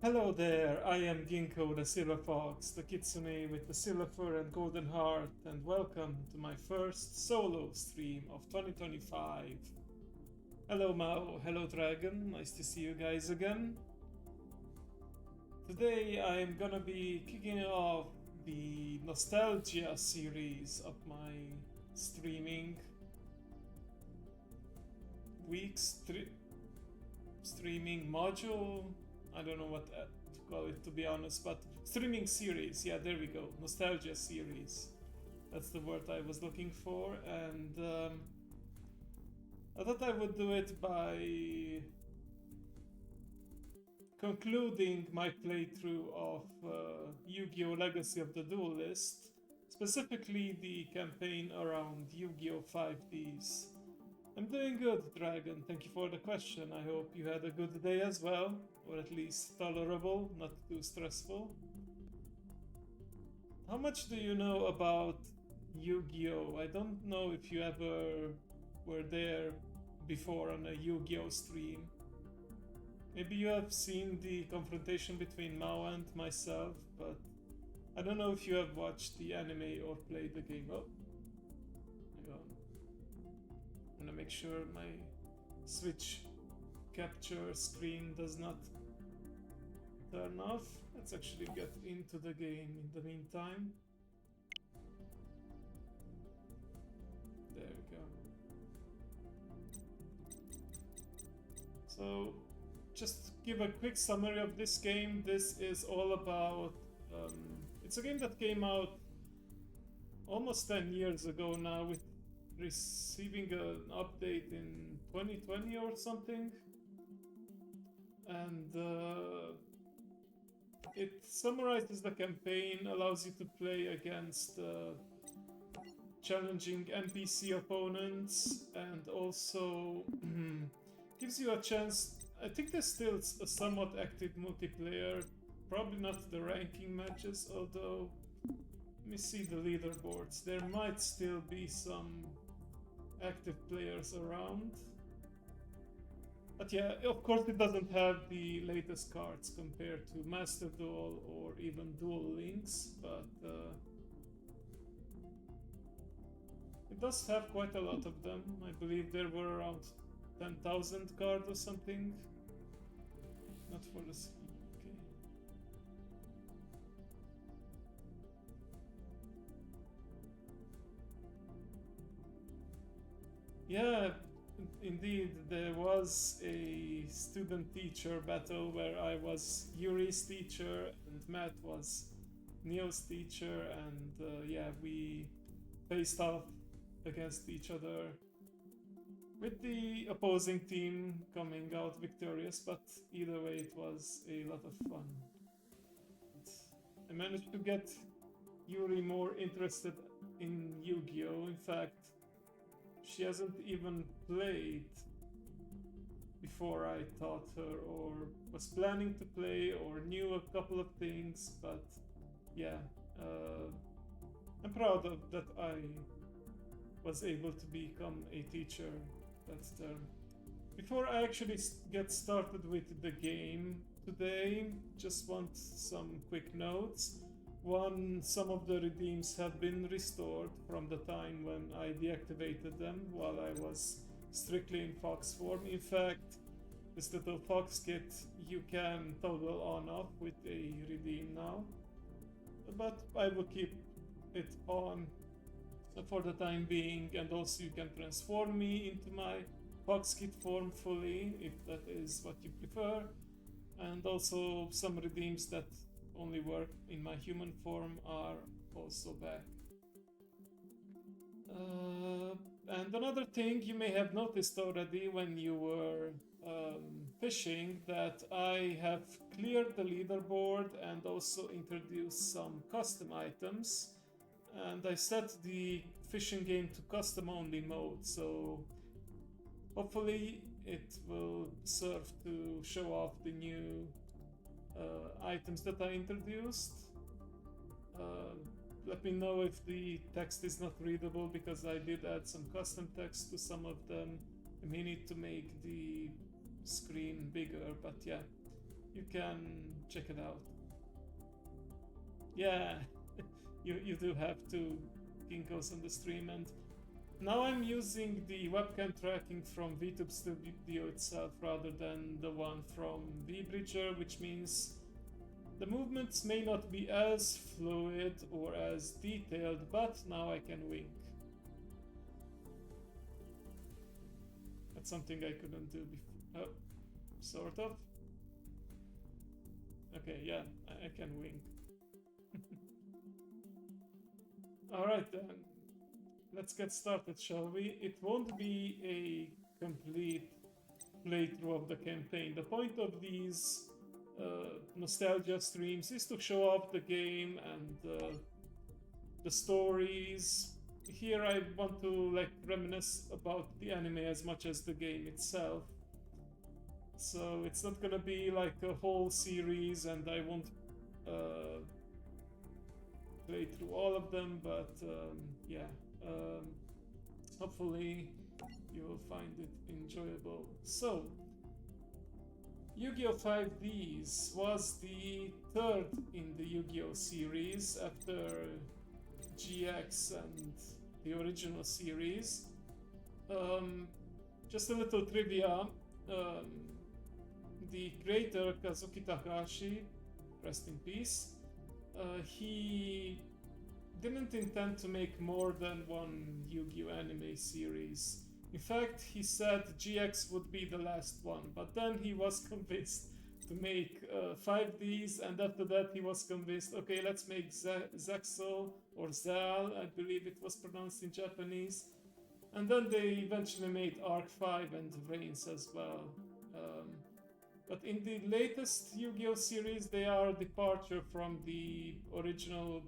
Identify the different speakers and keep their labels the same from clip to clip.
Speaker 1: Hello there, I am Ginkgo the Silver Fox, the kitsune with the silver fur and golden heart, and welcome to my first solo stream of 2025. Hello Mao, hello Dragon, nice to see you guys again. Today I am gonna be kicking off the nostalgia series of my streaming weeks, streaming module. I don't know what to call it, to be honest, but streaming series. Yeah, there we go. Nostalgia series. That's the word I was looking for, and I thought I would do it by concluding my playthrough of Yu-Gi-Oh! Legacy of the Duelist, specifically the campaign around Yu-Gi-Oh! 5D's. I'm doing good, Dragon. Thank you for the question. I hope you had a good day as well, or at least tolerable, not too stressful. How much do you know about Yu-Gi-Oh? I don't know if you ever were there before on a Yu-Gi-Oh stream. Maybe you have seen the confrontation between Mao and myself, but I don't know if you have watched the anime or played the game. Oh, hang on. I'm gonna make sure my Switch capture screen does not turn off. Let's actually get into the game in the meantime. There we go. So, just to give a quick summary of this game. This is all about... it's a game that came out almost 10 years ago now, with receiving an update in 2020 or something. And it summarizes the campaign, allows you to play against challenging NPC opponents, and also gives you a chance. I think there's still a somewhat active multiplayer, probably not the ranking matches, although let me see the leaderboards. There might still be some active players around. But yeah, of course it doesn't have the latest cards compared to Master Duel or even Duel Links, but it does have quite a lot of them. I believe there were around 10,000 cards or something. Not for the ski, okay. Yeah, indeed, there was a student-teacher battle where I was Yuri's teacher and Matt was Neo's teacher, and yeah, we faced off against each other, with the opposing team coming out victorious, but either way it was a lot of fun. I managed to get Yuri more interested in Yu-Gi-Oh! In fact, she hasn't even played before I taught her, or was planning to play, or knew a couple of things, but yeah, I'm proud of that I was able to become a teacher that term. Before I actually get started with the game today, just want some quick notes. One, some of the redeems have been restored from the time when I deactivated them while I was strictly in fox form. In fact, this little fox kit you can toggle on off with a redeem now, but I will keep it on for the time being, and also you can transform me into my fox kit form fully if that is what you prefer, and also some redeems that only work in my human form are also back. And another thing you may have noticed already when you were fishing, that I have cleared the leaderboard and also introduced some custom items, and I set the fishing game to custom only mode, so hopefully it will serve to show off the new items that I introduced. Let me know if the text is not readable, because I did add some custom text to some of them. I may need to make the screen bigger, but yeah. you can check it out. Yeah, you do have two Ginkgos on the stream, and now I'm using the webcam tracking from VTube Studio itself rather than the one from VBridger, which means the movements may not be as fluid or as detailed, but now I can wink. That's something I couldn't do before. Oh, sort of. Okay, yeah, I can wink. Alright then, let's get started, shall we? It won't be a complete playthrough of the campaign. The point of these nostalgia streams is to show off the game and the stories. Here I want to reminisce about the anime as much as the game itself. So it's not gonna be like a whole series, and I won't play through all of them, but yeah, hopefully you will find it enjoyable. So, Yu-Gi-Oh! 5D's was the third in the Yu-Gi-Oh! Series after GX and the original series. Just a little trivia. The creator, Kazuki Takahashi, rest in peace, he didn't intend to make more than one Yu-Gi-Oh! Anime series. In fact, he said GX would be the last one, but then he was convinced to make 5Ds, and after that he was convinced, okay, let's make Zexal or Zal, I believe it was pronounced in Japanese. And then they eventually made Arc 5 and Vrains as well. But in the latest Yu-Gi-Oh! Series, they are a departure from the original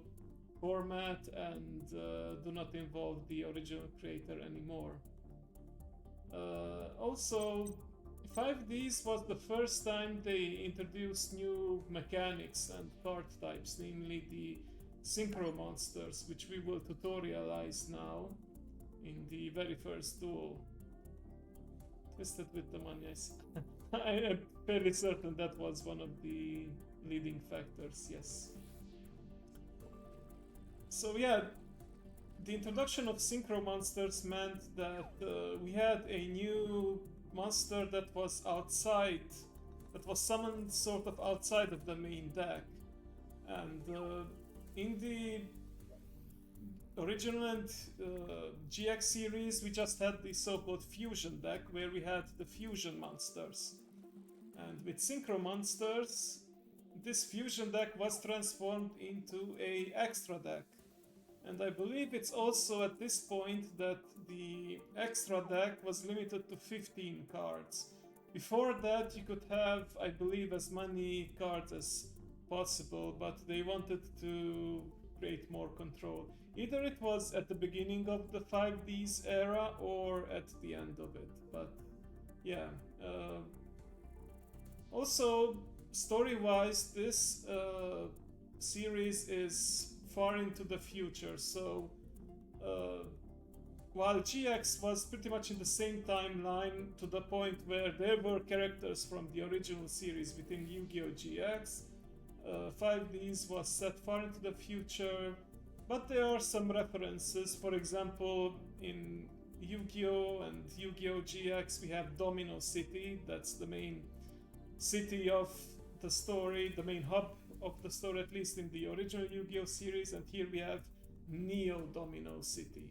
Speaker 1: format and do not involve the original creator anymore. Also, 5Ds was the first time they introduced new mechanics and card types, namely the Synchro Monsters, which we will tutorialize now in the very first duel. Twisted with the money, I am fairly certain that was one of the leading factors, yes. So yeah, the introduction of Synchro Monsters meant that we had a new monster that was outside, that was summoned sort of outside of the main deck. And in the original and GX series, we just had the so-called fusion deck where we had the fusion monsters. And with Synchro Monsters, this fusion deck was transformed into a extra deck. And I believe it's also at this point that the extra deck was limited to 15 cards. Before that, you could have, I believe, as many cards as possible, but they wanted to create more control. Either it was at the beginning of the 5D's era or at the end of it, but yeah. Also, story-wise, this series is far into the future, so while GX was pretty much in the same timeline to the point where there were characters from the original series within Yu-Gi-Oh! GX, 5D's was set far into the future, but there are some references. For example, in Yu-Gi-Oh! And Yu-Gi-Oh! GX we have Domino City, that's the main city of the story, the main hub of the story, at least in the original Yu-Gi-Oh! Series, and here we have Neo Domino City.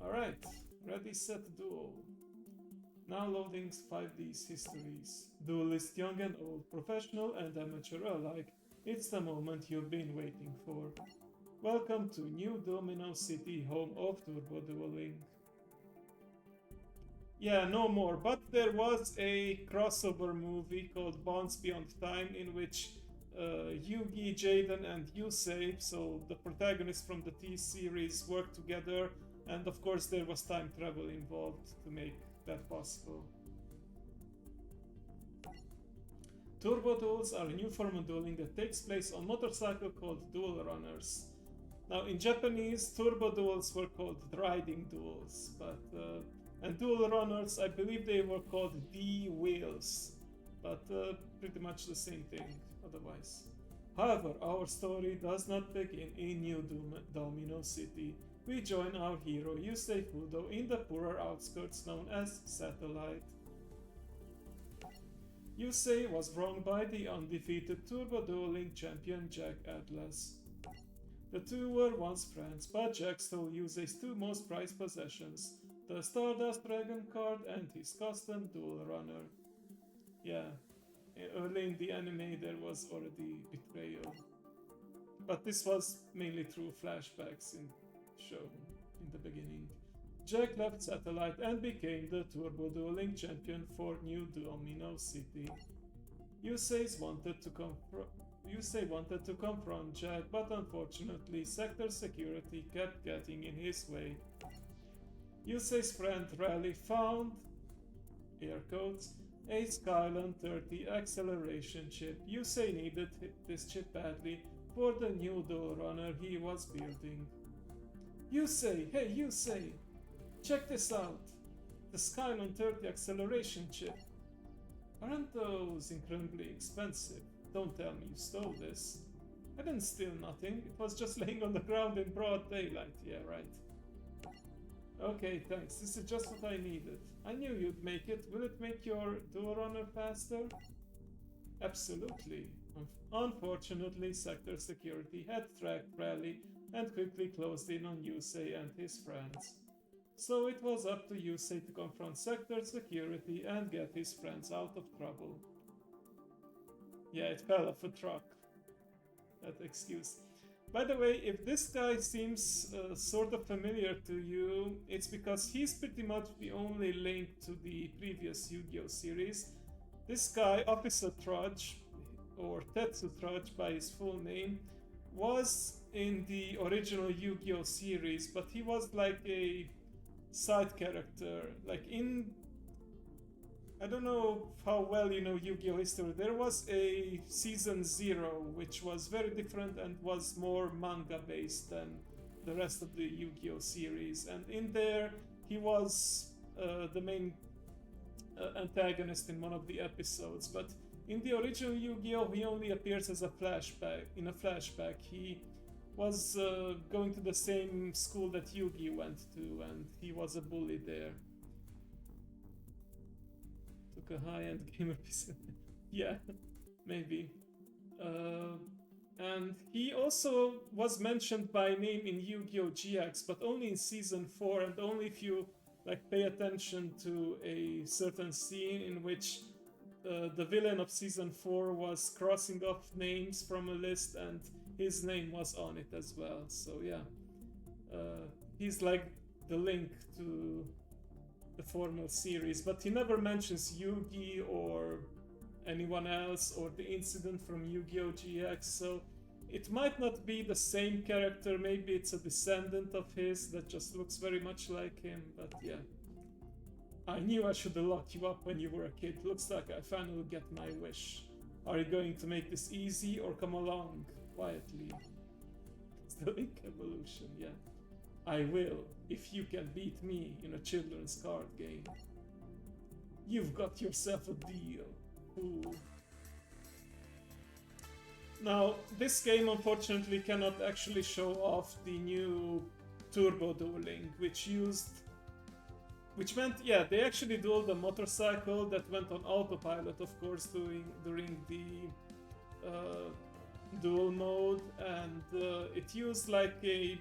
Speaker 1: Alright, ready, set, duel. Now loading 5D's histories. Duelist young and old, professional and amateur alike, it's the moment you've been waiting for. Welcome to New Domino City, home of Turbo Dueling. Yeah, no more, but there was a crossover movie called Bonds Beyond Time in which Yugi, Jaden, and Yusei, so the protagonists from the T-series, worked together, and of course there was time travel involved to make that possible. Turbo duels are a new form of dueling that takes place on motorcycle called duel runners. Now in Japanese, turbo duels were called riding duels, but and duel runners, I believe they were called D-wheels. but pretty much the same thing otherwise. However, our story does not begin in New Domino City. We join our hero Yusei Fudo in the poorer outskirts known as Satellite. Yusei was wronged by the undefeated turbo dueling champion Jack Atlas. The two were once friends, but Jack stole Yusei's two most prized possessions, the Stardust Dragon card and his custom Duel Runner. Yeah, early in the anime there was already betrayal. But this was mainly through flashbacks shown in the beginning. Jack left Satellite and became the turbo dueling champion for New Domino City. Yusei wanted to confront Jack, but unfortunately Sector Security kept getting in his way. Yusei's friend Rally found, air quotes, a Skyline 30 acceleration chip. Yusei needed this chip badly for the new Duel Runner he was building. Yusei, hey Yusei! Check this out! The Skyline 30 acceleration chip. Aren't those incredibly expensive? Don't tell me you stole this. I didn't steal nothing, it was just laying on the ground in broad daylight, yeah right. Okay, thanks, this is just what I needed. I knew you'd make it. Will it make your Duel Runner faster? Absolutely. Unfortunately, Sector Security had tracked Rally and quickly closed in on Yusei and his friends. So it was up to Yusei to confront Sector Security and get his friends out of trouble. Yeah, it fell off a truck. That excuse. By the way, if this guy seems sort of familiar to you, it's because he's pretty much the only link to the previous Yu-Gi-Oh series. This guy, Officer Trudge, or Tetsu Trudge by his full name, was in the original Yu-Gi-Oh series, but he was like a side character. Like I don't know how well you know Yu-Gi-Oh history. There was a season 0 which was very different and was more manga based than the rest of the Yu-Gi-Oh series, and in there he was the main antagonist in one of the episodes. But in the original Yu-Gi-Oh he only appears as a flashback. In a flashback he was going to the same school that Yugi went to, and he was a bully there. Took a high-end gamer piece. Yeah, maybe. And he also was mentioned by name in Yu-Gi-Oh! GX, but only in Season 4, and only if you like pay attention to a certain scene in which the villain of Season 4 was crossing off names from a list, and his name was on it as well. So yeah, he's like the link to the formal series, but he never mentions Yugi or anyone else or the incident from Yu-Gi-Oh! GX, so it might not be the same character. Maybe it's a descendant of his that just looks very much like him, but yeah. I knew I should have locked you up when you were a kid. Looks like I finally get my wish. Are you going to make this easy or come along quietly? It's the Link evolution, yeah. I will, if you can beat me in a children's card game. You've got yourself a deal. Ooh. Now, this game unfortunately cannot actually show off the new turbo dueling, which meant, yeah, they actually dueled a motorcycle that went on autopilot, of course, during the duel mode, and it used like a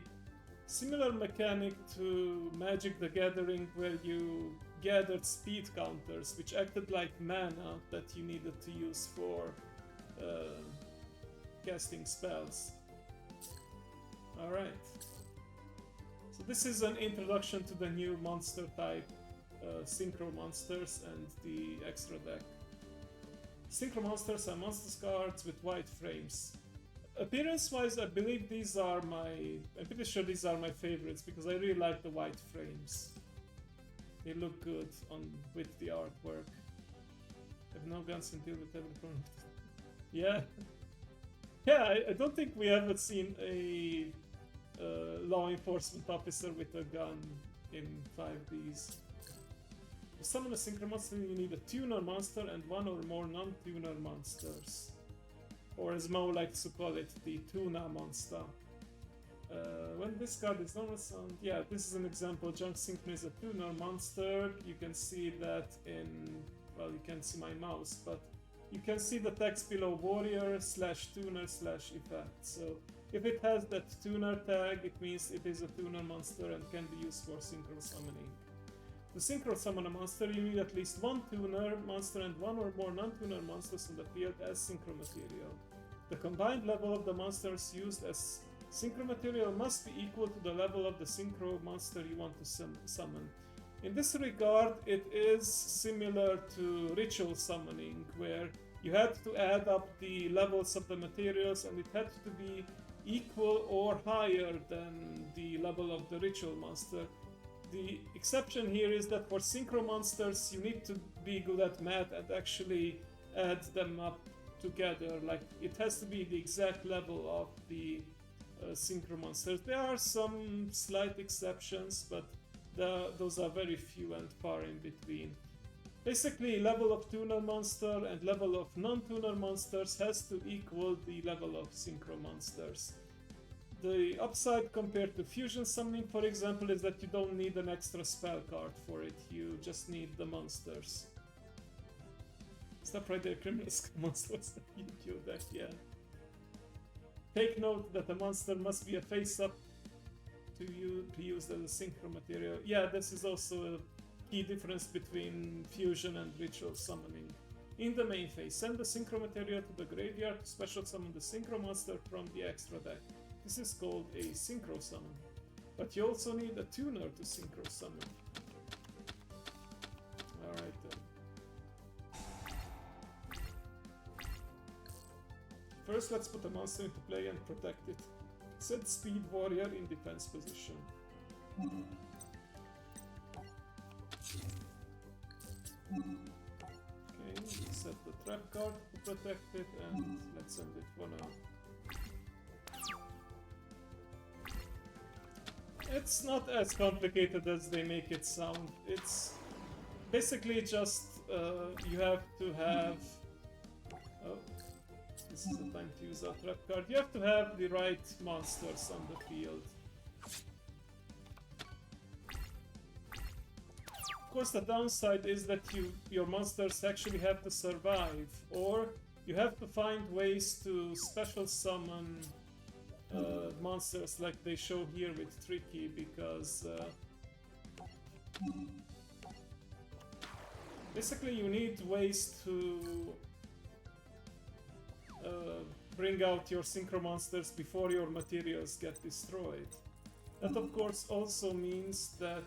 Speaker 1: similar mechanic to Magic the Gathering, where you gathered speed counters, which acted like mana that you needed to use for casting spells. Alright. So this is an introduction to the new monster type, Synchro Monsters, and the extra deck. Synchro Monsters are monsters cards with white frames. Appearance-wise, I'm pretty sure these are my favorites, because I really like the white frames. They look good with the artwork. I have no guns until with every corner. Yeah. Yeah, I don't think we ever seen a law enforcement officer with a gun in 5D's. To summon a synchro monster, you need a tuner monster and one or more non-tuner monsters. Or as Mo likes to call it, the tuna monster. When this card is normal sound, yeah, this is an example. Junk Synchro is a tuner monster. You can see that in, well, you can't see my mouse, but you can see the text below warrior / tuner / effect. So if it has that tuner tag, it means it is a tuner monster and can be used for synchro summoning. To synchro summon a monster, you need at least one tuner monster and one or more non-tuner monsters in the field as synchro material. The combined level of the monsters used as synchro material must be equal to the level of the synchro monster you want to summon. In this regard, it is similar to ritual summoning, where you had to add up the levels of the materials and it had to be equal or higher than the level of the ritual monster. The exception here is that for synchro monsters, you need to be good at math and actually add them up together. Like, it has to be the exact level of the synchro monsters. There are some slight exceptions, but those are very few and far in between. Basically, level of tuner monster and level of non-tuner monsters has to equal the level of synchro monsters. The upside compared to fusion summoning, for example, is that you don't need an extra spell card for it, you just need the monsters. Stop right there, criminal monsters. You killed that, yeah. Take note that the monster must be a face-up to use as a synchro material. Yeah, this is also a key difference between fusion and ritual summoning. In the main phase, send the synchro material to the graveyard to special summon the synchro monster from the extra deck. This is called a synchro summon. But you also need a tuner to synchro summon. Alright then. First, let's put a monster into play and protect it. Set Speed Warrior in defense position. Okay, set the trap card to protect it, and let's send it for now. It's not as complicated as they make it sound. It's basically just you have to have... Oh, this is the time to use our trap card. You have to have the right monsters on the field. Of course, the downside is that your monsters actually have to survive, or you have to find ways to special summon monsters like they show here with Tricky, because basically you need ways to bring out your synchro monsters before your materials get destroyed. That of course also means that...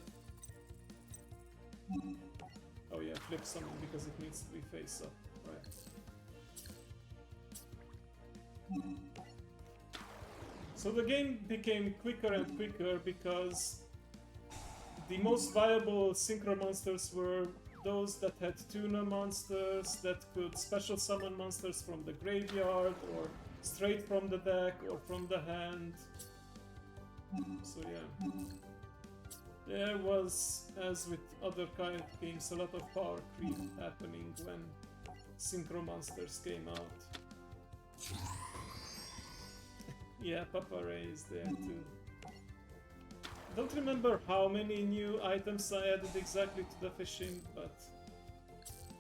Speaker 1: Oh yeah, flip summon because it needs to be face up, right. So the game became quicker and quicker because the most viable synchro monsters were those that had tuner monsters that could special summon monsters from the graveyard or straight from the deck or from the hand. So yeah. There was, as with other kind of games, a lot of power creep happening when synchro monsters came out. Yeah, Papa Ray is there too. I don't remember how many new items I added exactly to the fishing, but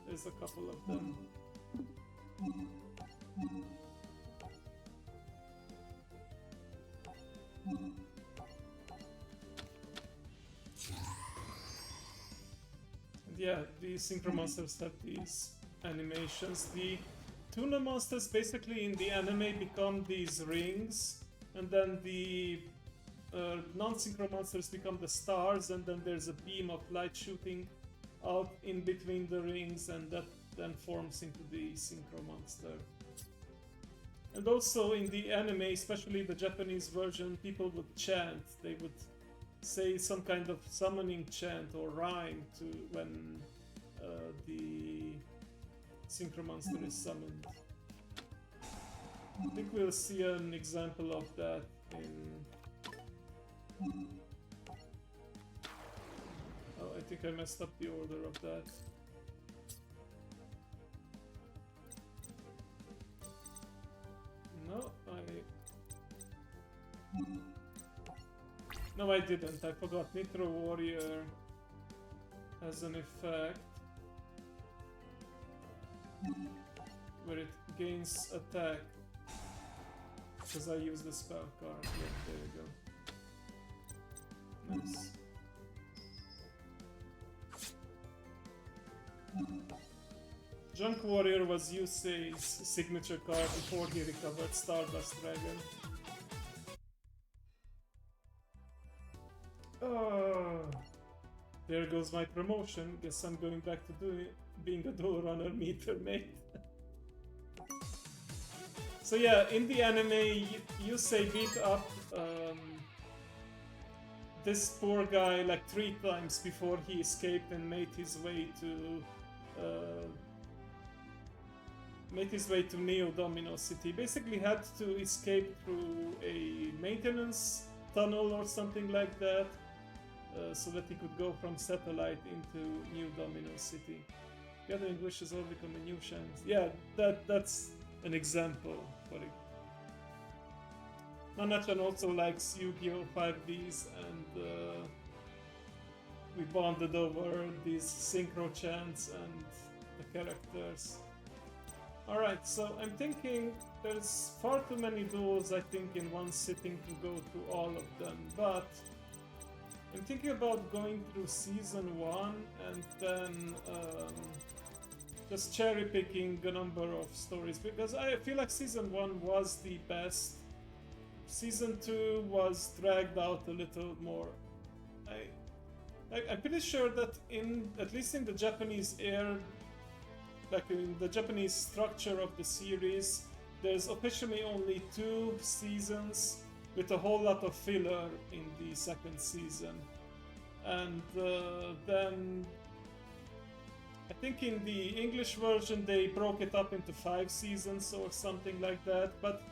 Speaker 1: there's a couple of them. And yeah, the synchro monsters have these animations. The tuna monsters basically in the anime become these rings, and then the non-synchro monsters become the stars, and then there's a beam of light shooting out in between the rings, and that then forms into the synchro monster. And also in the anime, especially the Japanese version, people would chant. They would say some kind of summoning chant or rhyme to when the synchro monster is summoned. I think we'll see an example of that in... Oh, I think I messed up the order of that. No, No, I didn't. I forgot. Nitro Warrior has an effect where it gains attack because I use the spell card. Yeah, there you go. Nice. Junk Warrior was Yusei's signature card before he recovered Stardust Dragon. There goes my promotion. Guess I'm going back to being a dual runner meter mate. So yeah, in the anime, Yusei beat up this poor guy like 3 times before he escaped and made his way to Neo Domino City. Basically had to escape through a maintenance tunnel or something like that, so that he could go from Satellite into New Domino City. Gathering wishes all become a new chance. Yeah, that's an example for it. Nanachan also likes Yu-Gi-Oh! 5D's, and we bonded over these synchro chants and the characters. Alright, so I'm thinking there's far too many duels, I think, in one sitting to go through all of them, but I'm thinking about going through Season 1 and then just cherry-picking a number of stories, because I feel like Season 1 was the best. Season 2 was dragged out a little more. I'm pretty sure that at least in the Japanese like in the Japanese structure of the series, there's officially only 2 seasons with a whole lot of filler in the second season. And then I think in the English version they broke it up into 5 seasons or something like that, but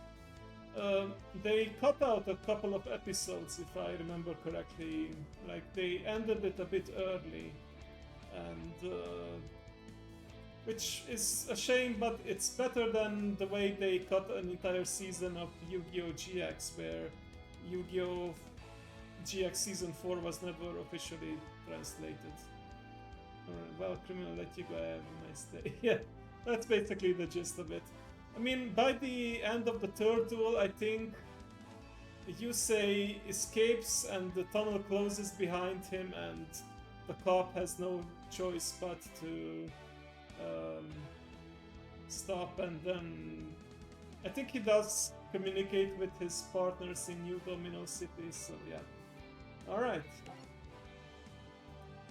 Speaker 1: they cut out a couple of episodes, if I remember correctly. Like, they ended it a bit early, and which is a shame, but it's better than the way they cut an entire season of Yu-Gi-Oh! GX, where Yu-Gi-Oh! GX Season 4 was never officially translated. Well, criminal, let you go, have a nice day. Yeah, that's basically the gist of it. I mean, by the end of the 3rd duel, I think Yusei escapes and the tunnel closes behind him, and the cop has no choice but to stop, and then I think he does communicate with his partners in New Domino City, so yeah. Alright.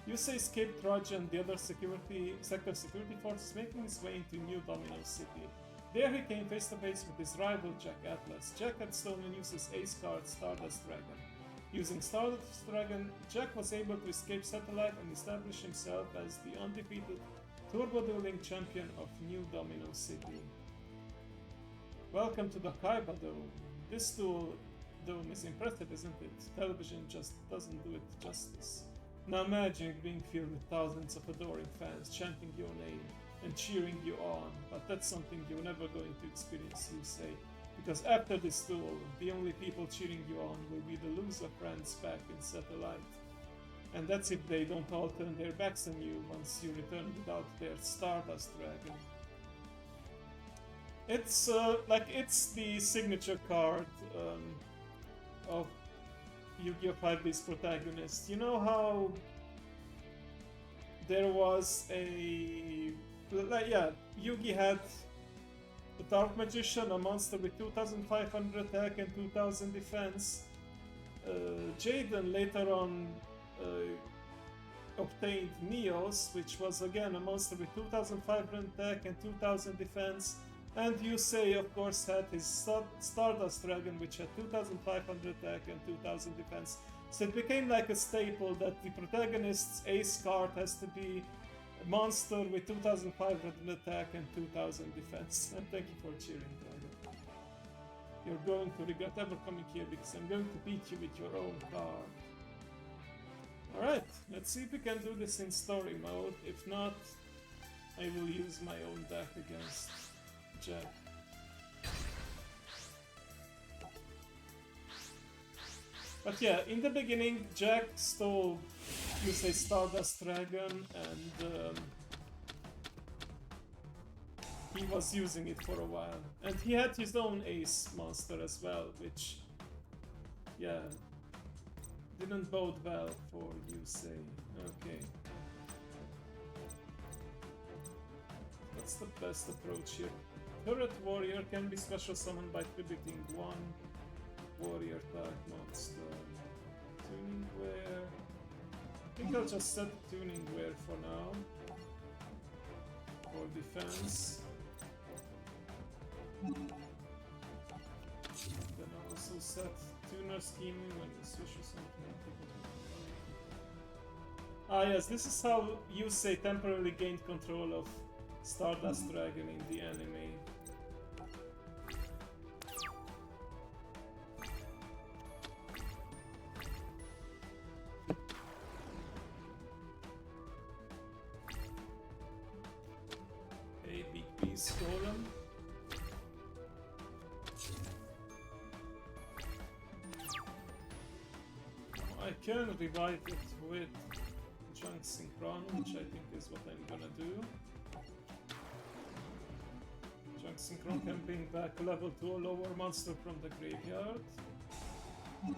Speaker 1: Yusei escaped Raj and the other sector security forces, making his way into New Domino City. There he came face to face with his rival Jack Atlas. Jack had stolen Yusu's ace card, Stardust Dragon. Using Stardust Dragon, Jack was able to escape Satellite and establish himself as the undefeated turbo dueling champion of New Domino City. Welcome to the Kaiba Dome. This dome is impressive, isn't it? Television just doesn't do it justice. Now imagine being filled with thousands of adoring fans chanting your name and cheering you on, but that's something you're never going to experience, you say, because after this duel, the only people cheering you on will be the loser friends back in Satellite. And that's if they don't all turn their backs on you once you return without their Stardust Dragon. It's it's the signature card of Yu-Gi-Oh! 5D's protagonist. You know how there was Yugi had the Dark Magician, a monster with 2500 attack and 2000 defense. Jaden later on obtained Neos, which was again a monster with 2500 attack and 2000 defense. And Yusei, of course, had his Stardust Dragon, which had 2500 attack and 2000 defense. So it became like a staple that the protagonist's ace card has to be a monster with 2500 attack and 2000 defense. And thank you for cheering, Dragon. You're going to regret ever coming here because I'm going to beat you with your own card. Alright. Let's see if we can do this in story mode. If not, I will use my own deck against Jack. But yeah, in the beginning, Jack stole, you say, Stardust Dragon, and he was using it for a while. And he had his own ace monster as well, which, yeah, didn't bode well for you say. Okay. What's the best approach here? Turret Warrior can be special summoned by tributing one warrior type monster. Tuning Wear. I think I'll just set Tuning Wear for now. For defense. Then I'll also set Tuner Scheming when you switch or something. Ah yes, this is how you say temporarily gained control of Stardust Dragon in the anime. A big piece golem. I can revive it with Junk Synchron, which I think is what I'm gonna do. Junk Synchron can bring back a level 2 or lower monster from the graveyard. My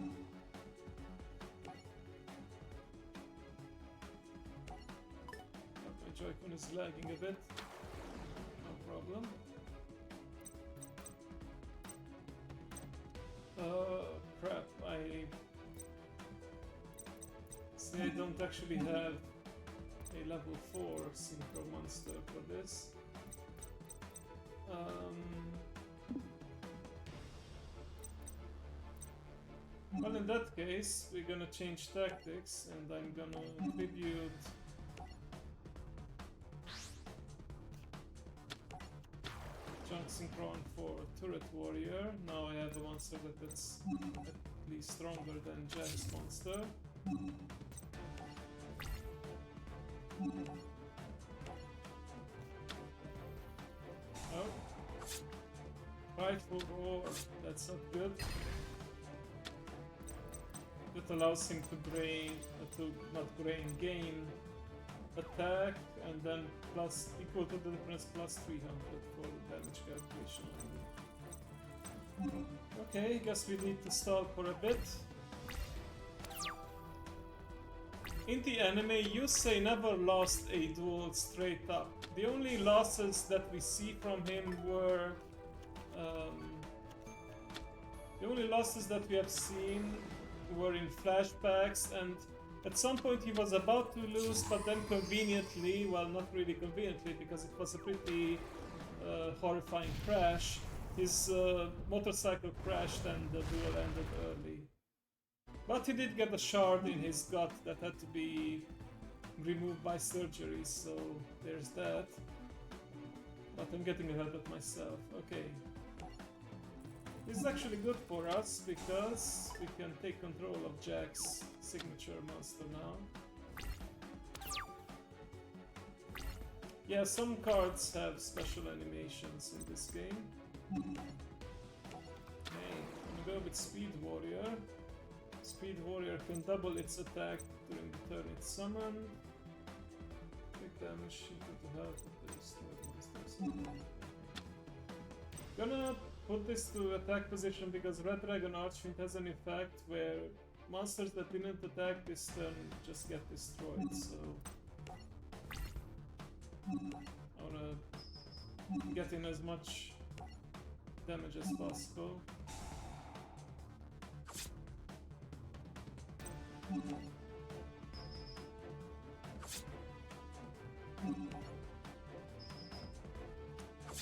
Speaker 1: Joy-Con is lagging a bit. No problem. Crap, I don't actually have a level 4 Synchro monster for this. Well, in that case, we're gonna change tactics, and I'm gonna tribute Junk Synchron for Turret Warrior. Now I have a monster that's at least stronger than Jack's monster. Oh. Frightful Roar, that's not good. That allows him to gain attack, and then plus equal to the difference plus 300 for damage calculation only. Okay, guess we need to stall for a bit. In the anime, Yusei never lost a duel straight up. The only losses that we see from him were... the only losses that we have seen were in flashbacks, and at some point he was about to lose, but then conveniently, well, not really conveniently, because it was a pretty horrifying crash, his motorcycle crashed and the duel ended early. But he did get a shard in his gut that had to be removed by surgery, so there's that. But I'm getting ahead of myself. Okay. This is actually good for us, because we can take control of Jack's signature monster now. Yeah, some cards have special animations in this game. Okay, I'm gonna go with Speed Warrior. Speed Warrior can double its attack during the turn it's summoned. Take damage equal to half of this. Gonna put this to attack position because Red Dragon Archfiend has an effect where monsters that didn't attack this turn just get destroyed, so I wanna get in as much damage as possible.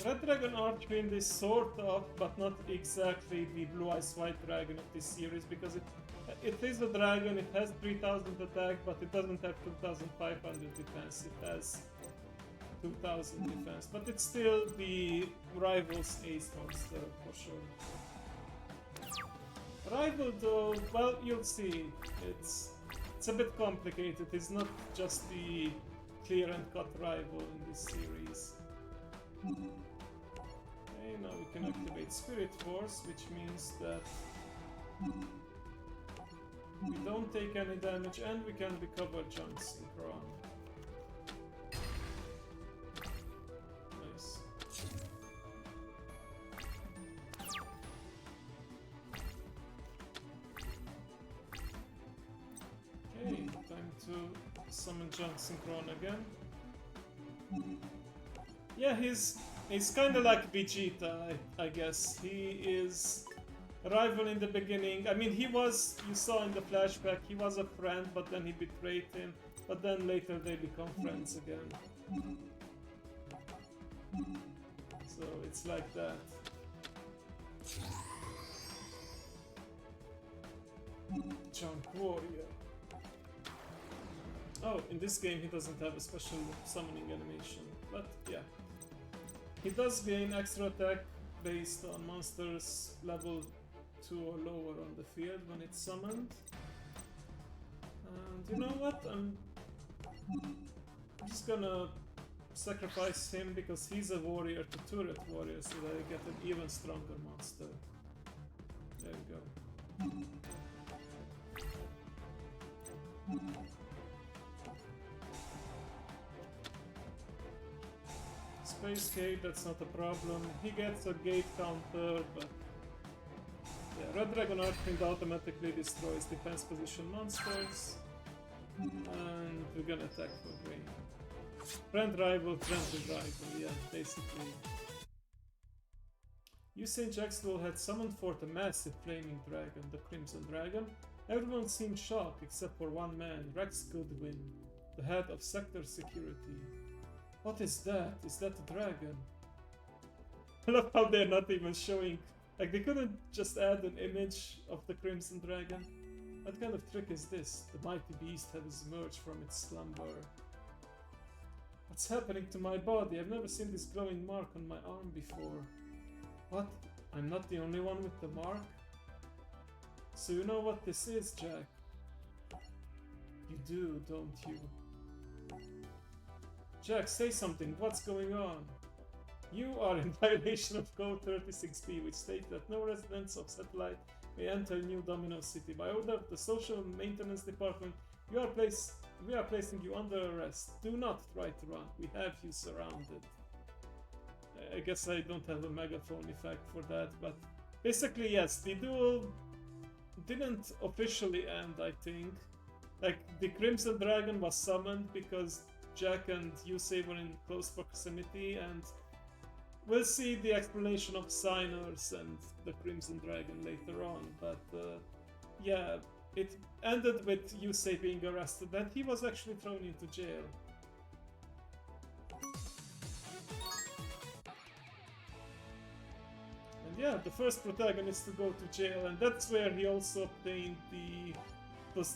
Speaker 1: Red Dragon Archfiend is sort of, but not exactly the Blue Eyes White Dragon of this series, because it is a dragon, it has 3000 attack, but it doesn't have 2500 defense, it has 2000 defense, but it's still the rival's ace monster for sure. Rival though, well, you'll see, it's It's a bit complicated. It's not just the clear and cut rival in this series. Okay, now we can activate Spirit Force, which means that we don't take any damage and we can recover junk synchron. Nice. Okay, time to summon junk synchron again. Yeah, he's kind of like Vegeta, I guess. He is a rival in the beginning. I mean, he was, you saw in the flashback, he was a friend, but then he betrayed him. But then later they become friends again. So it's like that. Junk Warrior. Oh, in this game he doesn't have a special summoning animation, but yeah. He does gain extra attack based on monsters level 2 or lower on the field when it's summoned. And you know what? I'm just gonna sacrifice him because he's a warrior to turret warrior so that I get an even stronger monster. There we go. Space Gate, that's not a problem. He gets a gate counter, but yeah, Red Dragon Arcane automatically destroys defense position monsters. And we're gonna attack for green. Friend rival, friendly rival, yeah, basically. Usain Jaxdol had summoned forth a massive flaming dragon, the Crimson Dragon. Everyone seemed shocked except for one man, Rex Goodwin, the head of Sector Security. What is that? Is that a dragon? I love how they're not even showing. Like, they couldn't just add an image of the Crimson Dragon. What kind of trick is this? The mighty beast has emerged from its slumber. What's happening to my body? I've never seen this glowing mark on my arm before. What? I'm not the only one with the mark? So you know what this is, Jack? You do, don't you? Jack, say something. What's going on? You are in violation of Code 36B, which states that no residents of Satellite may enter New Domino City. By order of the Social Maintenance Department, we are placing you under arrest. Do not try to run. We have you surrounded. I guess I don't have a megaphone effect for that, but basically, yes, the duel didn't officially end, I think. Like, the Crimson Dragon was summoned because Jack and Yusei were in close proximity, and we'll see the explanation of Signers and the Crimson Dragon later on, but yeah, it ended with Yusei being arrested, and he was actually thrown into jail. And yeah, the first protagonist to go to jail, and that's where he also obtained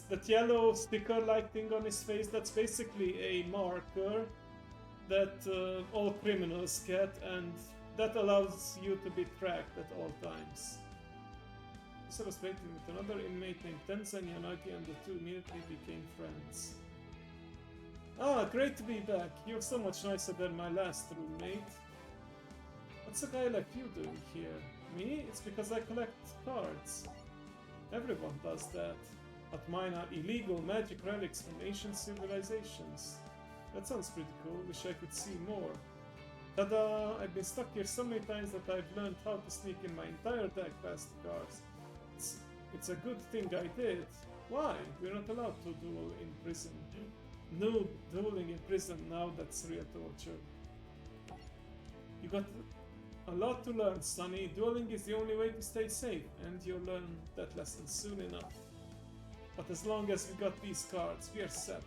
Speaker 1: that yellow sticker-like thing on his face. That's basically a marker that all criminals get, and that allows you to be tracked at all times. So I was waiting with another inmate named Tenzan Yanagi, and the two immediately became friends. Ah, great to be back. You're so much nicer than my last roommate. What's a guy like you doing here? Me? It's because I collect cards. Everyone does that. But mine are illegal magic relics from ancient civilizations. That sounds pretty cool. Wish I could see more. Ta-da! I've been stuck here so many times that I've learned how to sneak in my entire deck past the cards. It's a good thing I did. Why? We're not allowed to duel in prison. No dueling in prison now, that's real torture. You got a lot to learn, Sonny. Dueling is the only way to stay safe, and you'll learn that lesson soon enough. But as long as we got these cards, we are set.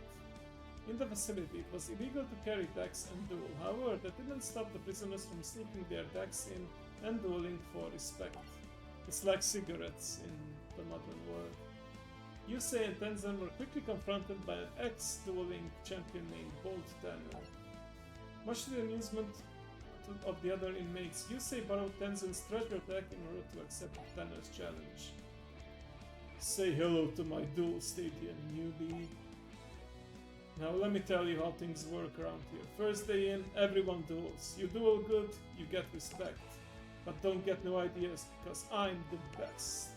Speaker 1: In the facility, it was illegal to carry decks and duel. However, that didn't stop the prisoners from sneaking their decks in and dueling for respect. It's like cigarettes in the modern world. Yusei and Tenzan were quickly confronted by an ex-dueling champion named Bolt Tanner. Much to the amusement of the other inmates, Yusei borrowed Tenzan's treasure deck in order to accept Tanner's challenge. Say hello to my duel stadium, newbie. Now let me tell you how things work around here. First day in, everyone duels. You duel good, you get respect. But don't get no ideas, because I'm the best.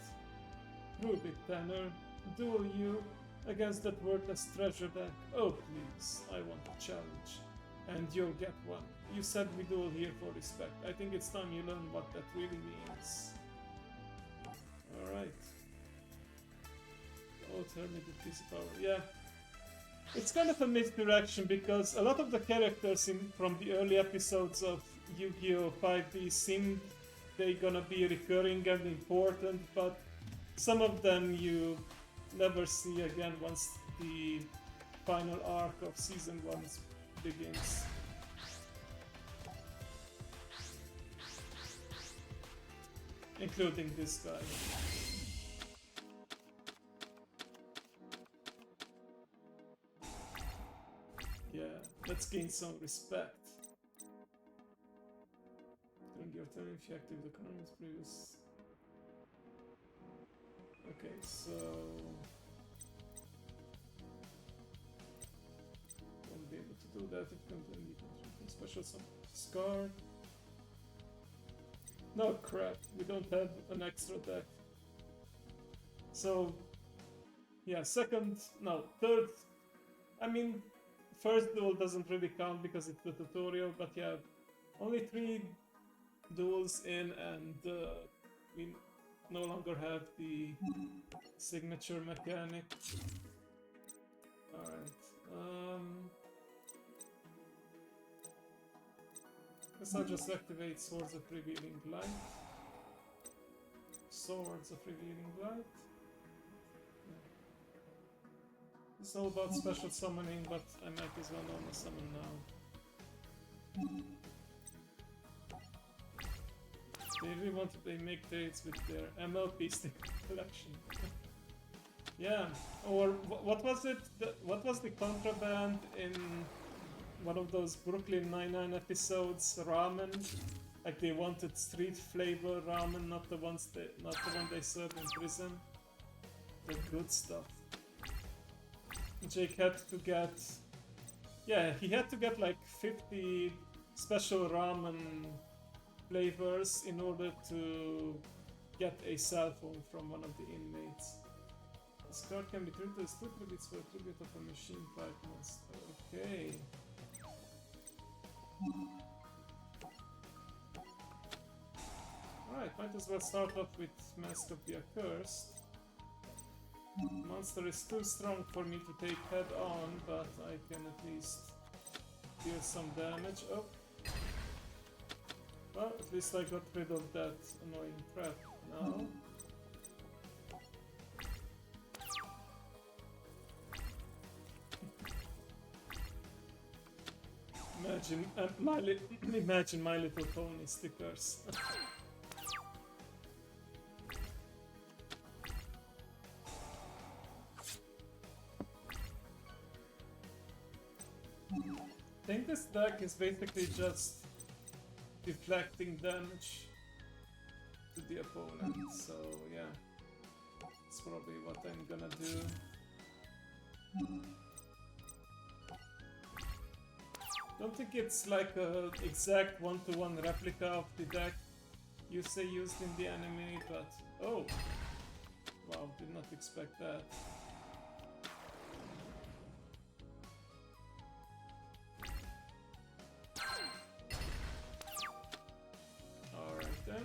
Speaker 1: Prove it, Tanner. Duel you against that worthless treasure deck. Oh please, I want a challenge. And you'll get one. You said we duel here for respect. I think it's time you learn what that really means. Alright. Alternative PC power. Yeah. It's kind of a misdirection because a lot of the characters from the early episodes of Yu-Gi-Oh! 5D seem they're gonna be recurring and important, but some of them you never see again once the final arc of Season 1 begins. Including this guy. Yeah, let's gain some respect. During your turn, if you activate the current previous. Okay, so won't be able to do that if you can special some scar. No crap, we don't have an extra deck. So yeah, third. I mean, first duel doesn't really count because it's the tutorial, but yeah, only 3 duels in, and we no longer have the signature mechanic. Alright, guess I'll just activate Swords of Revealing Light. Swords of Revealing Light. It's all about special summoning, but I might as well normal summon now. They really wanted to make trades with their MLP stick collection. Yeah, or what was it? What was the contraband in one of those Brooklyn Nine-Nine episodes? Ramen. Like they wanted street flavor ramen, not the one they serve in prison. The good stuff. Jake had to get... Yeah, he had to get like 50 special ramen flavors in order to get a cell phone from one of the inmates. This card can be treated as 2 credits for a tribute of a machine type monster. Okay. Alright, might as well start off with Mask of the Accursed. Monster is too strong for me to take head on, but I can at least deal some damage. Oh. Well, at least I got rid of that annoying trap now. Imagine My Little Pony stickers. I think this deck is basically just deflecting damage to the opponent, so yeah, that's probably what I'm gonna do. Don't think it's like a exact one-to-one replica of the deck you say used in the anime, but oh, wow, did not expect that. Alright then.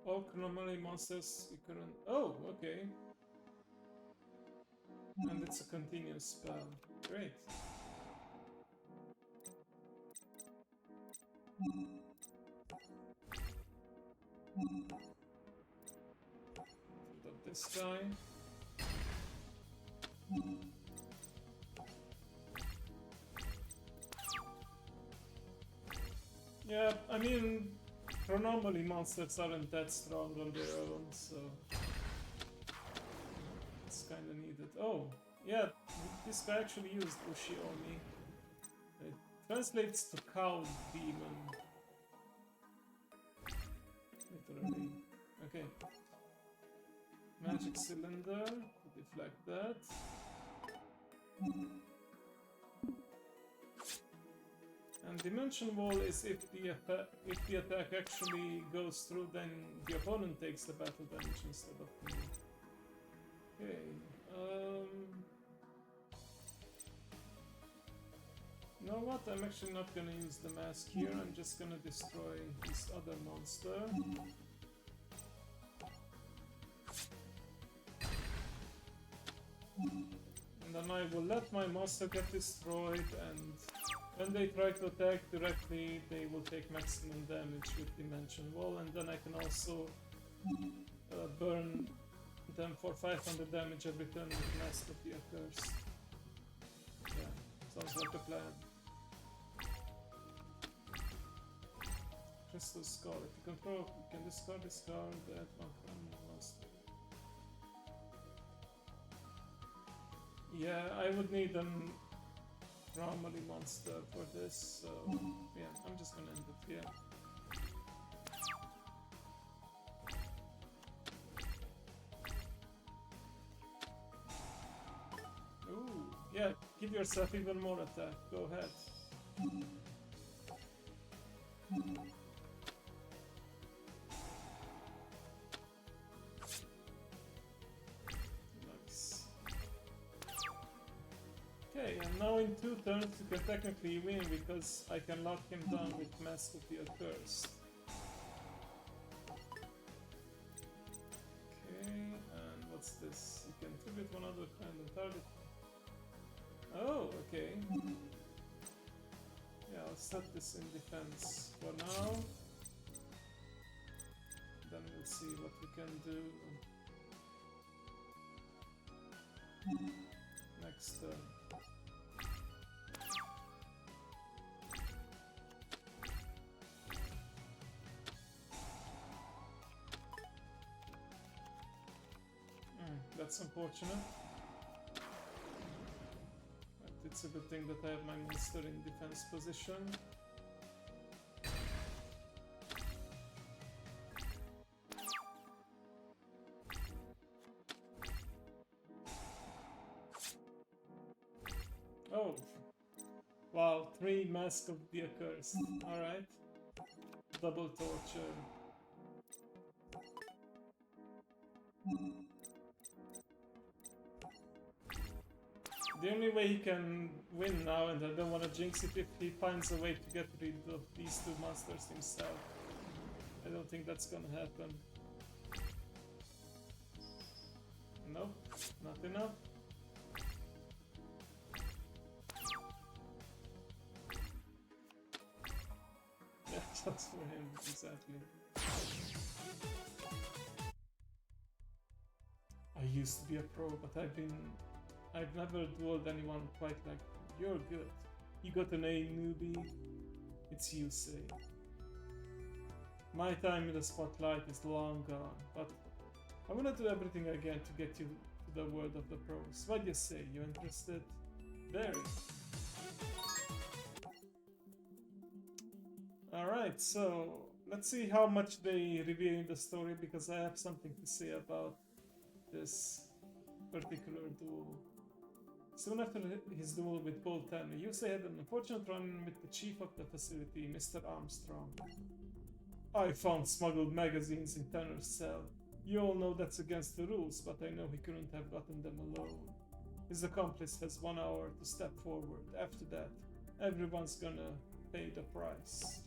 Speaker 1: All anomaly monsters you couldn't... Oh, okay. And it's a continuous spell. Great. Put up this guy. Yeah, I mean, anomaly monsters aren't that strong on their own, so it's kinda needed. Oh, yeah, this guy actually used Ushiomi. It translates to cow demon. temporary. Okay. Magic cylinder to deflect that. And dimension wall is if the attack actually goes through, then the opponent takes the battle damage instead of me. Okay. You know what? I'm actually not gonna use the mask here. I'm just gonna destroy this other monster. And then I will let my monster get destroyed, and when they try to attack directly, they will take maximum damage with Dimension Wall, and then I can also burn them for 500 damage every turn with Mask of the Accursed. Yeah, sounds like a plan. Crystal Skull. If you control, you can discard this card, add one from the monster. Yeah, I would need an anomaly monster for this, so yeah, I'm just gonna end it here. Ooh, yeah, give yourself even more attack, go ahead. Okay, and now in 2 turns you can technically win because I can lock him down with Mask of the Accursed. Okay, and what's this? You can tribute one other kind of target. Oh, okay. Yeah, I'll set this in defense for now. Then we'll see what we can do next turn. That's unfortunate. But it's a good thing that I have my monster in defense position. Oh! Wow, 3 Mask of the Accursed. Alright. Double torture. The only way he can win now, and I don't want to jinx it, if he finds a way to get rid of these 2 monsters himself. I don't think that's gonna happen. Nope, not enough. Yeah, just for him, exactly. I used to be a pro, but I've never dueled anyone quite like you. You're good. You got an A, newbie. It's you, say. My time in the spotlight is long gone, but I wanna do everything I can to get you to the world of the pros. What do you say? You interested? Very. Alright, so let's see how much they reveal in the story, because I have something to say about this particular duel. Soon after his duel with Paul Tanner, Yusei had an unfortunate run with the chief of the facility, Mr. Armstrong. I found smuggled magazines in Tanner's cell. You all know that's against the rules, but I know he couldn't have gotten them alone. His accomplice has 1 hour to step forward. After that, everyone's gonna pay the price.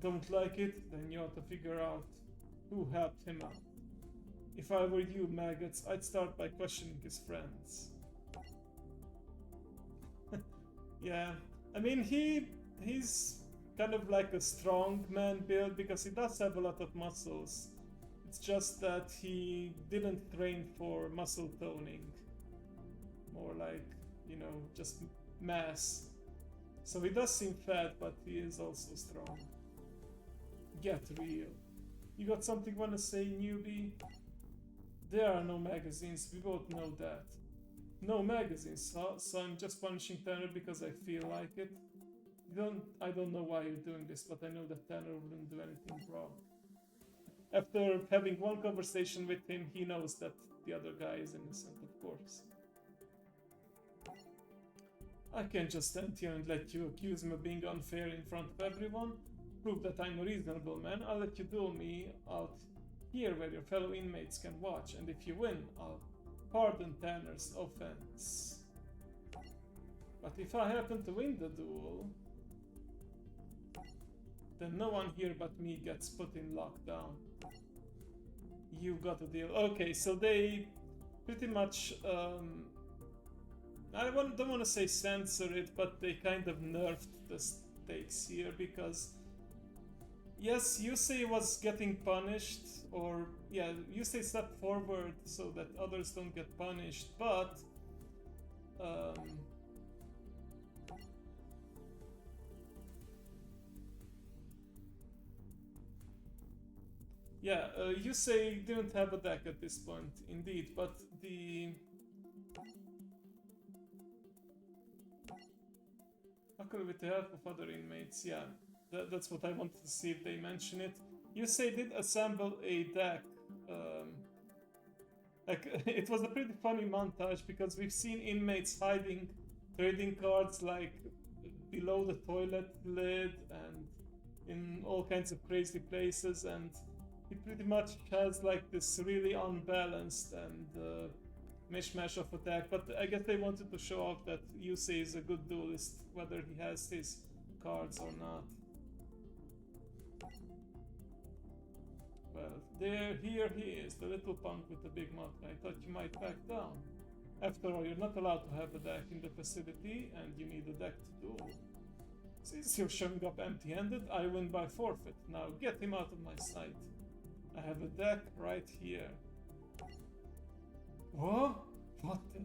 Speaker 1: Don't like it? Then you ought to figure out who helped him out. If I were you, maggots, I'd start by questioning his friends. Yeah, I mean, he's kind of like a strong man build because he does have a lot of muscles. It's just that he didn't train for muscle toning. More like, you know, just mass. So he does seem fat, but he is also strong. Get real. You got something wanna say, newbie? There are no magazines, we both know that. No magazines, huh? So I'm just punishing Tanner because I feel like it. I don't know why you're doing this, but I know that Tanner wouldn't do anything wrong. after having one conversation with him, he knows that the other guy is innocent, of course. I can't just stand here and let you accuse me of being unfair in front of everyone. Prove that I'm a reasonable man. I'll let you duel me out here where your fellow inmates can watch, and if you win, I'll pardon Tanner's offense. But if I happen to win the duel, then no one here but me gets put in lockdown. You got a deal. Okay, so they pretty much, don't want to say censor it, but they kind of nerfed the stakes here because, yes, Yusei was getting punished, or, yeah, Yusei stepped forward so that others don't get punished, but, yeah, Yusei didn't have a deck at this point, indeed, but the... Occur with the help of other inmates, yeah. That's what I wanted to see if they mention it. Yusei did assemble a deck. It was a pretty funny montage because we've seen inmates hiding trading cards like below the toilet lid and in all kinds of crazy places, and he pretty much has like this really unbalanced and mishmash of attack, but I guess they wanted to show off that Yusei is a good duelist, whether he has his cards or not. Well, here he is, the little punk with the big mouth. I thought you might back down. After all, you're not allowed to have a deck in the facility, and you need a deck to duel. Since you're showing up empty-handed, I win by forfeit. Now get him out of my sight. I have a deck right here. What? What the?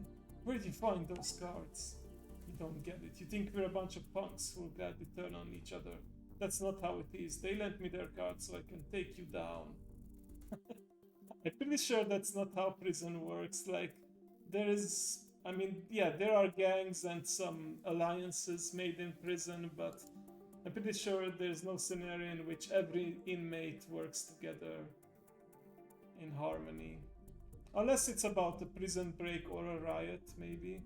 Speaker 1: Where did you find those cards? You don't get it. You think we're a bunch of punks who'll gladly turn on each other. That's not how it is. They lent me their cards so I can take you down. I'm pretty sure that's not how prison works. Like, there is... I mean, yeah, there are gangs and some alliances made in prison, but I'm pretty sure there's no scenario in which every inmate works together in harmony. Unless it's about a prison break or a riot, maybe.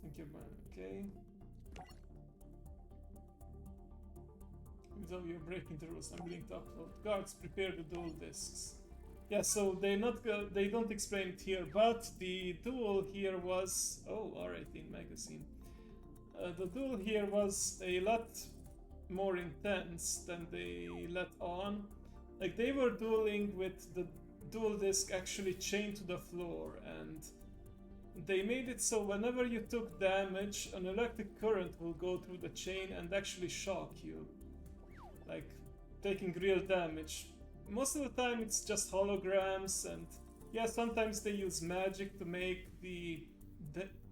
Speaker 1: Thank you, man. Okay. Though you're breaking the rules, I'm willing to upload. Guards, prepare the duel discs. Yeah, so they don't explain it here, but the duel here was... Oh, R18 magazine. The duel here was a lot more intense than they let on. Like, they were dueling with the duel disc actually chained to the floor, and they made it so whenever you took damage, an electric current will go through the chain and actually shock you. Like, taking real damage. Most of the time it's just holograms, and yeah, sometimes they use magic to make the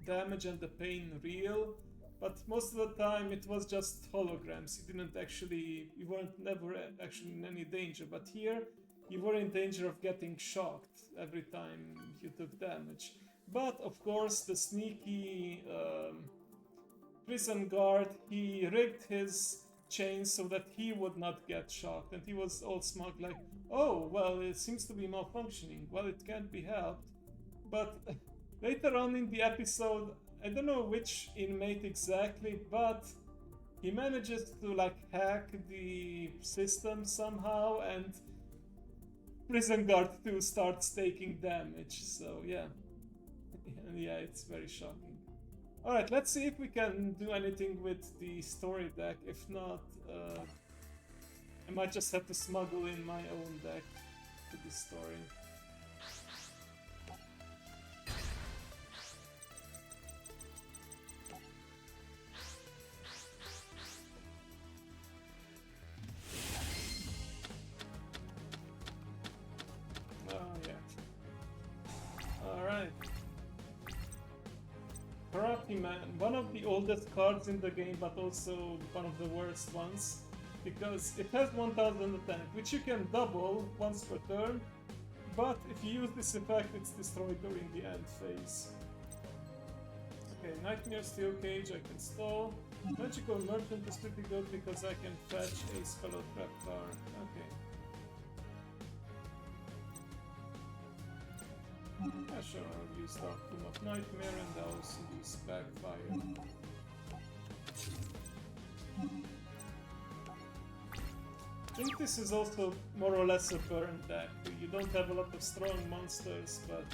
Speaker 1: damage and the pain real, but most of the time it was just holograms. You weren't never actually in any danger, but here you were in danger of getting shocked every time you took damage. But of course the sneaky prison guard, he rigged his chains so that he would not get shocked, and he was all smug like, oh, well, it seems to be malfunctioning. Well, it can't be helped. But later on in the episode, I don't know which inmate exactly, but he manages to like hack the system somehow, and prison guard 2 starts taking damage. So yeah, yeah, it's very shocking. Alright, let's see if we can do anything with the story deck. If not, I might just have to smuggle in my own deck to this story. Oh yeah. Alright. Karate Man, one of the oldest cards in the game, but also one of the worst ones, because it has 1000 attack, which you can double once per turn, but if you use this effect, it's destroyed during the end phase. Okay, Nightmare Steel Cage, I can stall. Magical Merchant is pretty good because I can fetch a Spell Trap card. Okay. Yeah, sure, I'll use Dark Room of Nightmare and I'll also use Backfire. I think this is also more or less a burn deck. You don't have a lot of strong monsters, but...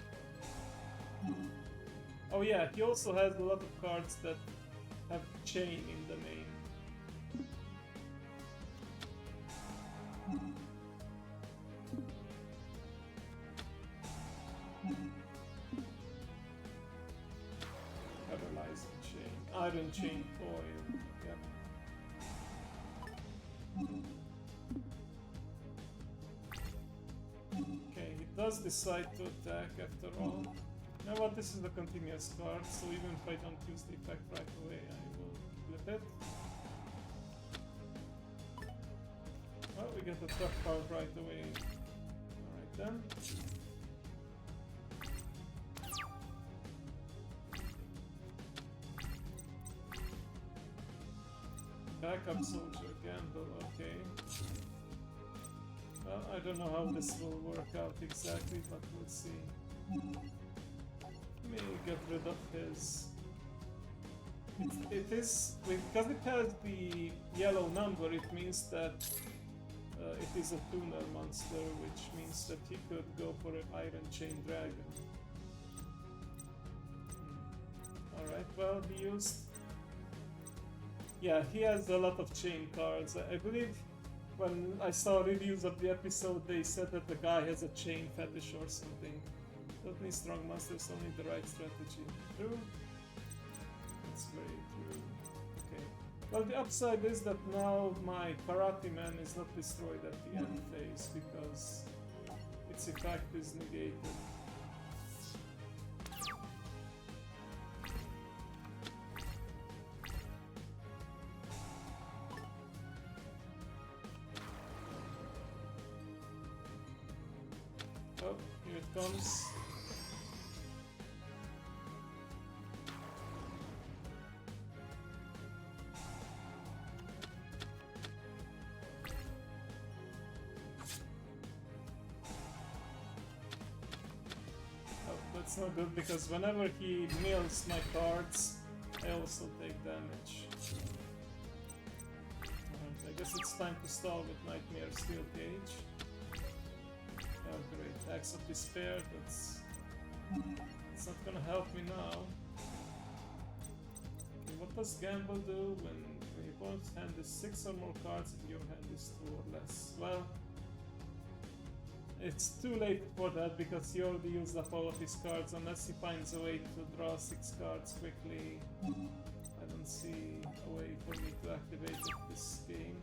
Speaker 1: Oh yeah, he also has a lot of cards that have chain in the main. Paralyzing chain, iron chain foil, yep. Okay, he does decide to attack after all. You know what, this is a continuous card, so even if I don't use the effect right away, I will flip it. Well, we get a tough card right away. Alright then. Backup soldier gamble, okay. Well, I don't know how this will work out exactly, but we'll see. Let me get rid of his... It is... Because it has the yellow number, it means that it is a tuner monster, which means that he could go for an Iron Chain Dragon. Alright, well, he used... Yeah, he has a lot of chain cards. I believe when I saw reviews of the episode, they said that the guy has a chain fetish or something. Don't need strong monsters, only the right strategy. True? That's very true. Okay. Well, the upside is that now my Karate Man is not destroyed at the end phase because its effect is negated. Oh, here it comes. That's not good because whenever he mills my cards, I also take damage. Alright, I guess it's time to stall with Nightmare Steel Cage. Oh great, Axe of Despair, that's not gonna help me now. Okay, what does Gamble do when your opponent's hand is 6 or more cards and your hand is 2 or less? Well, it's too late for that because he already used up all of his cards unless he finds a way to draw 6 cards quickly. I don't see a way for me to activate this game.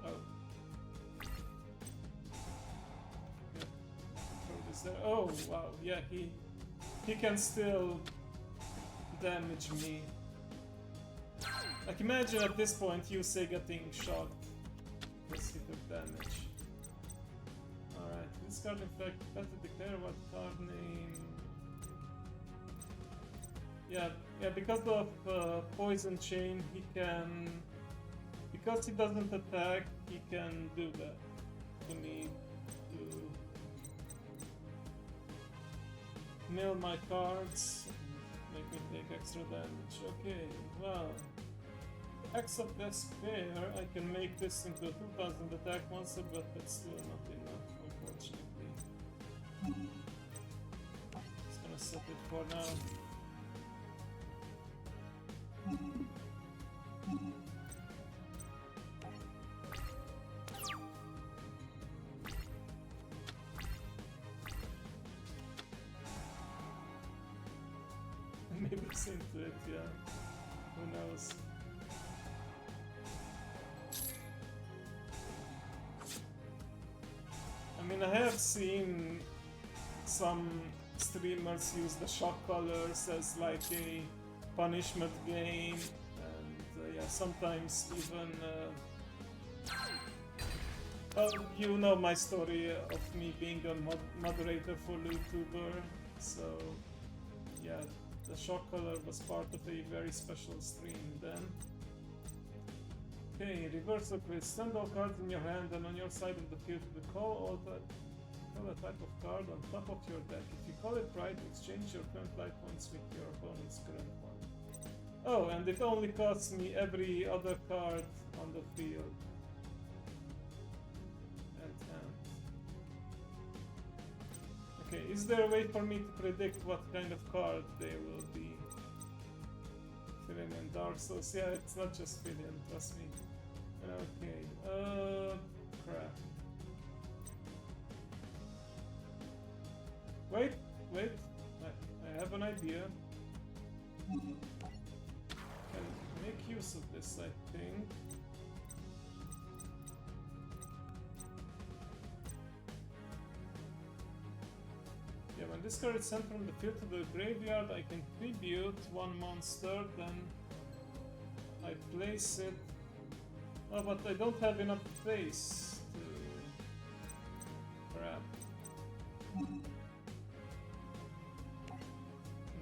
Speaker 1: Oh. Yeah. Throw this there. Oh wow, yeah, he can still damage me. Like imagine at this point you say getting shocked because he took damage. Alright, this card effect, better declare what card name. Yeah, because of Poison Chain he can... Because he doesn't attack, he can do that to me to mill my cards, make me take extra damage. Okay, well, Axe of Despair, I can make this into a 2000 attack monster, but that's still not enough, unfortunately. Just gonna set it for now. Maybe it's into it, yeah. Who knows? I mean, I have seen some streamers use the shock colors as like a punishment game, and yeah, sometimes even well, you know my story of me being a moderator for YouTuber, so yeah, the shock collar was part of a very special stream then. Okay, reversal quiz. Stand all cards in your hand and on your side of the field to call a type of card on top of your deck. If you call it right, exchange your current life points with your opponent's current one. Oh, and it only costs me every other card on the field. And hand. Okay, is there a way for me to predict what kind of card they will be? Filling and Dark Souls. Yeah, it's not just filling, trust me. Okay, crap. Wait, I have an idea. Can make use of this, I think. Yeah, when this card is sent from the field to the graveyard, I can tribute one monster, then I place it. Oh, but I don't have enough space to... Crap.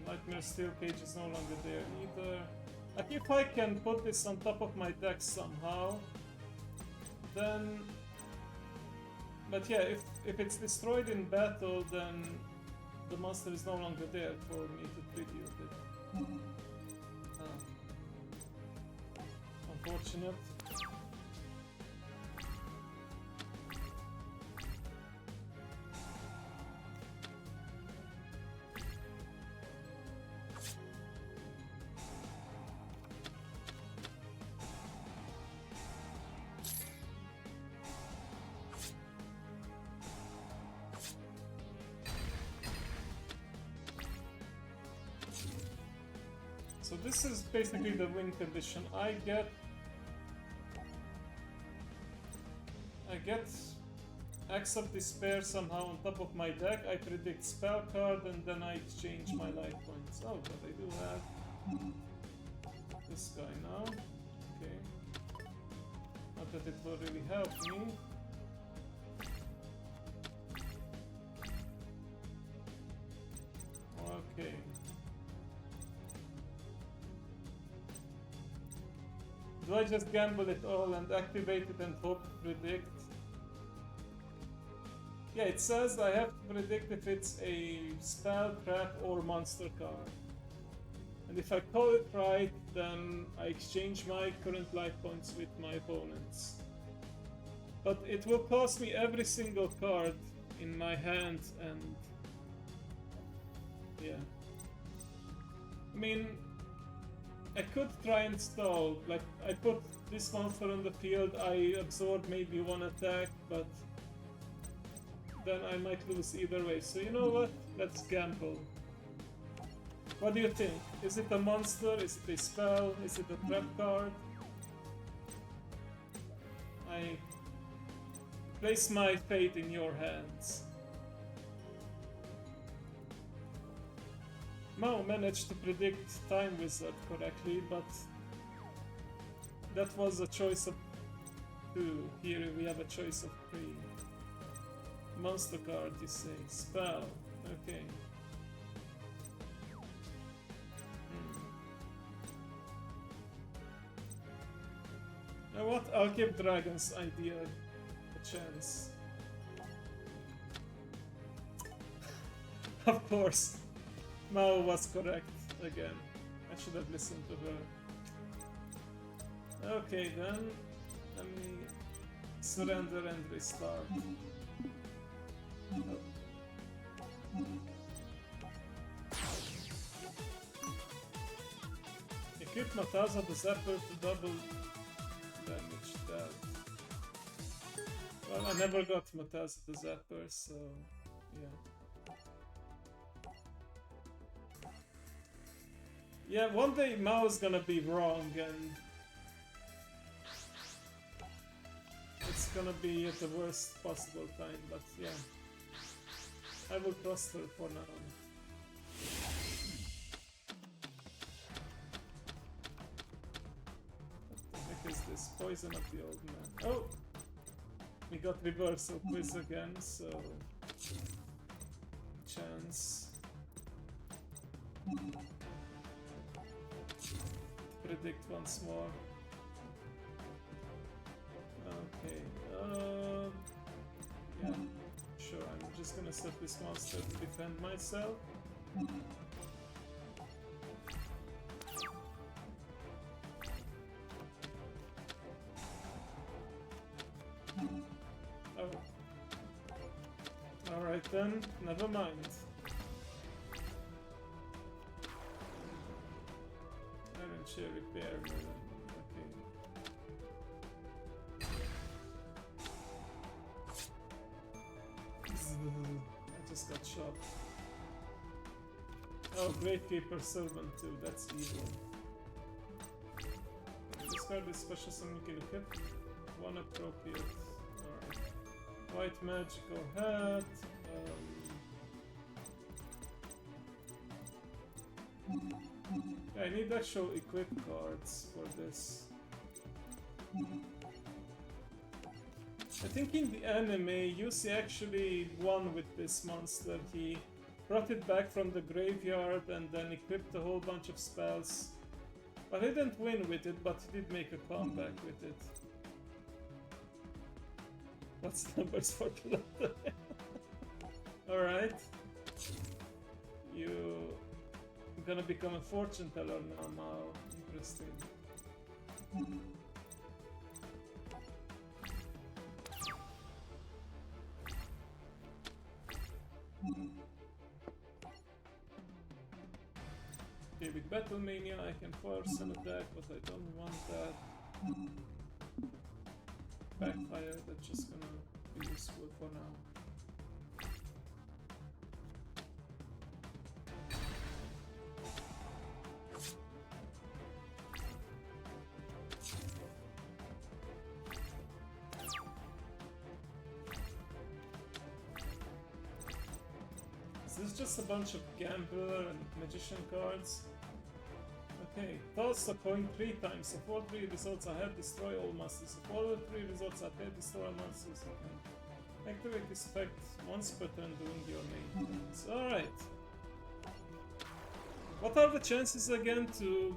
Speaker 1: Nightmare Steel Cage is no longer there either. Like, if I can put this on top of my deck somehow, then... But yeah, if it's destroyed in battle, then the monster is no longer there for me to tribute it. Unfortunate. So this is basically the win condition. I get Axe of Despair somehow on top of my deck. I predict spell card and then I exchange my life points. Oh, but I do have this guy now. Okay. Not that it will really help me. Okay. Do I just gamble it all and activate it and hope to predict? Yeah, it says I have to predict if it's a spell, trap, or monster card. And if I call it right, then I exchange my current life points with my opponent's. But it will cost me every single card in my hand, and... yeah. I mean... I could try and stall, like, I put this monster on the field, I absorb maybe one attack, but then I might lose either way. So you know what? Let's gamble. What do you think? Is it a monster? Is it a spell? Is it a trap card? I place my fate in your hands. Mao managed to predict Time Wizard correctly, but that was a choice of 2. Here we have a choice of 3. Monster card, you say. Spell. Okay. You know what? I'll give Dragon's idea a chance. Of course. Mao was correct again. I should have listened to her. Okay then, let me surrender and restart. Equip Mataza the Zapper to double damage that. Well, I never got Mataza the Zapper, so yeah. Yeah, one day Mao's gonna be wrong and it's gonna be at the worst possible time, but yeah. I will trust her for now. What the heck is this? Poison of the old man. Oh! We got reversal quiz again, so... chance. predict once more. Okay. Yeah. Sure. I'm just gonna set this monster to defend myself. Oh. Alright then, never mind. Iron Chair repair. Okay. I just got shot. Oh, Gravekeeper Servant too, that's evil. Discard this special summon you can equip. One appropriate. Alright. White magical hat. I need actual equip cards for this. I think in the anime, Yusi actually won with this monster. He brought it back from the graveyard and then equipped a whole bunch of spells. But he didn't win with it, but he did make a comeback with it. What's the numbers for the lottery? Alright. You're gonna become a fortune teller now. Interesting. Okay, with Battle Mania I can force an attack, but I don't want that. Backfire, that's just gonna be useful for now. This is just a bunch of Gambler and Magician cards. Okay, toss a coin 3 times. If all 3 results ahead, destroy all monsters. If all 3 results ahead, destroy all monsters. You can activate this effect once per turn during your main turns. Alright. What are the chances again to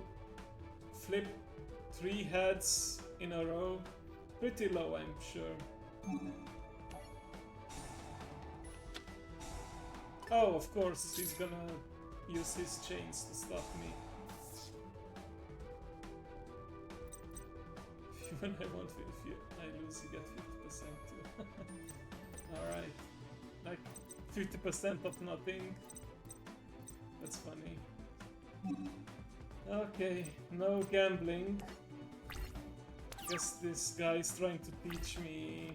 Speaker 1: flip 3 heads in a row? Pretty low, I'm sure. Oh, of course, he's gonna use his chains to stop me. When I want, if I lose, you get 50% too. Alright. Like 50% of nothing. That's funny. Okay, no gambling. Guess this guy is trying to teach me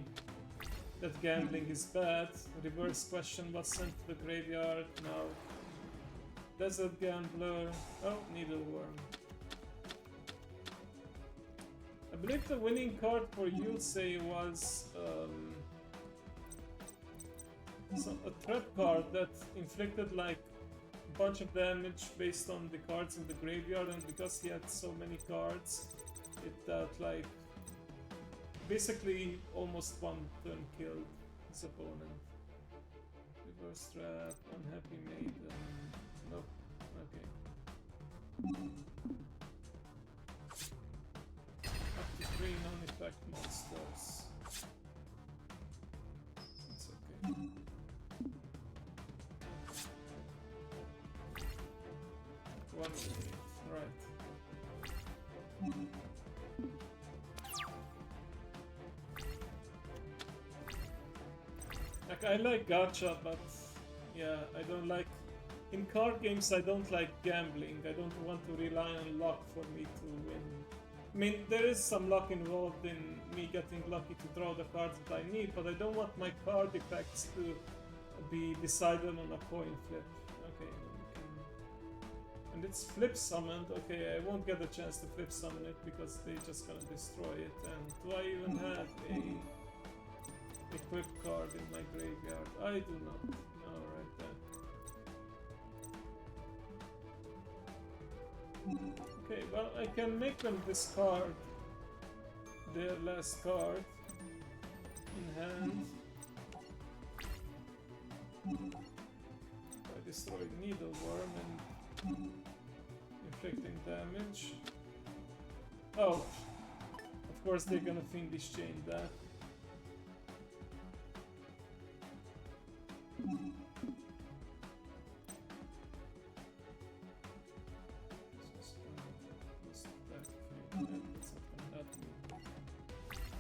Speaker 1: that gambling is bad. Reverse question was sent to the graveyard. Now, Desert Gambler. Oh, Needleworm. I believe the winning card for Yusei was a threat card that inflicted like a bunch of damage based on the cards in the graveyard, and because he had so many cards, it like basically almost one turn killed his opponent. Reverse trap, unhappy maiden. Nope. Okay. Up to 3 non-effect monsters. It's okay. One minute. Right. Like, I like gacha, but yeah, I don't like... In card games, I don't like gambling. I don't want to rely on luck for me to win. I mean, there is some luck involved in me getting lucky to draw the cards that I need, but I don't want my card effects to be decided on a coin flip. Okay, and it's flip summoned. Okay, I won't get a chance to flip summon it because they're just gonna destroy it. And do I even have a equipped card in my graveyard? I do not. Alright then. Okay, well, I can make them discard their last card in hand. By destroying Needleworm and inflicting damage. Oh, of course they're gonna Fiendish chain that.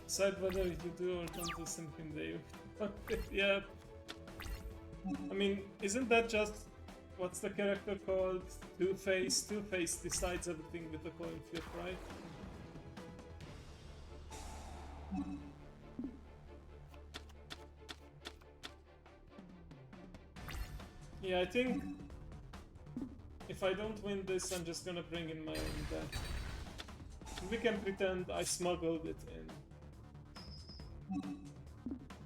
Speaker 1: Decide whether you do or don't do something there. Yeah. I mean, isn't that just what's the character called? Two-Face. Two-Face decides everything with a coin flip, right? Yeah, I think if I don't win this, I'm just gonna bring in my own deck. We can pretend I smuggled it in.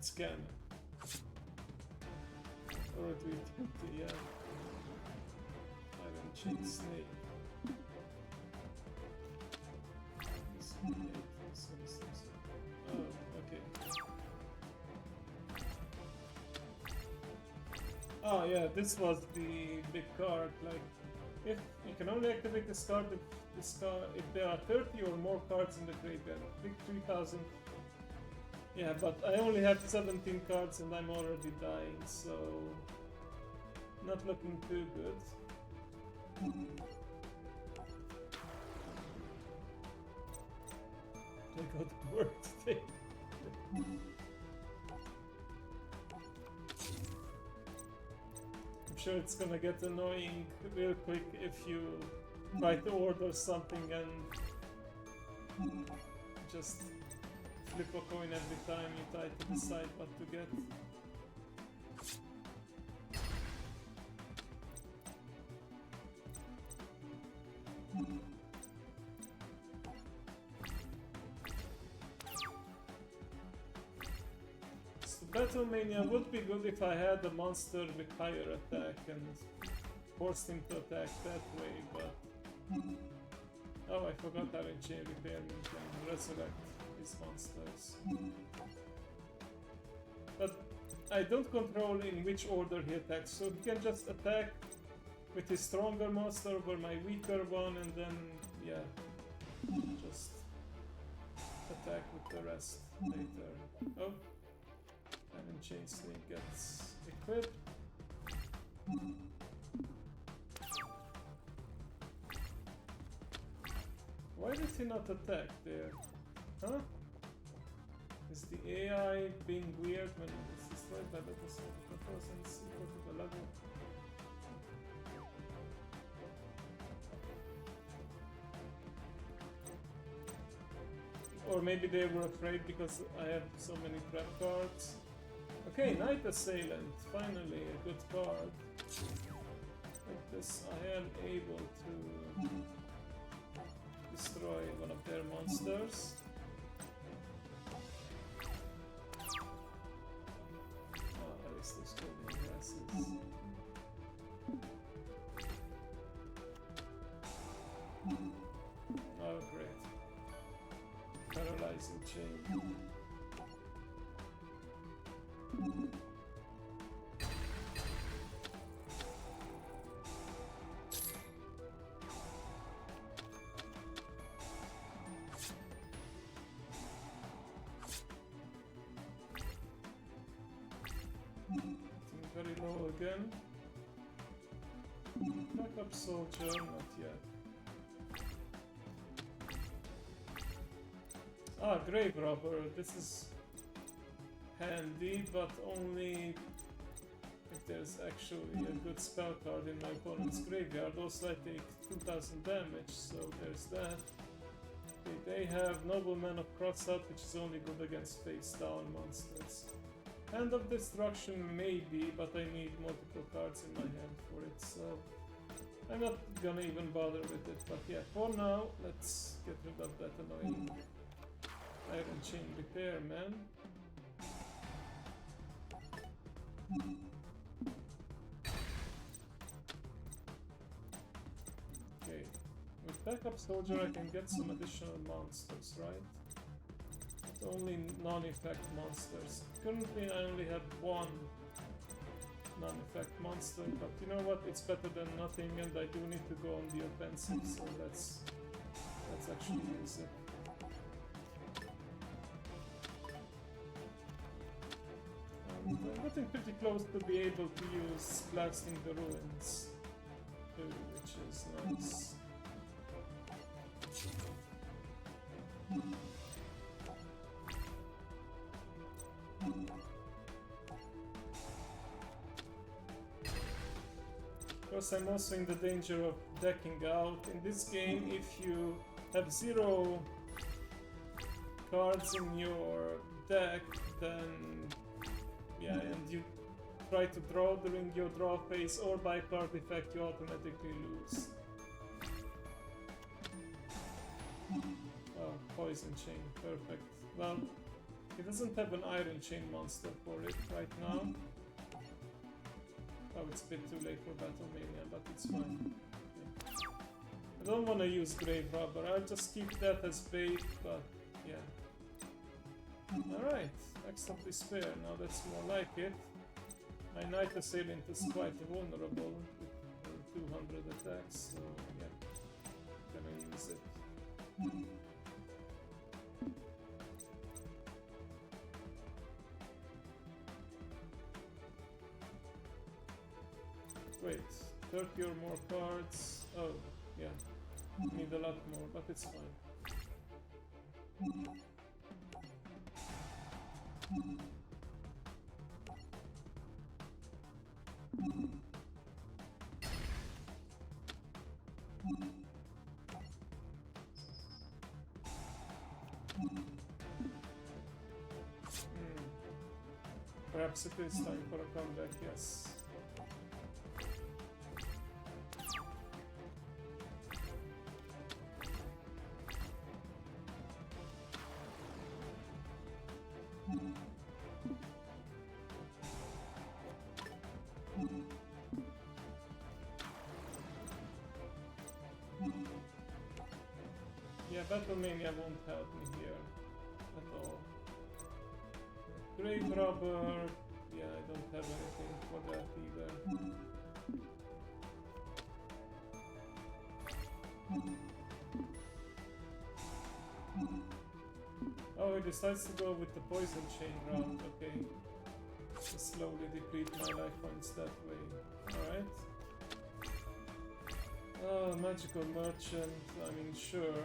Speaker 1: Scam it. Or do it with the Iron Chain Snake. Oh, okay. Oh yeah, this was the big card. Like, if you can only activate this card if there are 30 or more cards in the graveyard. Pick 3000. Yeah, but I only have 17 cards and I'm already dying, so not looking too good. I got work today. I'm sure it's gonna get annoying real quick if you try to order something and just flip a coin every time you try to decide what to get. So Battle Mania would be good if I had a monster with higher attack and forced him to attack that way, but... Oh, I forgot Iron Chain Repairman can resurrect these monsters. But I don't control in which order he attacks, so he can just attack with his stronger monster over my weaker one and then, yeah, just attack with the rest later. Oh, Iron Chain Snake gets equipped. Why did he not attack there? Huh? Is the AI being weird when it's destroyed by the controls equal to the level? Or maybe they were afraid because I have so many trap cards. Okay, Night Assailant, finally a good card. Like this, I am able to destroy one of their monsters. Oh, at least they're still in glasses. Oh, great. Paralyzing chain. Very low again. Backup soldier, not yet. Ah, Grave Robber. This is handy, but only if there's actually a good spell card in my opponent's graveyard. Also, I take 2000 damage, so there's that. Okay, they have Nobleman of Crossup, which is only good against face-down monsters. Hand of Destruction maybe, but I need multiple cards in my hand for it, so I'm not gonna even bother with it. But yeah, for now, let's get rid of that annoying Iron Chain Repairman. Okay, with Backup Soldier I can get some additional monsters, right? But only non-effect monsters. Currently I only have one non-effect monster, but you know what? It's better than nothing and I do need to go on the offensive, so let's Let's actually use it. And I'm getting pretty close to be able to use Blasting the Ruins too, which is nice. Of course, I'm also in the danger of decking out. In this game, if you have 0 cards in your deck, then yeah, and you try to draw during your draw phase or by card effect, you automatically lose. Oh, Poison Chain, perfect. Well, he doesn't have an Iron Chain monster for it right now. Oh, it's a bit too late for Battle Mania, but it's fine. Okay. I don't want to use Grave Robber, I'll just keep that as bait, but yeah. Alright, Axe of Despair, now that's more like it. My Knight Assailant is quite vulnerable with 200 attacks, so yeah, gonna use it. Wait, 30 or more cards. Oh, yeah. Need a lot more, but it's fine. Perhaps it is time for a comeback, yes. Yeah, Battle Mania won't help me here at all. Grave Robber, yeah, I don't have anything for that either. Oh, he decides to go with the Poison Chain route, okay. To slowly deplete my life points that way. Alright. Oh, Magical Merchant, I mean, sure.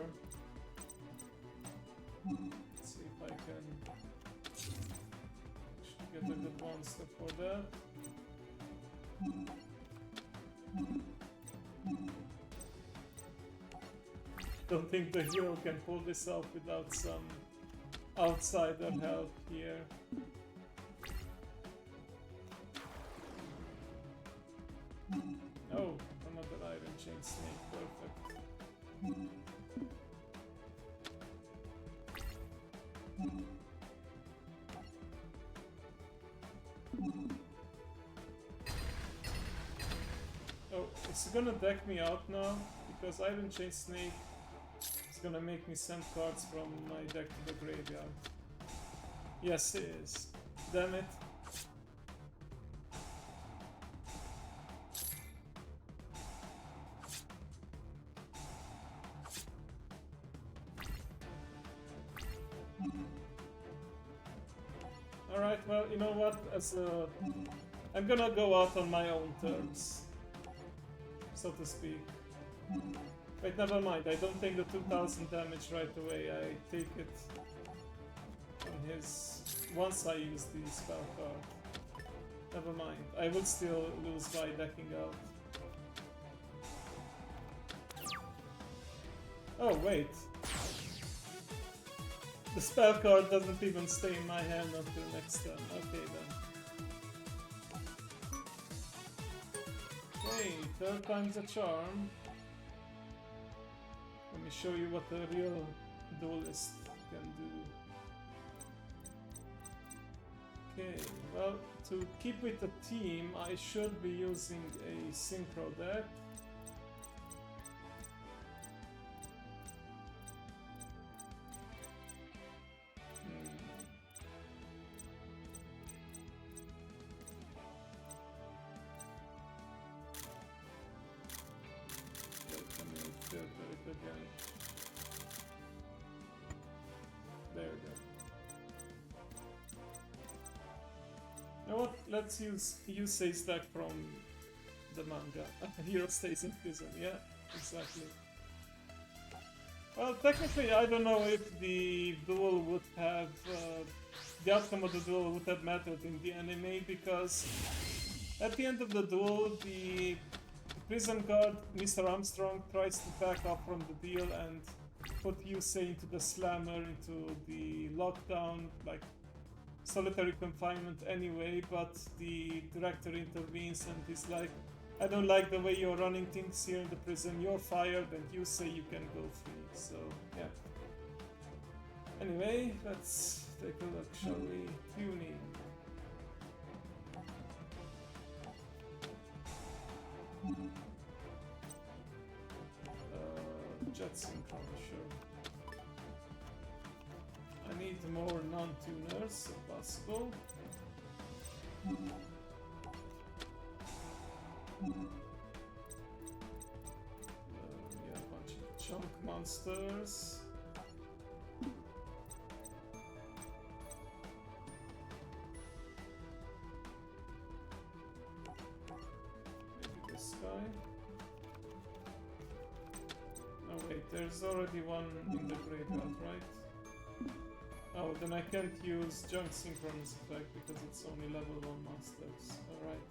Speaker 1: Let's see if I can actually get a good monster for that. Don't think the hero can pull this off without some outsider help here. Oh, another Iron Chain Snake, perfect. Oh, it's gonna deck me out now, because Iron Chain Snake is gonna make me send cards from my deck to the graveyard. Yes, it is. Damn it. Alright, well, you know what? I'm gonna go out on my own terms, so to speak. Wait, never mind. I don't take the 2000 damage right away. I take it on his... once I use the spell card. Never mind. I will still lose by decking out. Oh, wait. The spell card doesn't even stay in my hand until next turn. Okay then. Okay, third time's a charm. Let me show you what a real duelist can do. Okay, well, to keep with the team, I should be using a synchro deck. Wait, let me filter it again. what? Let's use Yusei's deck from the manga. Hero stays in prison. Yeah, exactly. Well, technically, I don't know if the duel would have the outcome of the duel would have mattered in the anime, because at the end of the duel, the prison guard, Mr. Armstrong, tries to back off from the deal and put Yusei into the slammer, into the lockdown, like solitary confinement anyway, but the director intervenes and he's like, I don't like the way you're running things here in the prison, you're fired, and Yusei, you can go free. So, yeah. Anyway, let's take a look, shall we? Tuning. Jet synchron, sure. I need more non-tuners if possible. Yeah, a bunch of chunk monsters. Maybe this guy. Oh wait, there's already one in the graveyard, right? Oh, then I can't use junk synchronous effect because it's only level 1 monsters. Alright.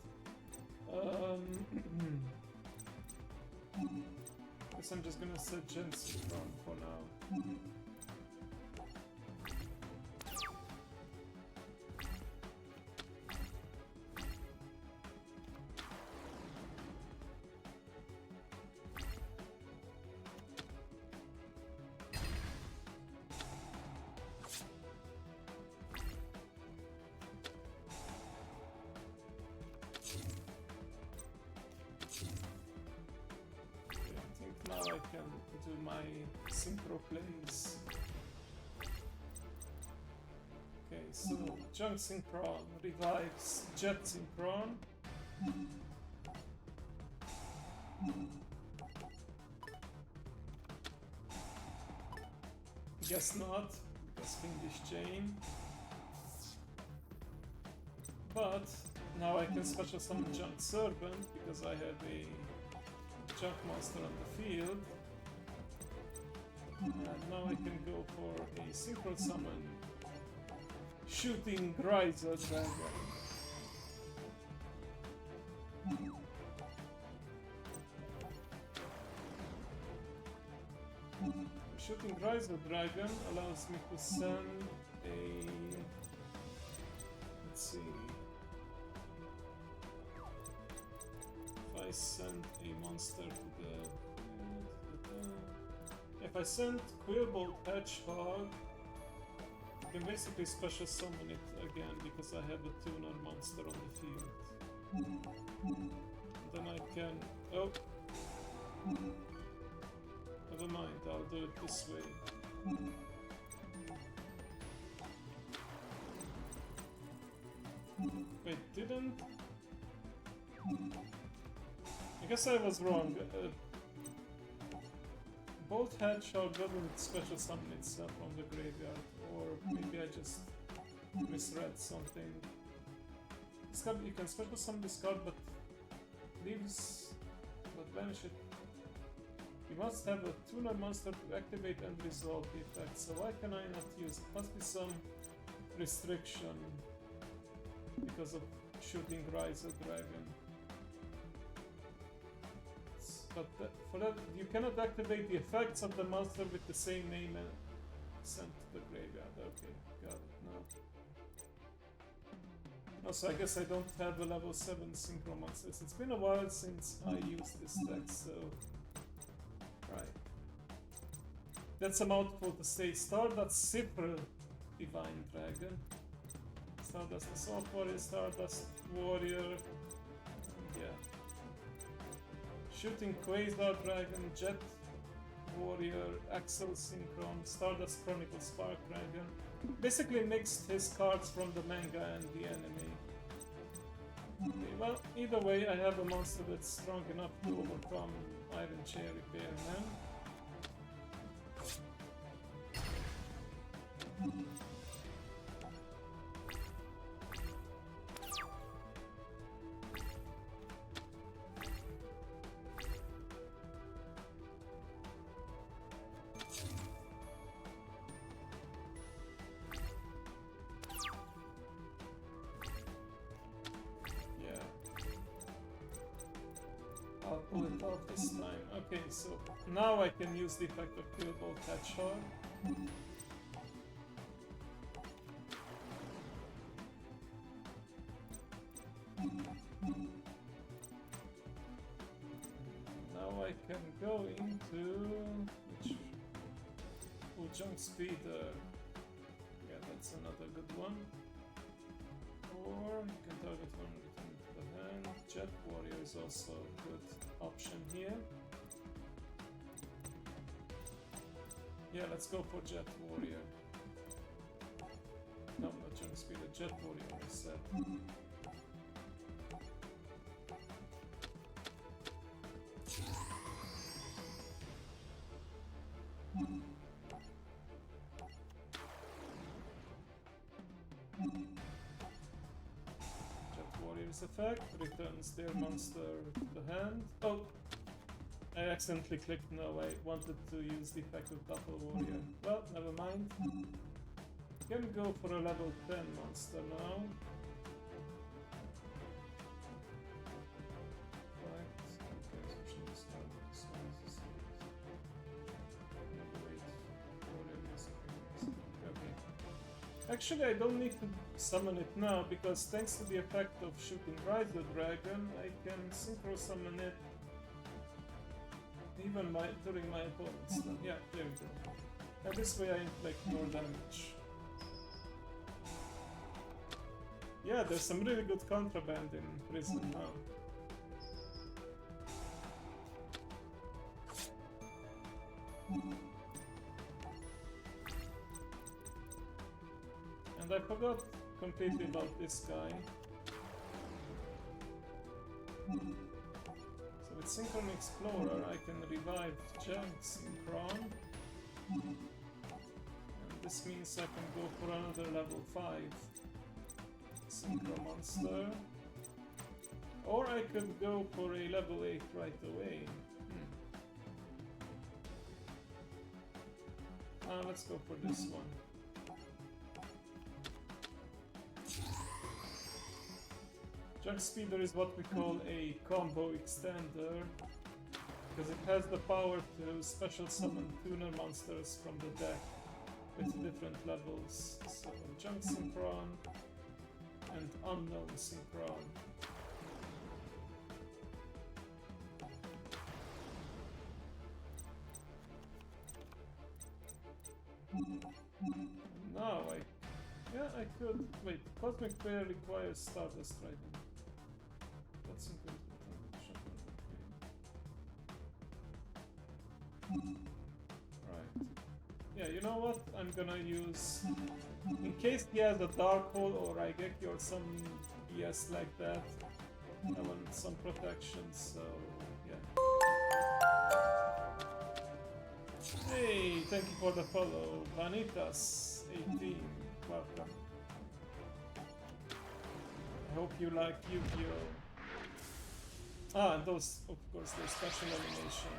Speaker 1: Guess I'm just gonna set Gen Synchron for now. I can do my synchro plays. Okay, so Junk Synchron revives Jet Synchron. Guess not, because Fiendish Chain. But now I can special summon Junk Serpent because I have a junk monster on the field. And now I can go for a synchro summon Shooting Geyser Dragon. Shooting Geyser Dragon allows me to send a... let's see... I send a monster to the... If I send Quillbolt Hedgehog, I can basically special summon it again because I have a tuner monster on the field. And then I can... oh! Never mind, I'll do it this way. Wait, didn't... I guess I was wrong. Bolt Hedgehog doesn't special summon itself from the graveyard, or maybe I just misread something. This card, you can special summon this card, but leaves, but banish it. You must have a tuner monster to activate and resolve the effect. So why can I not use it? Must be some restriction because of Shooting Geyser Dragon. But for that, you cannot activate the effects of the monster with the same name and sent to the graveyard. Okay, got it now. Also, I guess I don't have a level 7 synchro monsters. It's been a while since I used this deck, so... right. That's a mouthful to say. Stardust Cipher Divine Dragon. Stardust Assault Warrior, Stardust Warrior... yeah. Shooting Quasar Dragon, Jet Warrior, Axel Synchron, Stardust Chronicle Spark Dragon. Basically mixed his cards from the manga and the anime. Okay, well, either way, I have a monster that's strong enough to overcome Iron Chair Repairman. this time. Okay, so now I can use the effect of Killball Catch-All. Now I can go into which Junk Speeder. Yeah, that's another good one. Or you can target one return to the hand. Jet Warrior is also a good option here. Yeah, let's go for Jet Warrior. No, not Junk Speeder, Jet Warrior, I said. Effect returns their monster to the hand. Oh! I accidentally clicked no, I wanted to use the effect of Doppel Warrior. Well, never mind. Can go for a level 10 monster now. Right, okay, so should we start with this one? Okay. Actually, I don't need to summon it now, because thanks to the effect of shooting Rise the Dragon, I can synchro summon it even during my opponent's turn. Yeah, there we go. And this way I inflict more damage. Yeah, there's some really good contraband in prison now. And I forgot completely about this guy. So with Synchron Explorer I can revive Junk Synchron. And this means I can go for another level 5 Synchro monster. Or I could go for a level 8 right away. Let's go for this one. Junk Speeder is what we call a combo extender, because it has the power to special summon tuner monsters from the deck with different levels. So Junk Synchron and Unknown Synchron. Now I could wait. Cosmic Prayer requires Stardust Riding. That's included. Right. Yeah, you know what? I'm gonna use, in case he has a Dark Hole or Raigeki or some BS like that, I want some protection, so yeah. Hey, thank you for the follow. Vanitas 18, welcome. I hope you like Yu-Gi-Oh! And those, of course, their special animation.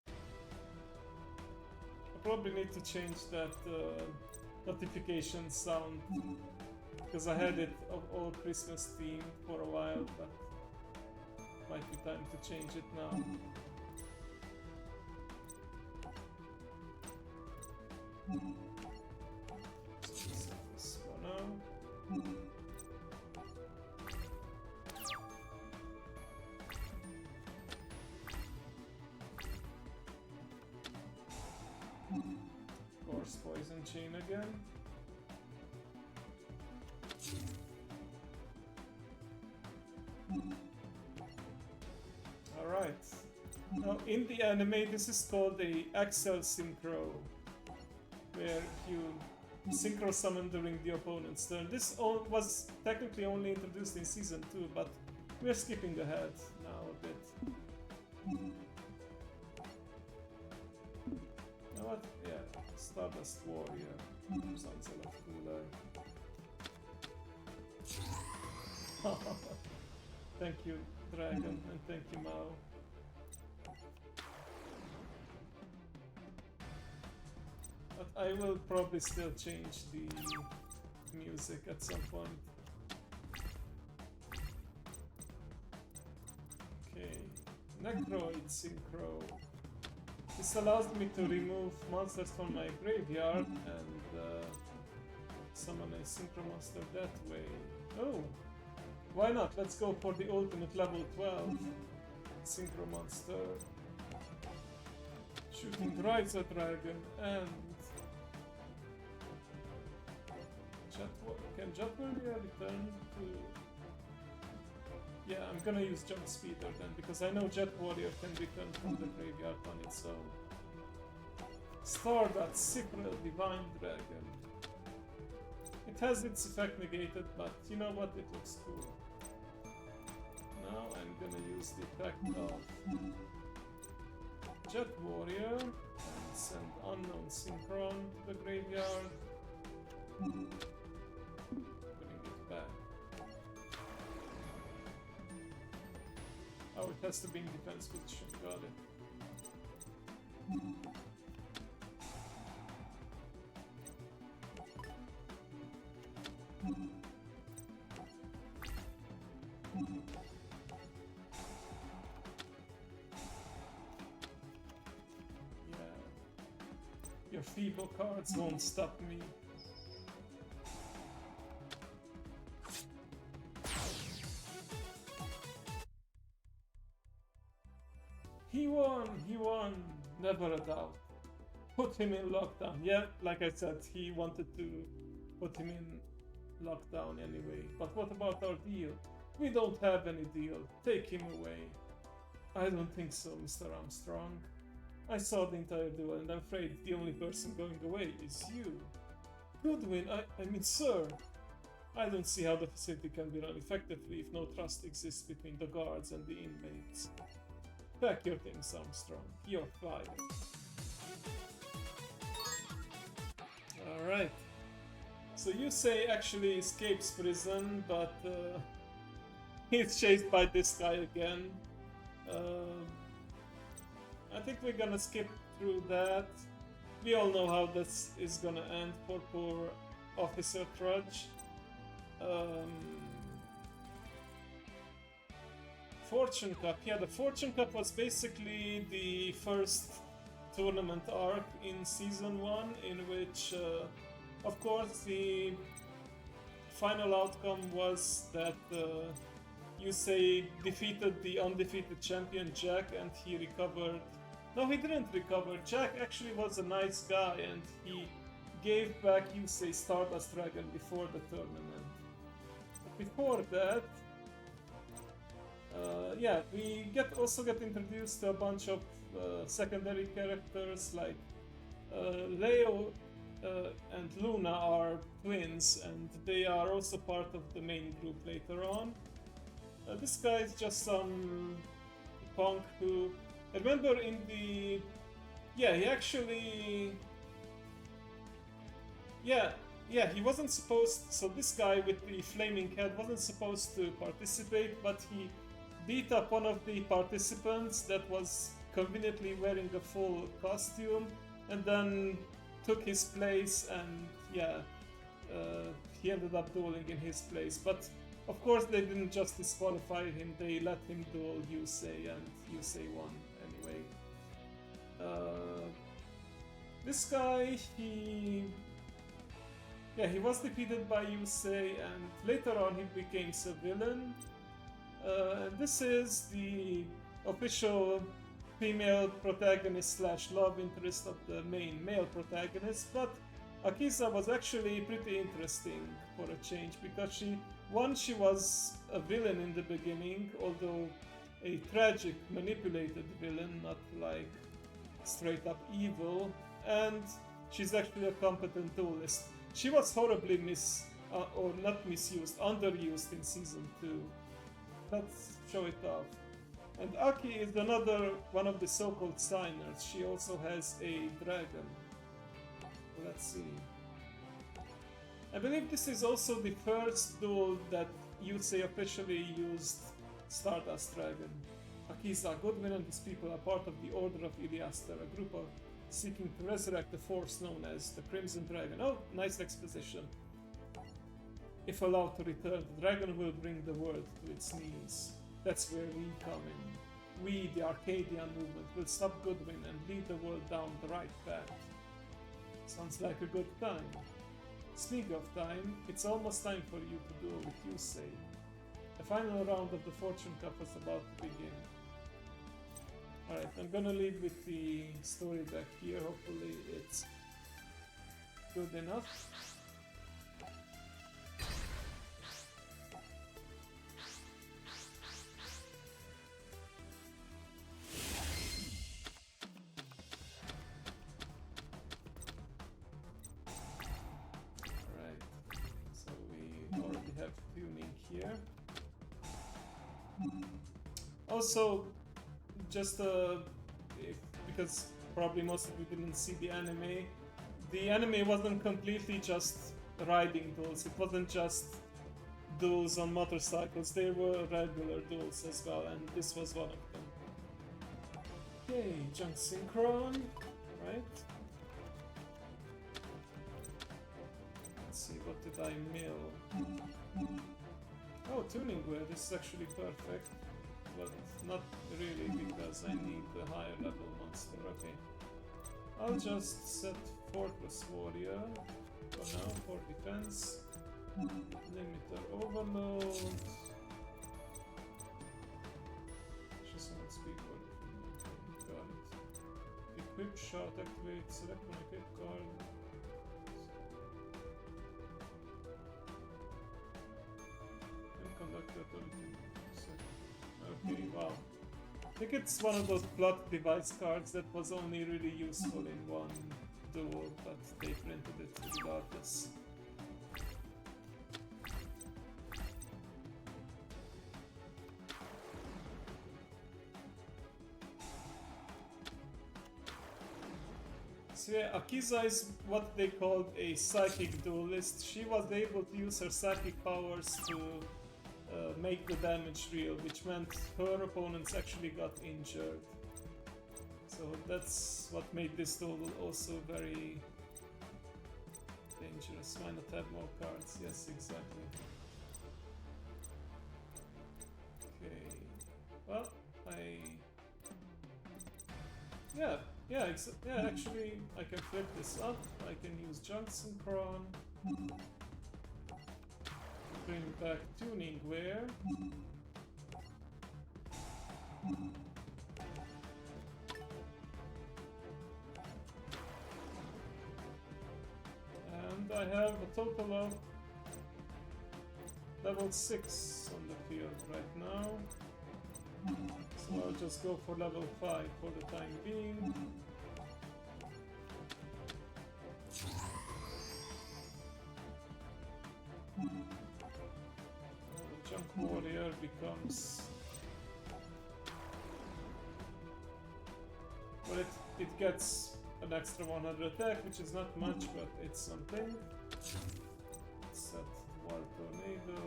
Speaker 1: I probably need to change that notification sound, because I had it all Christmas themed for a while, but might be time to change it now. This for now. Of course, Poison Chain again. Alright. Now, in the anime, this is called the Axel Synchro, where you synchro summon during the opponent's turn. This was technically only introduced in Season 2, but we're skipping ahead now a bit. You know what? Yeah, Stardust Warrior. Sounds a lot cooler. Thank you, Dragon, and thank you, Mao. But I will probably still change the music at some point. Necroid Synchro. This allows me to remove monsters from my graveyard and summon a Synchro monster that way. Oh! Why not? Let's go for the ultimate level 12 Synchro monster. Shooting Riser Dragon and... Can Jet Warrior return to... Yeah, I'm gonna use Jump Speeder then, because I know Jet Warrior can return from the graveyard on its own. Stardust Cypriel Divine Dragon. It has its effect negated, but you know what? It looks cool. Now I'm gonna use the effect of Jet Warrior and send Unknown Synchron to the graveyard. Bring it back. Oh, it has to be in defense position, got it. Yeah. Your feeble cards won't stop me. He won, never a doubt. Put him in lockdown. Yeah, like I said, he wanted to put him in lockdown anyway. But what about our deal? We don't have any deal. Take him away. I don't think so, Mr. Armstrong. I saw the entire duel and I'm afraid the only person going away is you. Goodwin, I mean, sir. I don't see how the facility can be run effectively if no trust exists between the guards and the inmates. Pack your things, Armstrong. You're fired. Alright. So you say actually escapes prison, but he's chased by this guy again. I think we're gonna skip through that. We all know how this is gonna end for poor Officer Trudge. Fortune Cup. Yeah, the Fortune Cup was basically the first tournament arc in Season 1 in which, of course, the final outcome was that Yusei defeated the undefeated champion Jack and he recovered... No, he didn't recover. Jack actually was a nice guy and he gave back Yusei Stardust Dragon before the tournament. Before that, yeah, we also get introduced to a bunch of secondary characters like Leo and Luna are twins and they are also part of the main group later on. This guy is just some punk who... I remember in the... Yeah, he actually... Yeah, he wasn't supposed... So this guy with the flaming head wasn't supposed to participate, but he beat up one of the participants that was conveniently wearing a full costume, and then took his place, and yeah, he ended up dueling in his place. But of course they didn't just disqualify him, they let him duel Yusei, and Yusei won anyway. This guy, he was defeated by Yusei, and later on he became a villain. This is the official female protagonist / love interest of the main male protagonist, but Akiza was actually pretty interesting for a change, because she was a villain in the beginning, although a tragic, manipulated villain, not like straight up evil, and she's actually a competent duelist. She was horribly underused in Season 2. Let's show it off. And Aki is another one of the so-called signers. She also has a dragon. Let's see. I believe this is also the first duel that Yusei officially used Stardust Dragon. Akiza, Goodwin and his people are part of the Order of Iliaster, a group of seeking to resurrect the force known as the Crimson Dragon. Oh, nice exposition. If allowed to return, the dragon will bring the world to its knees. That's where we come in. we, the Arcadian movement, will stop Goodwin and lead the world down the right path. Sounds like a good time. Speak of time, it's almost time for you to do what you say. The final round of the Fortune Cup is about to begin. Alright, I'm gonna leave with the story deck here. Hopefully it's good enough. Also, just because probably most of you didn't see the anime wasn't completely just riding duels. It wasn't just duels on motorcycles. There were regular duels as well, and this was one of them. Okay, junk synchron, right? Let's see, what did I mill? Oh, tuning wear. This is actually perfect. But not really, because I need the higher level monster. Okay. I'll just set Fortress Warrior for now, for defense. Limiter Overload. Just want speed for got it. Equip shot, activate, select one equip card. And conduct authority. Okay, wow. I think it's one of those plot device cards that was only really useful in one duel, but they printed it regardless. So yeah, Akiza is what they called a psychic duelist. She was able to use her psychic powers to make the damage real, which meant her opponents actually got injured. So that's what made this duel also very dangerous. Why not have more cards? Yes, exactly. Okay. Well, actually, I can flip this up. I can use Junk Synchron. Bring back tuning wear. And I have a total of level 6 on the field right now. So I'll just go for level 5 for the time being. Junk Warrior becomes... Well, it gets an extra 100 attack, which is not much, but it's something. Set War Tornado,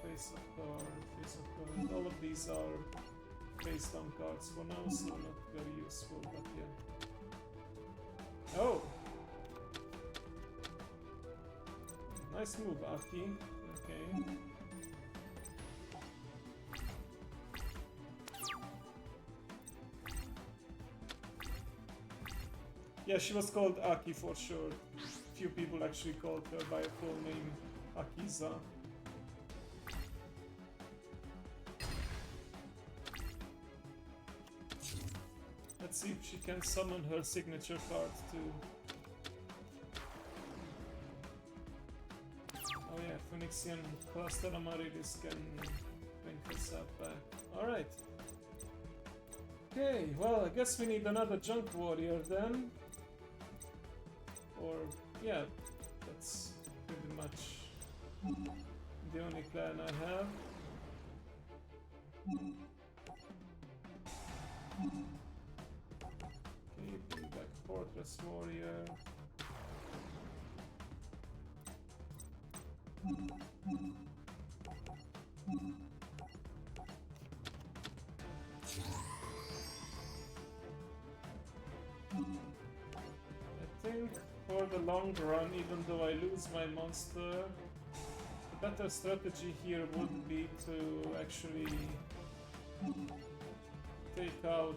Speaker 1: face up card. All of these are face down cards for now, so not very useful, but yeah. Oh! Nice move, Aki. Okay. Yeah, she was called Aki for sure. Few people actually called her by a full name, Akiza. Let's see if she can summon her signature card too. Oh yeah, Phoenixian Cluster Amaryllis can bring herself back. Alright. Okay, well, I guess we need another Junk Warrior then. Or, yeah, that's pretty much the only plan I have. Okay, bring back Fortress Warrior. I think for the long run, even though I lose my monster, the better strategy here would be to actually take out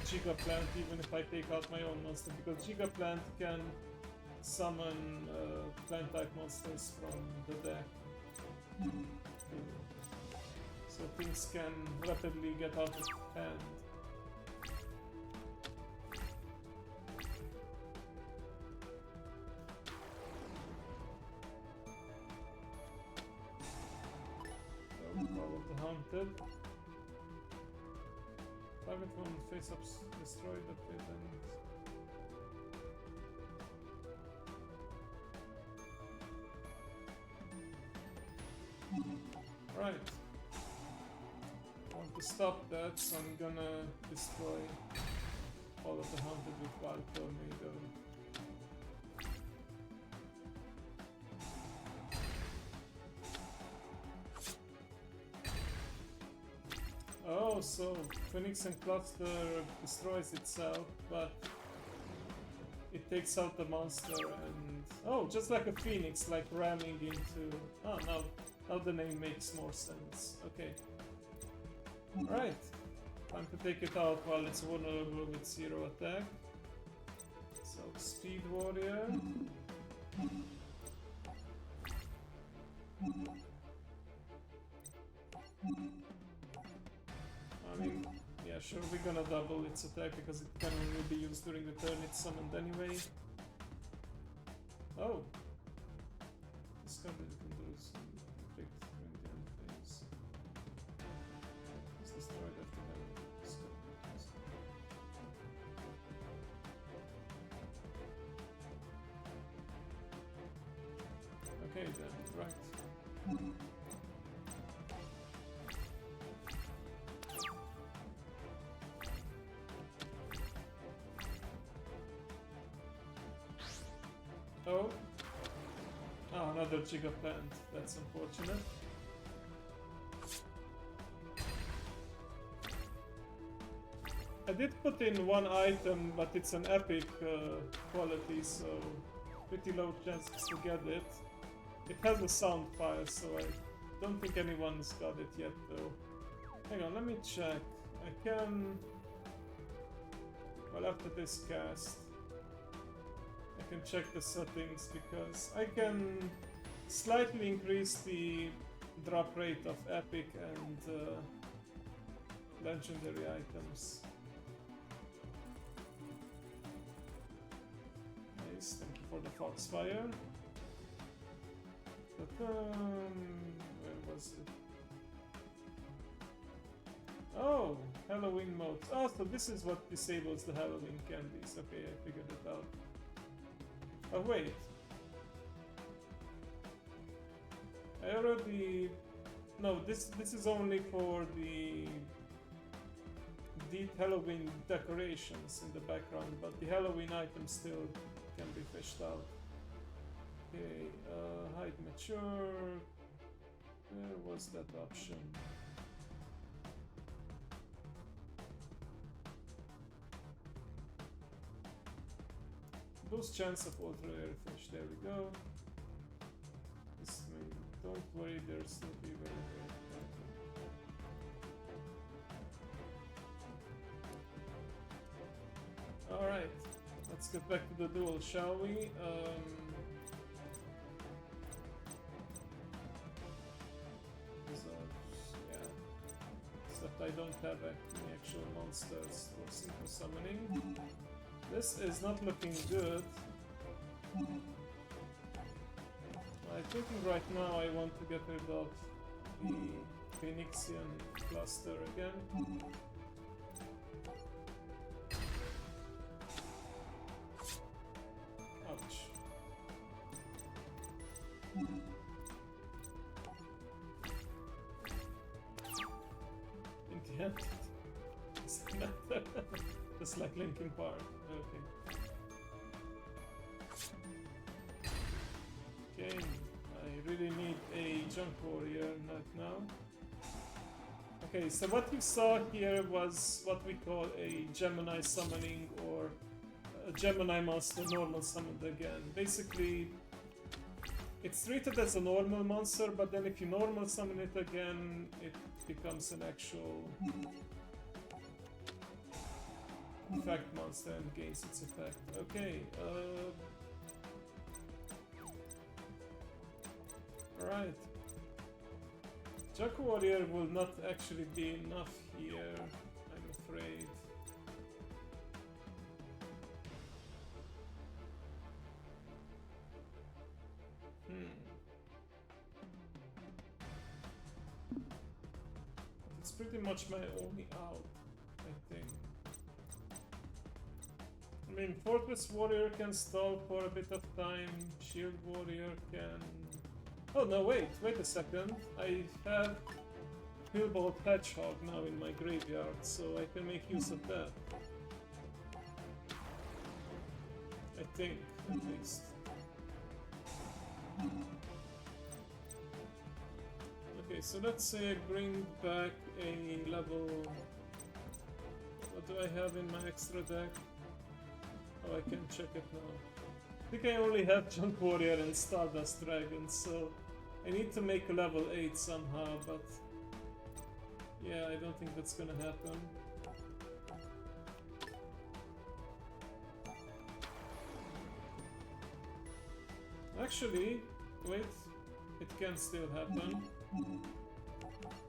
Speaker 1: Gigaplant even if I take out my own monster, because Gigaplant can summon plant type monsters from the deck. So things can rapidly get out of hand. Call of the Haunted. Target one face-ups destroyed the prison. Right. I want to stop that, so I'm gonna destroy all of the Haunted with Wild Tornado. Oh, so Phoenix and Cluster destroys itself, but it takes out the monster and... Oh, just like a Phoenix, like ramming into... Oh, now the name makes more sense. Okay. Alright. Time to take it out while it's vulnerable with 0 attack. So, Speed Warrior. I mean, yeah, sure, we're gonna double its attack because it can only be used during the turn it's summoned anyway. Oh! Discovered you can do some inflict Indian things. It's destroyed after having discovered. Okay then, right. Oh. Oh, another Gigaplant. That's unfortunate. I did put in one item, but it's an epic quality, so pretty low chances to get it. It has a sound fire, so I don't think anyone's got it yet, though. Hang on, let me check. I can... Well, after this cast, I can check the settings, because I can slightly increase the drop rate of epic and legendary items. Nice, thank you for the Foxfire. But, where was it? Oh, Halloween mode. Oh, so this is what disables the Halloween candies. Okay, I figured it out. Oh, wait. I already... No, this is only for the Halloween decorations in the background, but the Halloween items still can be fished out. Okay, hide mature. Where was that option? Boost chance of ultra rare fish. There we go. This mean, don't worry, there'll still be very rare. Alright, let's get back to the duel, shall we? Yeah. Except I don't have any actual monsters for synchro summoning. This is not looking good. I'm thinking right now I want to get rid of the Phoenixian cluster again. Ouch. In the end, does it matter? Just like Linkin Park. Okay. Okay, I really need a junk warrior right now. Okay, so what you saw here was what we call a Gemini summoning, or a Gemini monster normal summoned again. Basically, it's treated as a normal monster, but then if you normal summon it again, it becomes an actual effect monster and gains its effect. Okay, alright. Junk Warrior will not actually be enough here, I'm afraid. It's pretty much my only out, I think. I mean, Fortress Warrior can stall for a bit of time, Shield Warrior can... Oh no, wait a second. I have Pillbolt Hedgehog now in my graveyard, so I can make use of that. I think, at least. Okay, so let's say I bring back a level... What do I have in my extra deck? Oh, I can check it now. I think I only have Junk Warrior and Stardust Dragon, so I need to make a level 8 somehow, but... Yeah, I don't think that's gonna happen. Actually, wait, it can still happen.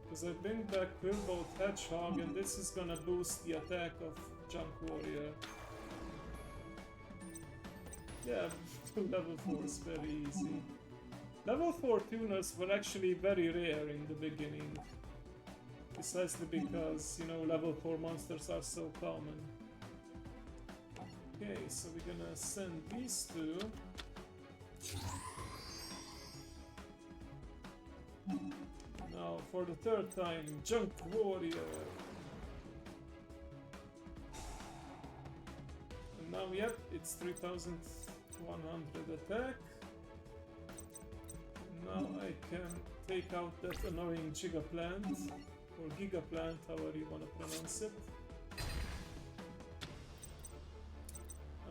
Speaker 1: Because I bring back Pillbolt Hedgehog and this is gonna boost the attack of Junk Warrior. Yeah, level 4 is very easy. Level 4 tuners were actually very rare in the beginning. Precisely because, you know, level 4 monsters are so common. Okay, so we're gonna send these two. Now, for the third time, Junk Warrior. And now, yep, it's 3100 attack. Now I can take out that annoying Gigaplant, or Gigaplant, however you want to pronounce it.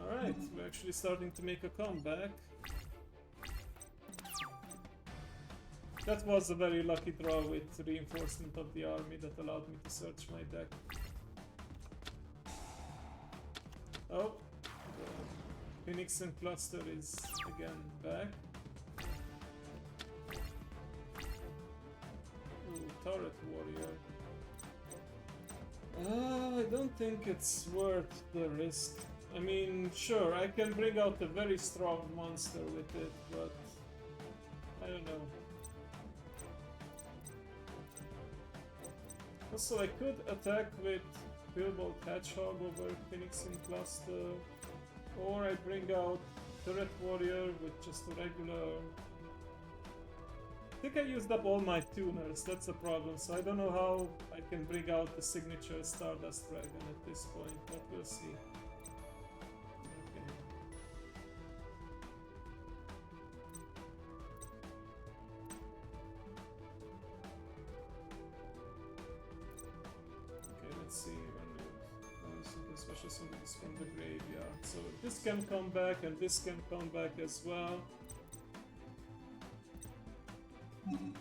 Speaker 1: Alright, we're actually starting to make a comeback. That was a very lucky draw with reinforcement of the army that allowed me to search my deck. Oh, the Phoenix and Cluster is again back. Ooh, Turret Warrior. I don't think it's worth the risk. I mean, sure, I can bring out a very strong monster with it, but I don't know. Also, I could attack with Pillbolt Hedgehog over Phoenix in Cluster, or I bring out Turret Warrior with just a regular... I think I used up all my tuners, that's a problem, so I don't know how I can bring out the signature Stardust Dragon at this point, but we'll see. Let's see when especially some of this from the graveyard. So this can come back and this can come back as well. You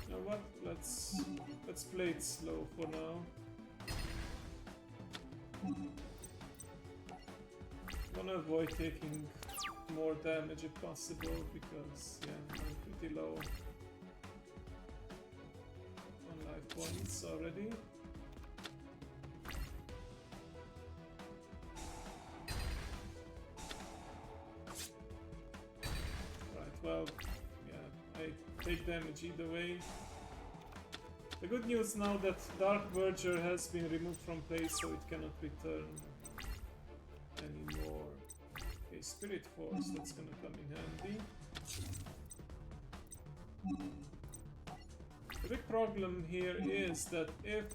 Speaker 1: know what? Let's play it slow for now. I wanna avoid taking more damage if possible because yeah, I'm pretty low on life points already. Well, yeah, I take damage either way. The good news now that Dark Verger has been removed from play, so it cannot return anymore. Okay, Spirit Force, that's gonna come in handy. The big problem here is that if...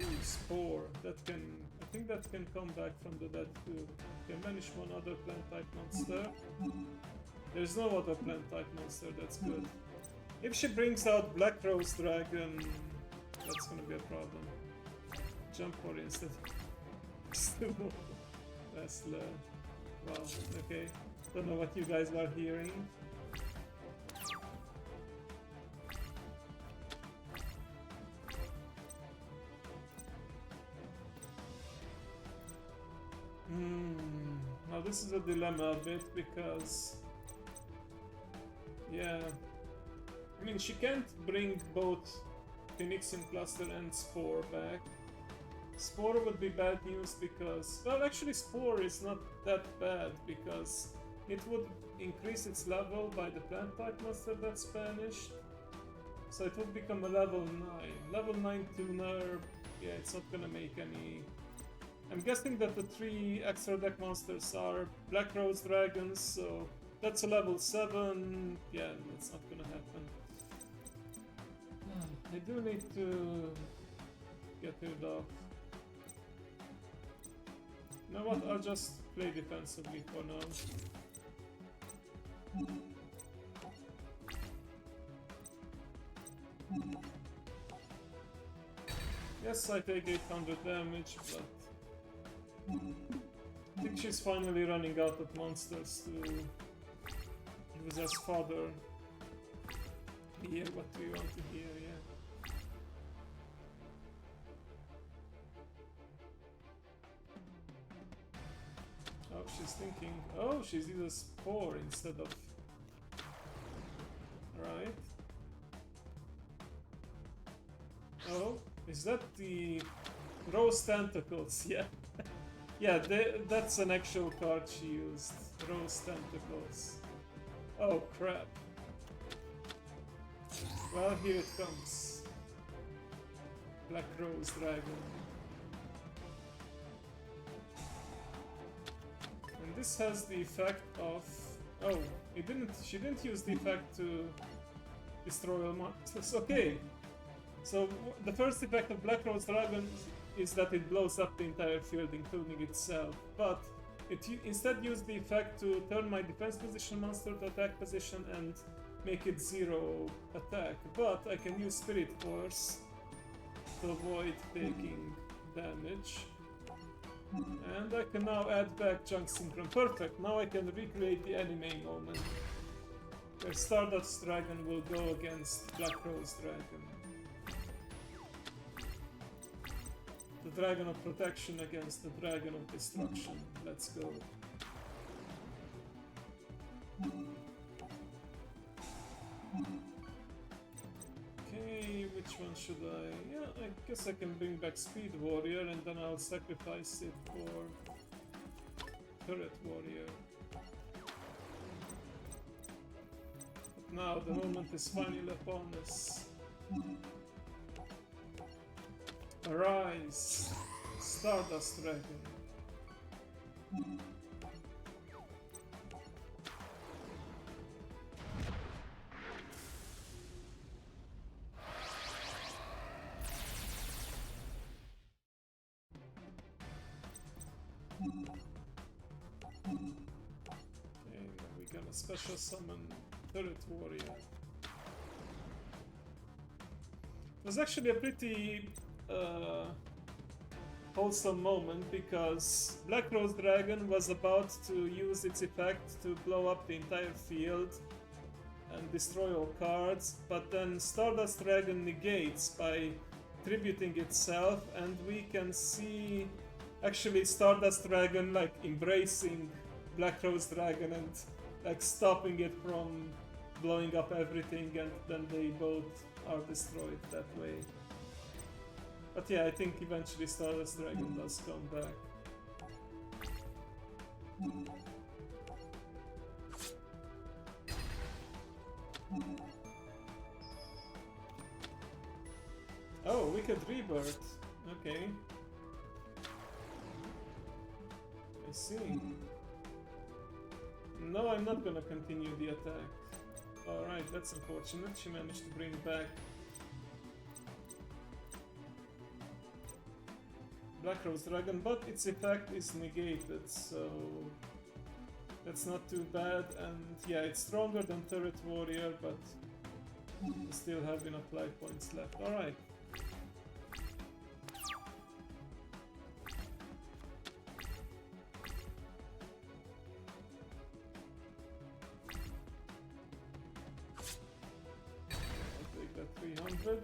Speaker 1: Ooh, Spore, that can... I think that can come back from the dead too. Can banish one other plant type monster. There's no other plant type monster, that's good. If she brings out Black Rose Dragon, that's gonna be a problem. Jump Warrior instead. Wrestler. Wow, okay. Don't know what you guys are hearing. this is a dilemma a bit because... Yeah... I mean, she can't bring both Phoenixin Cluster and Spore back. Spore would be bad news because... Well, actually Spore is not that bad because it would increase its level by the plant type monster that's banished. So it would become a level 9. Level 9 tuner, yeah, it's not gonna make any... I'm guessing that the 3 extra deck monsters are Black Rose Dragons, so that's a level 7. Yeah, that's not gonna happen. I do need to get rid of... You know what, I'll just play defensively for now. Yes, I take 800 damage, but... I think she's finally running out of monsters to use as fodder. Hear what we want to hear, yeah. Oh, she's thinking... Oh, she's using Spore instead of... Right. Oh, is that the... Rose Tentacles? Yeah. Yeah, that's an actual card she used. Rose Tentacles. Oh, crap. Well, here it comes. Black Rose Dragon. And this has the effect of... Oh, she didn't use the effect to destroy all monsters. Okay. So the first effect of Black Rose Dragon is that it blows up the entire field, including itself. But it instead used the effect to turn my defense position monster to attack position and make it 0 attack. But I can use Spirit Force to avoid taking damage. And I can now add back Junk Synchron. Perfect, now I can recreate the anime moment. Where Stardust Dragon will go against Black Rose Dragon. The Dragon of Protection against the Dragon of Destruction. Let's go. Okay, which one should I... Yeah, I guess I can bring back Speed Warrior and then I'll sacrifice it for Turret Warrior. But now the moment is finally upon us. Arise, Stardust Dragon. Okay, we're gonna special summon Turret Warrior. It was actually a pretty wholesome moment because Black Rose Dragon was about to use its effect to blow up the entire field and destroy all cards, but then Stardust Dragon negates by tributing itself, and we can see actually Stardust Dragon like embracing Black Rose Dragon and like stopping it from blowing up everything, and then they both are destroyed that way. But yeah, I think eventually Stardust Dragon does come back. Oh, Wicked Rebirth. Okay. I see. No, I'm not gonna continue the attack. Alright, that's unfortunate. She managed to bring back Black Rose Dragon, but its effect is negated, so that's not too bad. And yeah, it's stronger than Turret Warrior, but we still have enough life points left. Alright. I'll take that 300.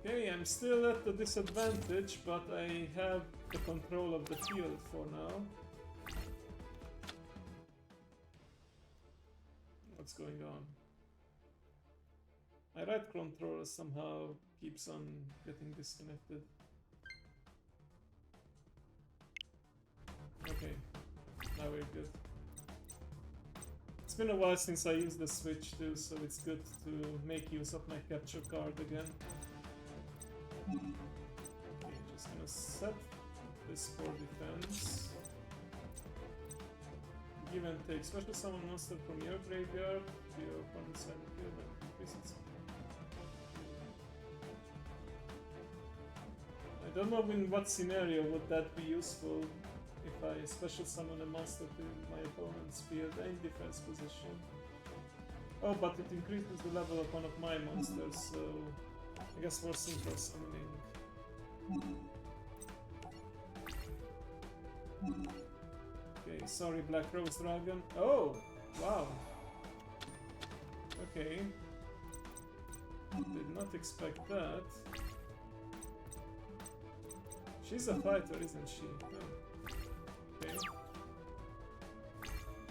Speaker 1: Okay, I'm still at a disadvantage, but I have the control of the field for now. What's going on? My right controller somehow keeps on getting disconnected. Okay, now we're good. It's been a while since I used the Switch too, so it's good to make use of my capture card again. Okay, just gonna set this for defense. Give and take. Special summon monster from your graveyard to your opponent's side of the field and increase its. I don't know in what scenario would that be useful if I special summon a monster to my opponent's field and defense position. Oh, but it increases the level of one of my monsters, so I guess for synchro summoning. Okay, sorry, Black Rose Dragon. Oh, wow. Okay. Did not expect that. She's a fighter, isn't she? Oh. Okay.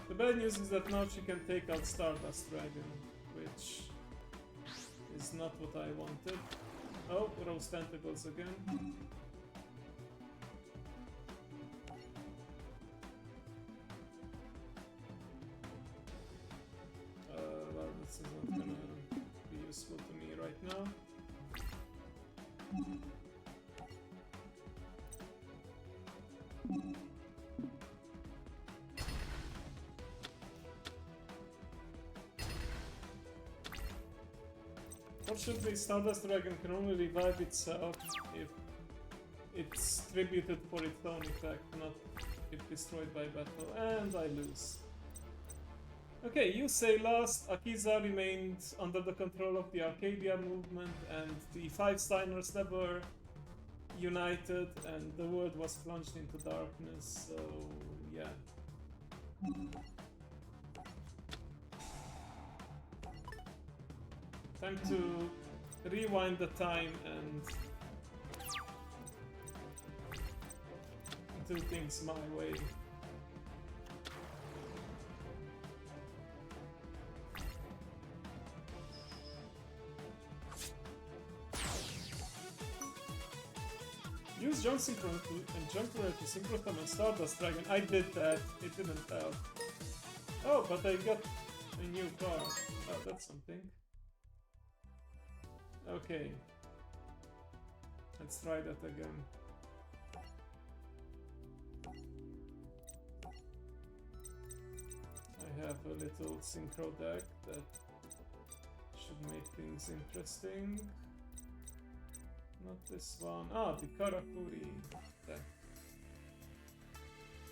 Speaker 1: The bad news is that now she can take out Stardust Dragon, which is not what I wanted. Oh, Rose Tentacles again. Well, this is not gonna be useful to me right now. Fortunately, Stardust Dragon can only revive itself if it's tributed for its own effect, not if destroyed by battle, and I lose. Okay, you say last. Akiza remained under the control of the Arcadia movement, and the 5 Steiners never united, and the world was plunged into darkness, so yeah. Time to rewind the time and do things my way. Use Jump Synchro and Jump Red to Synchro Summon Stardust Dragon. I did that, it didn't help. Oh, but I got a new card. Oh, that's something. Okay. Let's try that again. I have a little synchro deck that should make things interesting. Not this one. Ah, the Karakuri deck.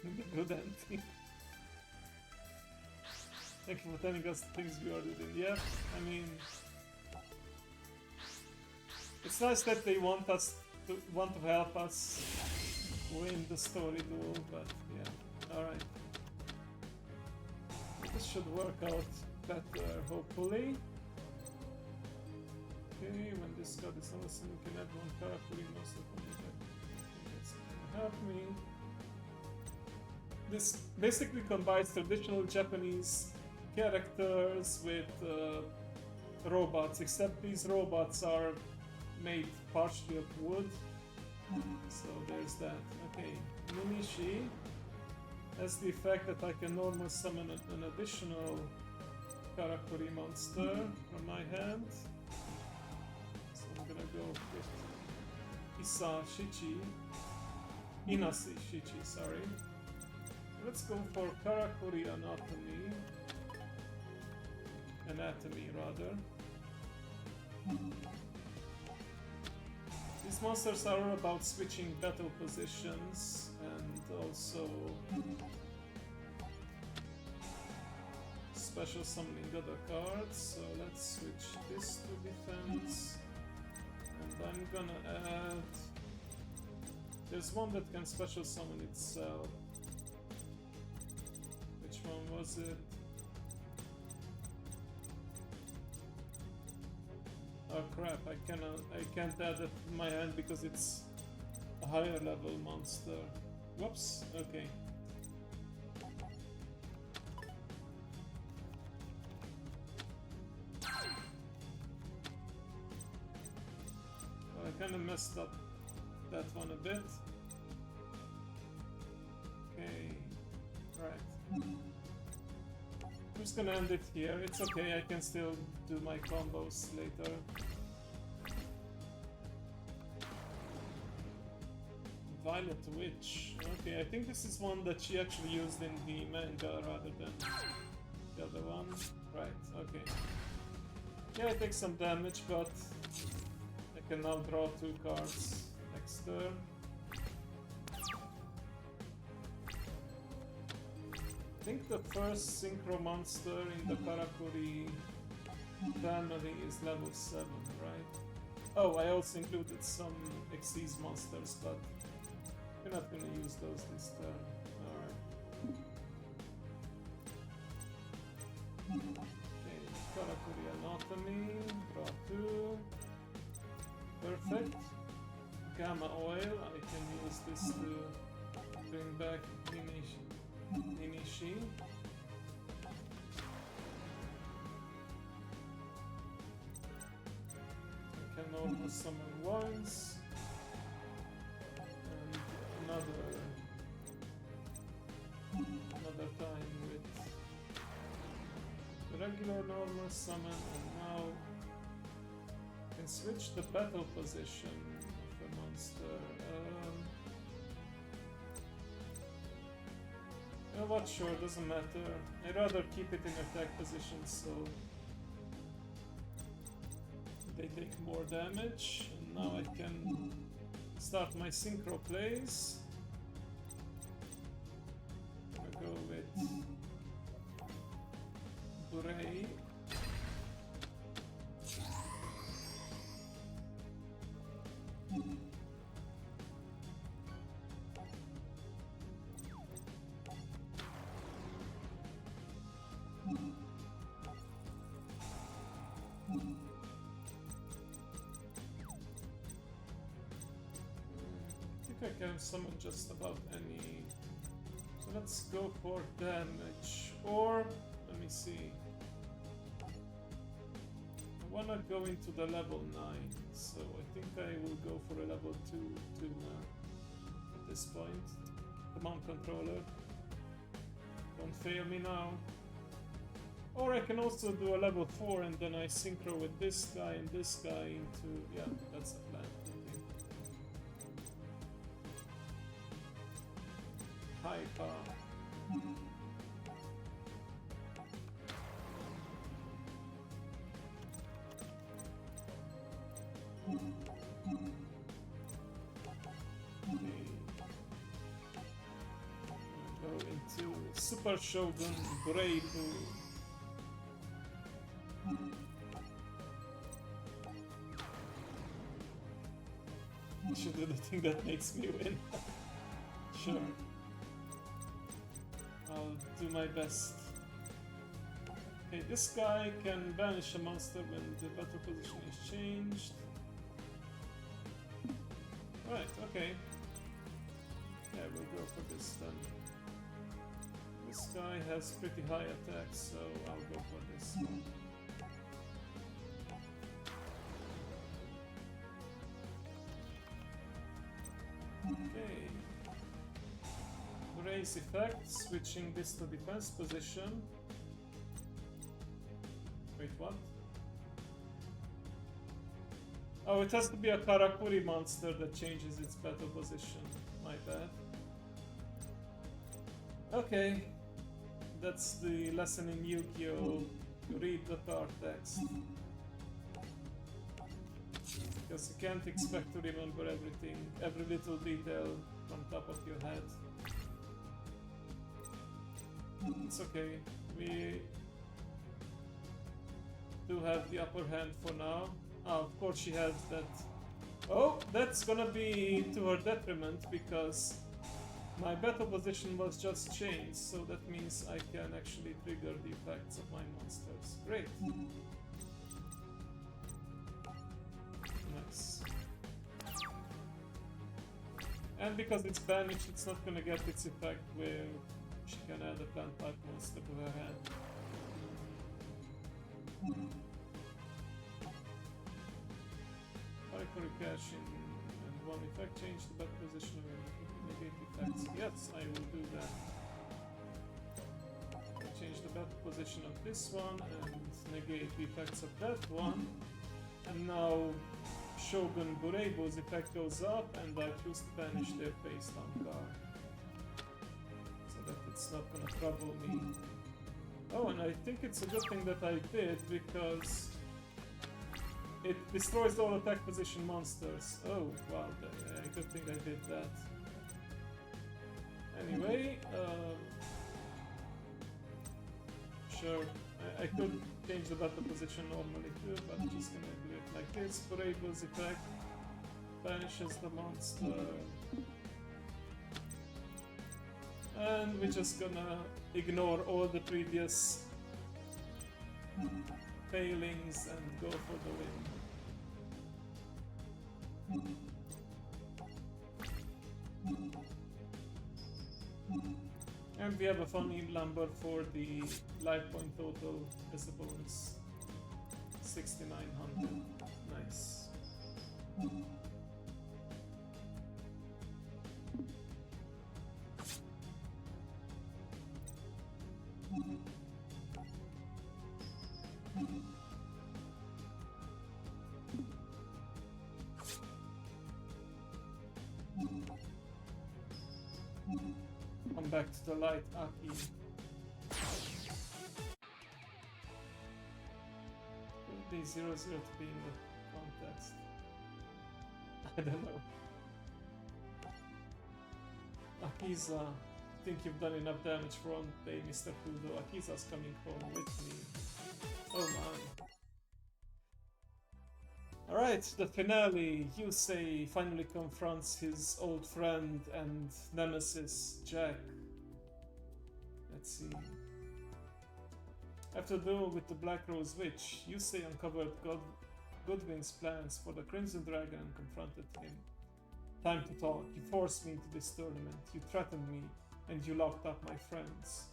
Speaker 1: The good ending. Thank you for telling us the things we ordered in. Yeah, I mean, it's nice that they want to help us win the story duel, but yeah, alright. This should work out better, hopefully. Okay, when this card is on the scene, you can add one Karakuri monster from the deck. That's gonna help me. This basically combines traditional Japanese characters with robots, except these robots are made partially of wood. So there's that. Okay, Minishi has the effect that I can normally summon an additional Karakuri monster from my hand. So I'm gonna go with Inasi Shichi, sorry. Let's go for Karakuri Anatomy rather. These monsters are all about switching battle positions and also special summoning other cards. So let's switch this to defense. And I'm gonna add... There's one that can special summon itself. Which one was it? Oh crap, I can't add it to my hand because it's a higher level monster. Whoops, okay. Well, I kinda messed up that one a bit. Okay, right. I'm just gonna end it here. It's okay, I can still do my combos later. Violet Witch. Okay, I think this is one that she actually used in the manga rather than the other one. Right, okay. Yeah, it takes some damage, but I can now draw 2 cards next turn. I think the first synchro monster in the Karakuri family is level 7, right? Oh, I also included some Xyz monsters, but we're not gonna use those this turn. Alright. Okay, Karakuri Anatomy, draw 2. Perfect. Gamma Oil, I can use this to bring back Ninishi. I can also summon once. And another time with the regular normal summon, and now I can switch the battle position of the monster. You know what, sure, doesn't matter. I'd rather keep it in attack position so they take more damage, and now I can start my synchro plays. I'm gonna go with Bray. I can summon just about any. So let's go for damage. Or, let me see. I wanna go into the level 9, so I think I will go for a level 2 tuner at this point. Come on, controller. Don't fail me now. Or I can also do a level 4 and then I synchro with this guy and this guy into. Yeah, that's the plan. Hyper. Go into Super Shogun Brave. I should do the thing that makes me win. Sure. I'll do my best. Okay, this guy can banish a monster when the battle position is changed. Right, okay. Yeah, we'll go for this then. This guy has pretty high attack, so I'll go for this one. Okay. Raise effect, switching this to defense position. Wait, what? Oh, it has to be a Karakuri monster that changes its battle position. My bad. Okay. That's the lesson in Yu-Gi-Oh! You read the card text. Because you can't expect to remember everything, every little detail from top of your head. It's okay. We do have the upper hand for now. Oh, of course she has that. Oh, that's gonna be to her detriment because my battle position was just changed, so that means I can actually trigger the effects of my monsters. Great. And because it's banished, it's not gonna get its effect where she can add a plant type monster to her hand. Hurricane cash in and one effect, change the battle position of negate effects. Yes, I will do that. Change the battle position of this one and negate the effects of that one. And now Shogun Burebo's effect goes up and I choose to banish their face down card. So that it's not gonna trouble me. Oh, and I think it's a good thing that I did because it destroys all attack position monsters. Oh, wow, good thing I did that. Anyway, sure, I could change the battle position normally too, but I'm just gonna do it like this. Burebo's effect banishes the monster. And we're just gonna ignore all the previous failings and go for the win. And we have a funny number for the life point total visible is 6,900. Nice. Come back to the light, Aki. Would be 0-0 to be in the context? I don't know. Akiza, I think you've done enough damage for one day, Mr. Kudo. Akiza's coming home with me. Oh man. Alright, the finale. Yusei finally confronts his old friend and nemesis, Jack. Let's see. After the duel with the Black Rose Witch, Yusei uncovered Goodwin's plans for the Crimson Dragon and confronted him. Time to talk. You forced me into this tournament, you threatened me, and you locked up my friends.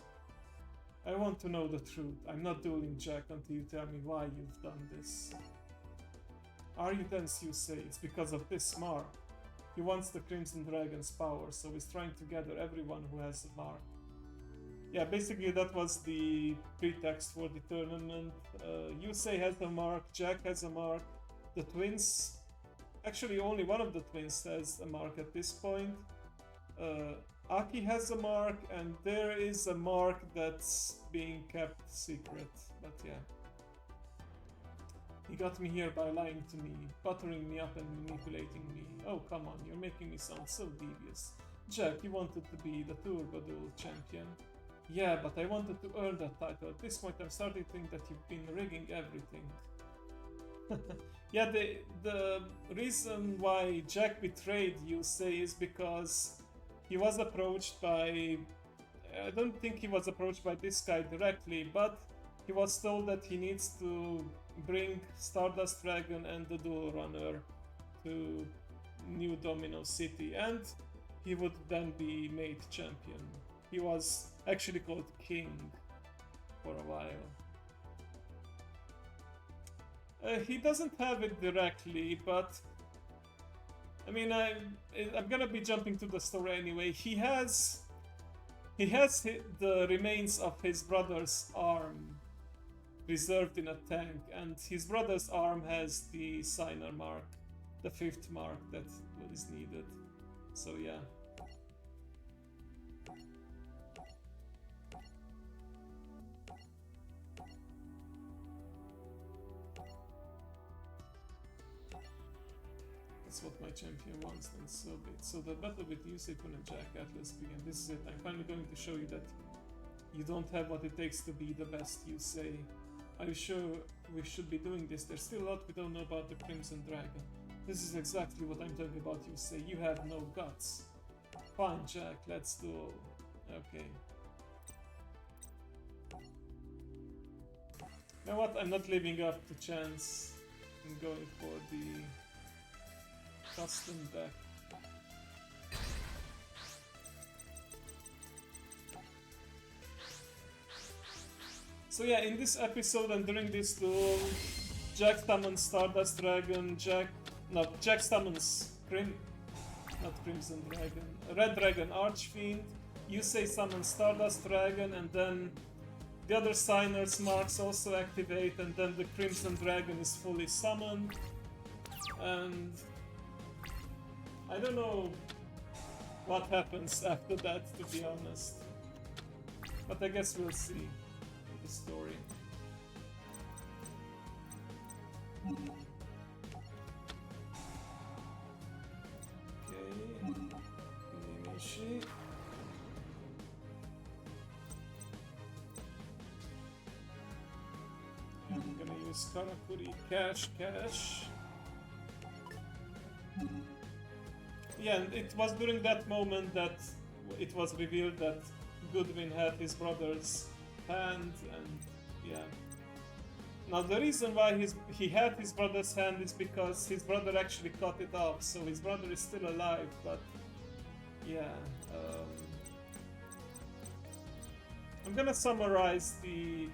Speaker 1: I want to know the truth. I'm not dueling Jack until you tell me why you've done this. Are you tense, Yusei? It's because of this mark. He wants the Crimson Dragon's power, so he's trying to gather everyone who has a mark. Yeah, basically that was the pretext for the tournament. Yusei has a mark, Jack has a mark, the twins... Actually, only one of the twins has a mark at this point. Aki has a mark, and there is a mark that's being kept secret, but yeah. He got me here by lying to me, buttering me up and manipulating me. Oh, come on, you're making me sound so devious. Jack, you wanted to be the Turbo Duel champion. Yeah, but I wanted to earn that title. At this point, I'm starting to think that you've been rigging everything. Yeah, the reason why Jack betrayed Yusei is because he was approached by... I don't think he was approached by this guy directly, but he was told that he needs to bring Stardust Dragon and the Duel Runner to New Domino City, and he would then be made champion. He was actually called King for a while. He doesn't have it directly, but I mean, I'm gonna be jumping to the story anyway. He has the remains of his brother's arm preserved in a tank, and his brother's arm has the signer mark, the 5th mark that is needed. So yeah. That's what my champion wants, and so be it. So the battle with Yusei Kun and Jack Atlas began. This is it. I'm finally going to show you that you don't have what it takes to be the best, Yusei. Are you sure we should be doing this? There's still a lot we don't know about the Crimson Dragon. This is exactly what I'm talking about, Yusei. You have no guts. Fine, Jack, let's do... Okay. You know what? I'm not living up to chance. I'm going for the custom deck. So yeah, in this episode and during this duel, Jack summons Stardust Dragon, Jack summons Crimson Dragon, Red Dragon Archfiend, Yusei summons Stardust Dragon, and then the other signers marks also activate, and then the Crimson Dragon is fully summoned. And I don't know what happens after that, to be honest. But I guess we'll see in the story. Okay, Ninishi. I'm gonna use Karakuri, cash. Yeah, and it was during that moment that it was revealed that Goodwin had his brother's hand, and yeah. Now the reason why he had his brother's hand is because his brother actually cut it off, so his brother is still alive, but yeah. I'm gonna summarize the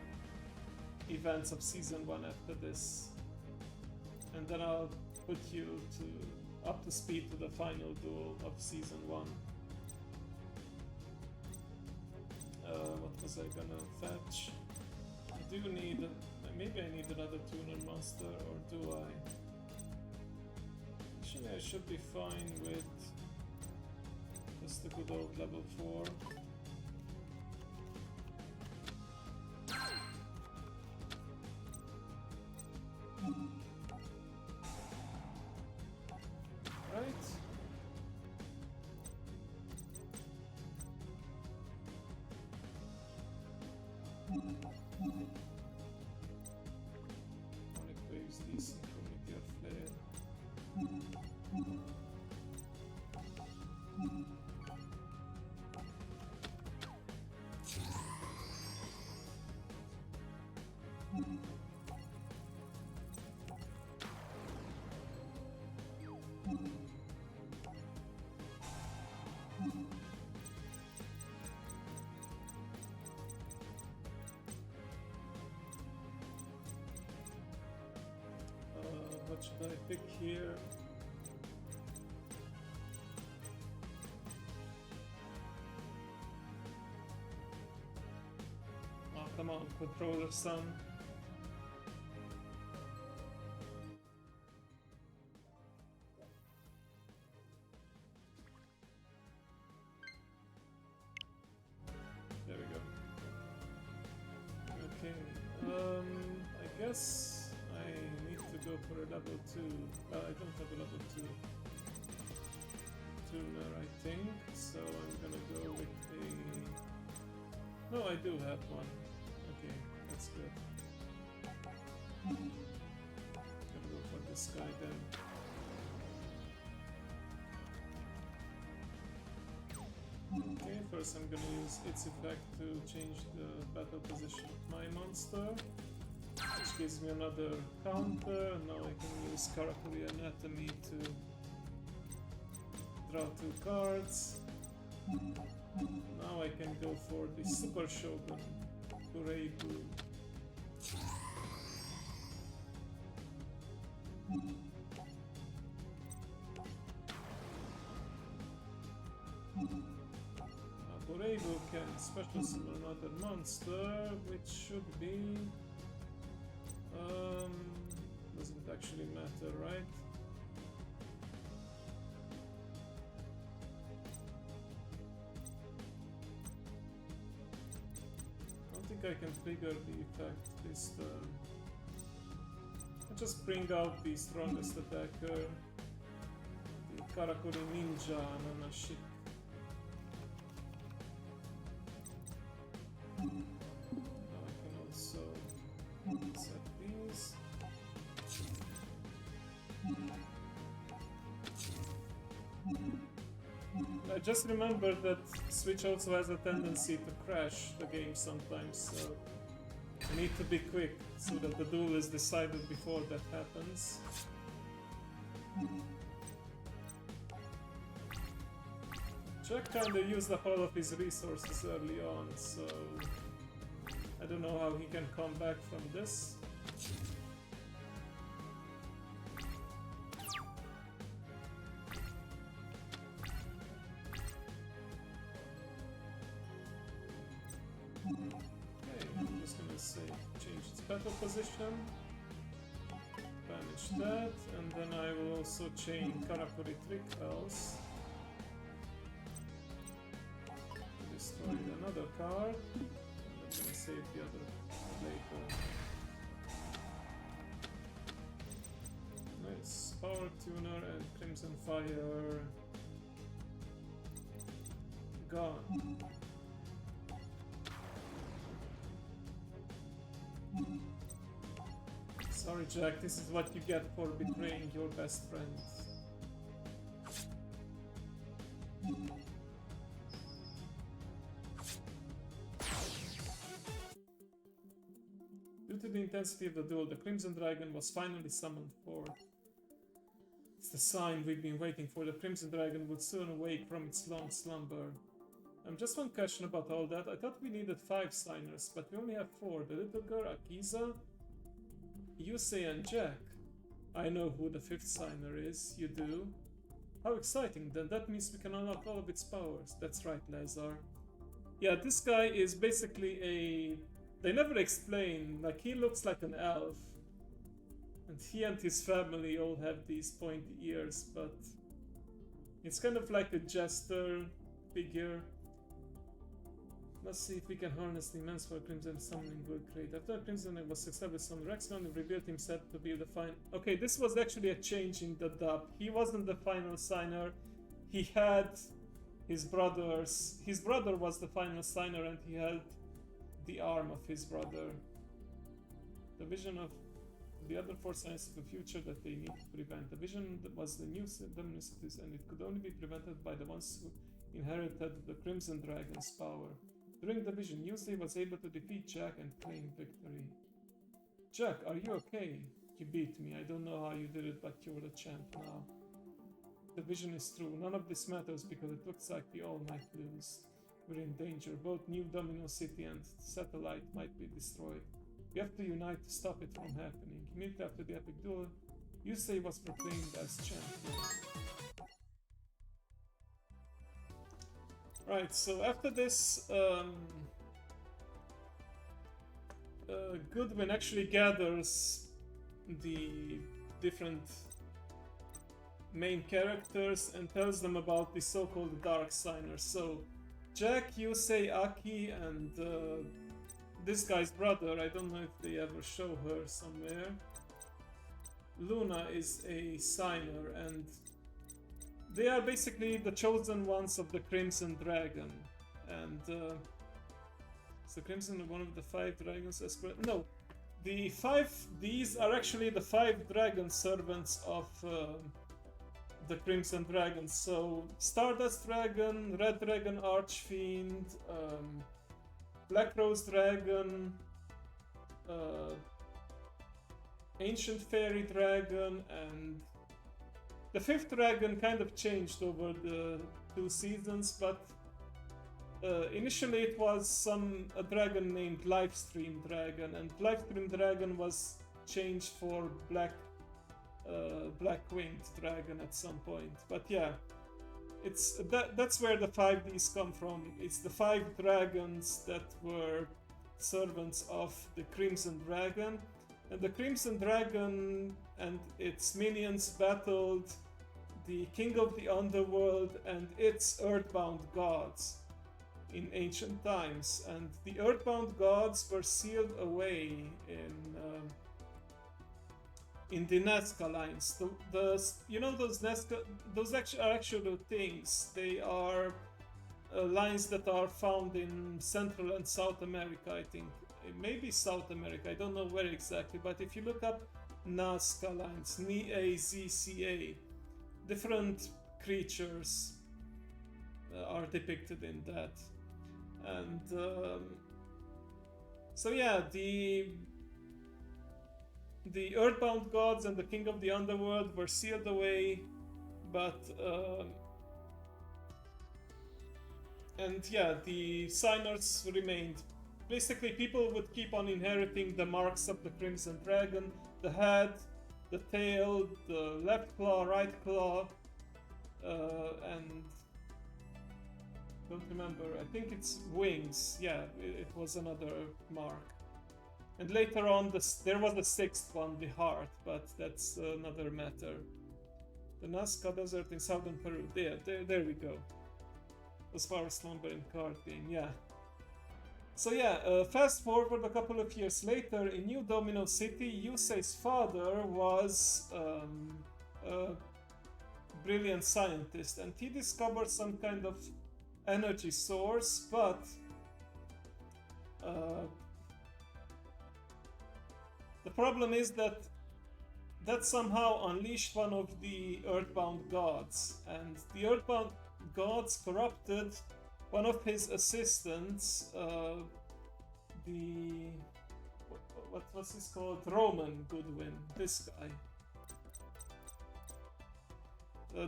Speaker 1: events of Season 1 after this, and then I'll put you up to speed to the final duel of Season 1. What was I gonna fetch? I do need... maybe I need another tuner monster, or do I? Actually, I should be fine with just the good old level 4. Right. Onyx waves decent for meteor flare. What should I pick here? Oh, come on, Controller Sun. There we go. Okay, I guess I need to go for a level 2. I don't have a level 2 tuner, I think, so I'm gonna go with a... No, I do have one. Okay, that's good. Gonna go for this guy then. Okay, first I'm gonna use its effect to change the battle position of my monster, which gives me another counter, and now I can use Karakuri Anatomy to draw 2 cards. Now I can go for the Super Shogun, Kureibu. Kureibu can special summon another monster, which should be... doesn't actually matter, right? I don't think I can trigger the effect this turn. I'll just bring out the strongest attacker, the Karakuri Ninja Nanashik. Now I can also set these. I just remembered that Switch also has a tendency to crash the game sometimes, so I need to be quick so that the duel is decided before that happens. Jack kinda used up all of his resources early on, so I don't know how he can come back from this. Okay, I'm just gonna say change its battle position. Banish that, and then I will also chain Karakuri Trick Else. Destroy another card. I'm gonna save the other later. Nice. Power Tuner and Crimson Fire. Gone. Sorry, Jack, this is what you get for betraying your best friend. Due to the intensity of the duel, the Crimson Dragon was finally summoned forth. It's the sign we've been waiting for. The Crimson Dragon would soon awake from its long slumber. Just one question about all that. I thought we needed 5 signers, but we only have 4. The little girl, Akiza, Yusei and Jack. I know who the 5th signer is. You do? How exciting. Then that means we can unlock all of its powers. That's right, Lazar. Yeah, this guy is basically a... They never explain. Like, he looks like an elf. And he and his family all have these pointy ears, but... It's kind of like a jester figure. Let's see if we can harness the immense power Crimson summoning will create. After Crimson was established on Rexon, he revealed himself to be the final... Okay, this was actually a change in the dub. He wasn't the final signer. He had his brothers... His brother was the final signer and he held the arm of his brother. The vision of the other 4 signs of the future that they need to prevent. The vision was the new domicities and it could only be prevented by the ones who inherited the Crimson Dragon's power. During the vision, Yusei was able to defeat Jack and claim victory. Jack, are you okay? You beat me. I don't know how you did it, but you're the champ now. The vision is true. None of this matters because it looks like we all might lose. We're in danger. Both New Domino City and Satellite might be destroyed. We have to unite to stop it from happening. Immediately after the epic duel, Yusei was proclaimed as champion. Right, so after this, Goodwin actually gathers the different main characters and tells them about the so-called Dark Signers. So, Jack, Yusei, Aki, and this guy's brother, I don't know if they ever show her somewhere. Luna is a signer, and they are basically the chosen ones of the Crimson Dragon. And is the Crimson one of the 5 dragons? No, the 5D's are actually the 5 dragon servants of the Crimson Dragon. So Stardust Dragon, Red Dragon Archfiend, Black Rose Dragon, Ancient Fairy Dragon, and the 5th dragon kind of changed over the 2 seasons, but initially it was a dragon named Livestream Dragon, and Livestream Dragon was changed for Black Winged Dragon at some point. But yeah, that's where the 5Ds come from. It's the 5 dragons that were servants of the Crimson Dragon. And the Crimson Dragon and its minions battled the King of the Underworld and its Earthbound gods in ancient times. And the Earthbound gods were sealed away in the Nazca lines. You know those Nazca, those are actual things. They are lines that are found in Central and South America, I think. Maybe South America, I don't know where exactly, but if you look up Nazca lines, Nazca, different creatures are depicted in that. And so yeah, the Earthbound gods and the King of the Underworld were sealed away, but and yeah, the signers remained basically people would keep on inheriting the marks of the Crimson Dragon, the head, the tail, the left claw, right claw, and don't remember, I think it's wings. Yeah, it was another mark. And later on, there was the sixth one, the heart, but that's another matter. The Nazca Desert in southern Peru. There we go. As far as slumbering card game, yeah. So yeah, fast forward a couple of years later, in New Domino City, Yusei's father was a brilliant scientist, and he discovered some kind of energy source, but the problem is that somehow unleashed one of the Earthbound gods, and the Earthbound gods corrupted one of his assistants, what's this called? Roman Goodwin, this guy.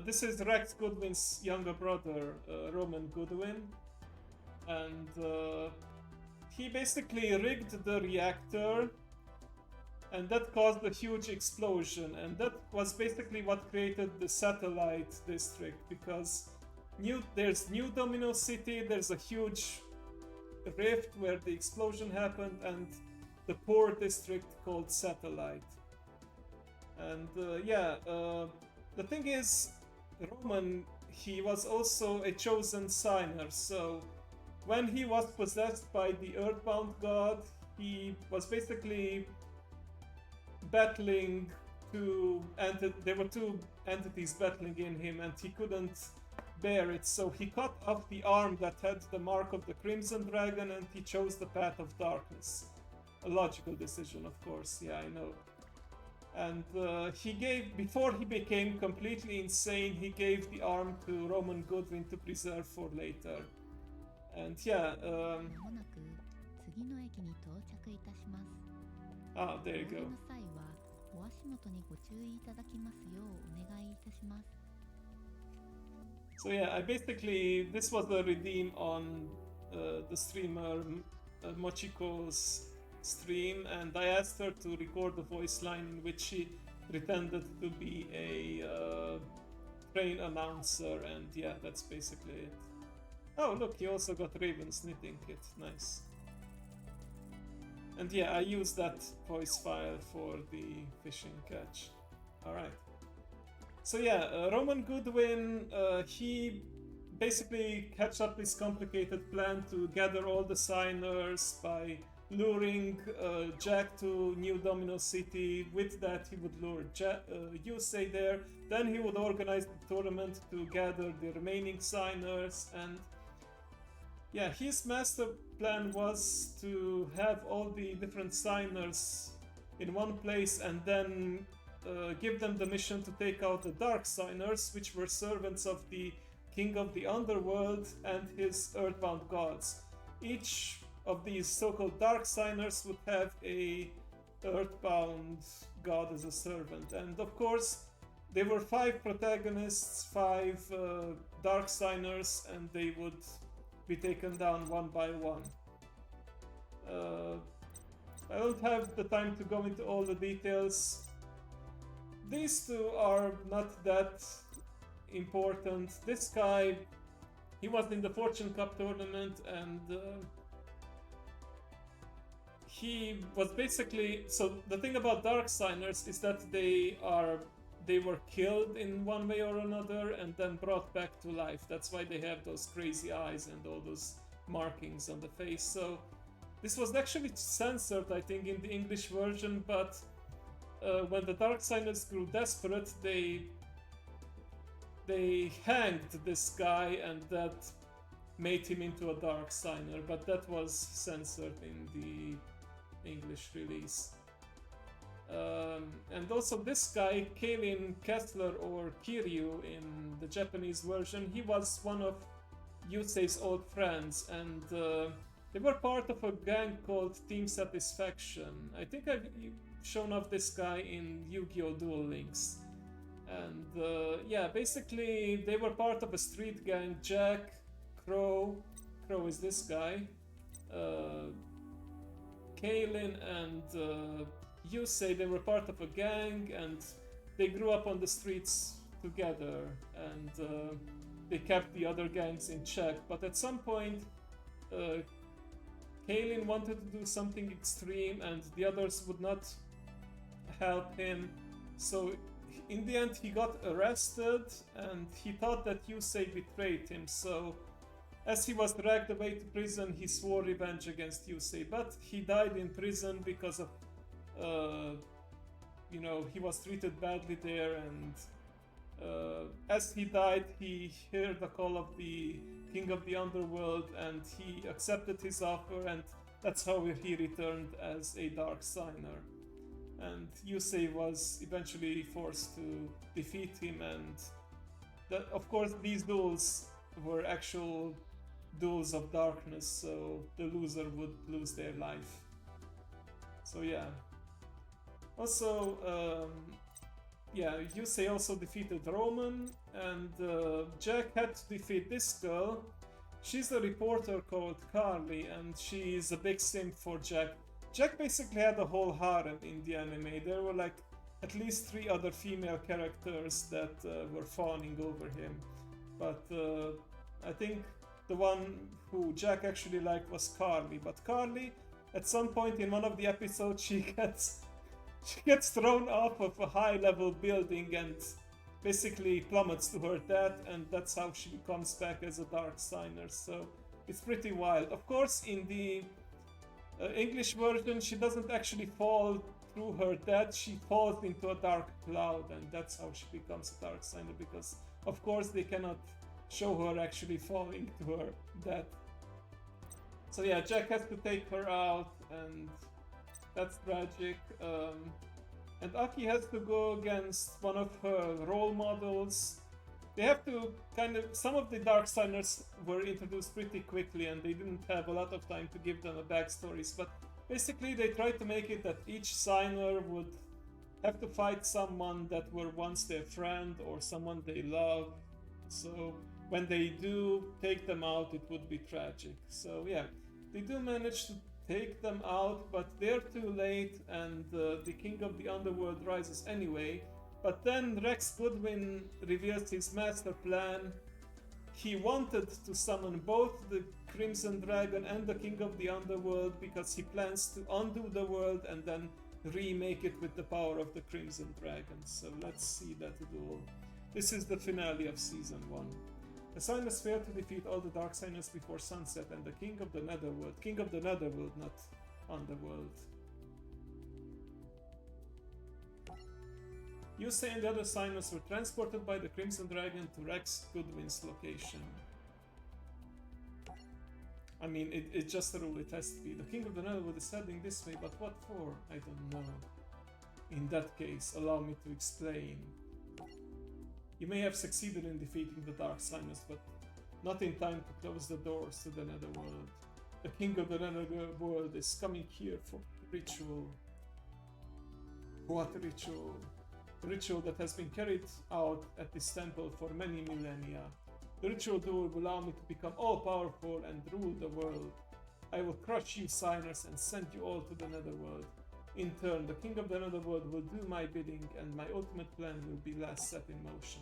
Speaker 1: This is Rex Goodwin's younger brother, Roman Goodwin, and he basically rigged the reactor, and that caused a huge explosion, and that was basically what created the satellite district, because there's New Domino City, there's a huge rift where the explosion happened, and the poor district called Satellite. And the thing is, Roman, he was also a chosen signer, so when he was possessed by the Earthbound god, he was basically battling there were two entities battling in him, and he couldn't bear it, so he cut off the arm that had the mark of the Crimson Dragon, and he chose the path of darkness. A logical decision, of course, yeah, I know. And before he became completely insane, he gave the arm to Roman Goodwin to preserve for later. And yeah, there you go. So yeah, this was a redeem on the streamer Mochiko's stream, and I asked her to record a voice line in which she pretended to be a train announcer, and yeah, that's basically it. Oh look, he also got Raven's knitting kit, nice. And yeah, I used that voice file for the fishing catch. Alright. So yeah, Roman Goodwin, he basically hatched up this complicated plan to gather all the signers by luring Jack to New Domino City. With that, he would lure Yusei there. Then he would organize the tournament to gather the remaining signers. And yeah, his master plan was to have all the different signers in one place, and then give them the mission to take out the Dark Signers, which were servants of the King of the Underworld and his Earthbound gods. Each of these so-called Dark Signers would have a Earthbound god as a servant. And of course, there were 5 protagonists, 5 Dark Signers, and they would be taken down one by one. I don't have the time to go into all the details. These two are not that important. This guy, he was in the Fortune Cup tournament, and he was basically... So the thing about Dark Signers is that they were killed in one way or another and then brought back to life. That's why they have those crazy eyes and all those markings on the face. So this was actually censored, I think, in the English version, but when the Dark Signers grew desperate, they hanged this guy, and that made him into a Dark Signer, but that was censored in the English release. And also this guy, Kalin Kessler, or Kiryu in the Japanese version, he was one of Yusei's old friends, and they were part of a gang called Team Satisfaction. I think I've shown off this guy in Yu-Gi-Oh! Duel Links. And yeah, basically they were part of a street gang. Jack, Crow is this guy, Kaylin and Yusei, they were part of a gang and they grew up on the streets together, and they kept the other gangs in check. But at some point, Kaylin wanted to do something extreme and the others would not help him. So in the end, he got arrested and he thought that Yusei betrayed him. So as he was dragged away to prison, he swore revenge against Yusei. But he died in prison because of, he was treated badly there. And as he died, he heard the call of the King of the Underworld and he accepted his offer, and that's how he returned as a Dark Signer. And Yusei was eventually forced to defeat him, and of course these duels were actual duels of darkness, so the loser would lose their life. So yeah. Also, Yusei also defeated Roman, and Jack had to defeat this girl. She's a reporter called Carly, and she's a big simp for Jack. Jack basically had a whole harem in the anime. There were like at least 3 other female characters that were fawning over him. But I think the one who Jack actually liked was Carly. But Carly, at some point in one of the episodes, she gets thrown off of a high-level building and basically plummets to her death, and that's how she comes back as a Dark Signer. So it's pretty wild. Of course, in the English version, she doesn't actually fall through her death, she falls into a dark cloud, and that's how she becomes a Dark Signer, because of course they cannot show her actually falling to her death. So yeah, Jack has to take her out, and that's tragic. And Aki has to go against one of her role models. They have to some of the Dark Signers were introduced pretty quickly and they didn't have a lot of time to give them a backstories, but basically they tried to make it that each signer would have to fight someone that were once their friend or someone they love. So when they do take them out, it would be tragic. So yeah, they do manage to take them out, but they're too late, and the King of the Underworld rises anyway. But then Rex Goodwin reveals his master plan. He wanted to summon both the Crimson Dragon and the King of the Underworld because he plans to undo the world and then remake it with the power of the Crimson Dragon. So let's see that duel. This is the finale of Season 1. The Signers failed to defeat all the Dark Signers before sunset, and the King of the Netherworld, not Underworld. Yusei and the other Signers were transported by the Crimson Dragon to Rex Goodwin's location. I mean, it's just a rule, it has to be. The King of the Netherworld is heading this way, but what for? I don't know. In that case, allow me to explain. You may have succeeded in defeating the Dark Signers, but not in time to close the doors to the Netherworld. The King of the Netherworld is coming here for ritual. What ritual? The ritual that has been carried out at this temple for many millennia. The ritual duel will allow me to become all-powerful and rule the world. I will crush you signers and send you all to the Netherworld. In turn, the King of the Netherworld will do my bidding and my ultimate plan will be last set in motion.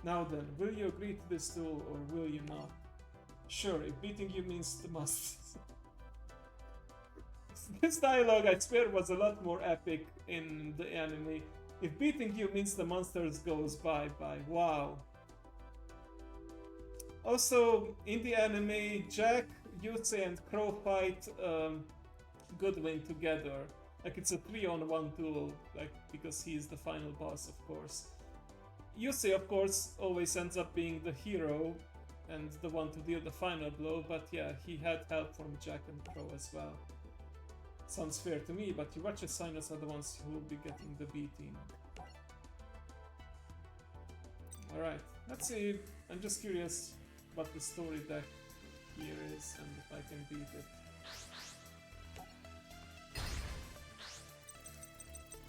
Speaker 1: Now then, will you agree to this duel or will you not? Sure, if beating you means the must. This dialogue, I swear, was a lot more epic in the anime. If beating you means the monsters goes bye-bye. Wow. Also, in the anime, Jack, Yusei, and Crow fight Goodwin together. Like, it's a 3-on-1 duel, like, because he is the final boss, of course. Yusei, of course, always ends up being the hero and the one to deal the final blow, but yeah, he had help from Jack and Crow as well. Sounds fair to me, but Yuwacha signers are the ones who will be getting the beating. Alright, let's see. I'm just curious what the story deck here is and if I can beat it.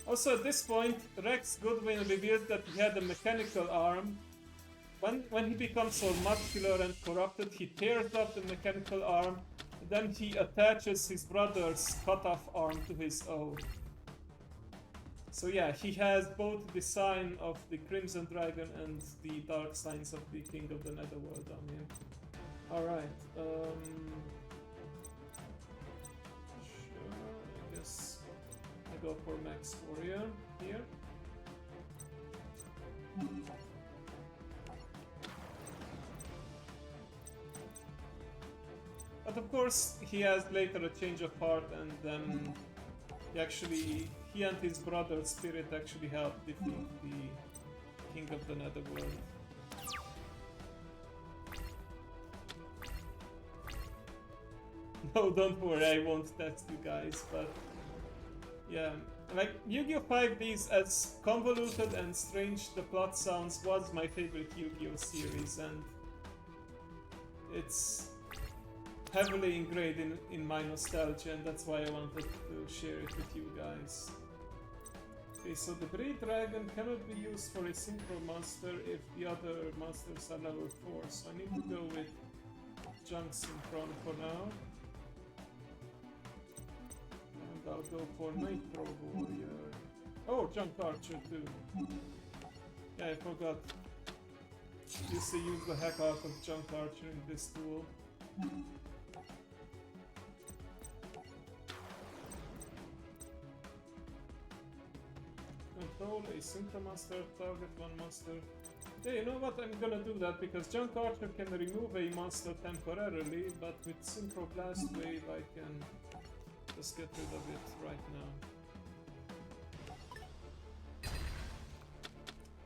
Speaker 1: Also at this point, Rex Goodwin reveals that he had a mechanical arm. When he becomes so muscular and corrupted, he tears off the mechanical arm Then he attaches his brother's cut-off arm to his own. So yeah, he has both the sign of the Crimson Dragon and the dark signs of the King of the Netherworld on him. Alright, sure, I guess I go for Max Warrior here. But of course, he has later a change of heart, and then he and his brother's spirit actually help defeat the King of the Netherworld. No, don't worry, I won't test you guys, but yeah. Like, Yu-Gi-Oh! 5D's, as convoluted and strange the plot sounds, was my favorite Yu-Gi-Oh! Series, and it's heavily ingrained in my nostalgia, and that's why I wanted to share it with you guys. Okay, so the Breed Dragon cannot be used for a Synchro monster if the other monsters are level 4, so I need to go with Junk Synchron for now. And I'll go for Nitro Warrior. Oh, Junk Archer too. Yeah, I forgot. Used to use the heck out of Junk Archer in this duel. Control a Synchro monster, target one monster. Yeah, you know what? I'm gonna do that because Junk Archer can remove a monster temporarily, but with Synchro Blast Wave I can just get rid of it right now.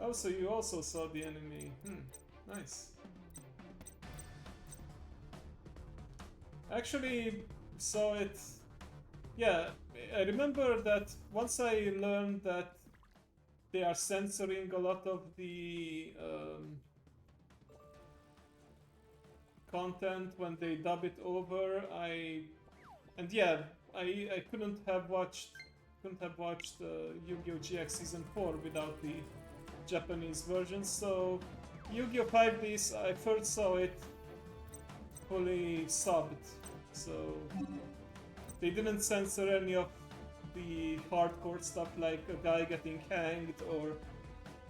Speaker 1: Oh, so you also saw the enemy. Nice. Actually saw it. Yeah, I remember that once I learned that they are censoring a lot of the content when they dub it over. I couldn't have watched Yu-Gi-Oh! GX Season 4 without the Japanese version. So Yu-Gi-Oh! 5D's, I first saw it fully subbed. So they didn't censor any of the hardcore stuff like a guy getting hanged or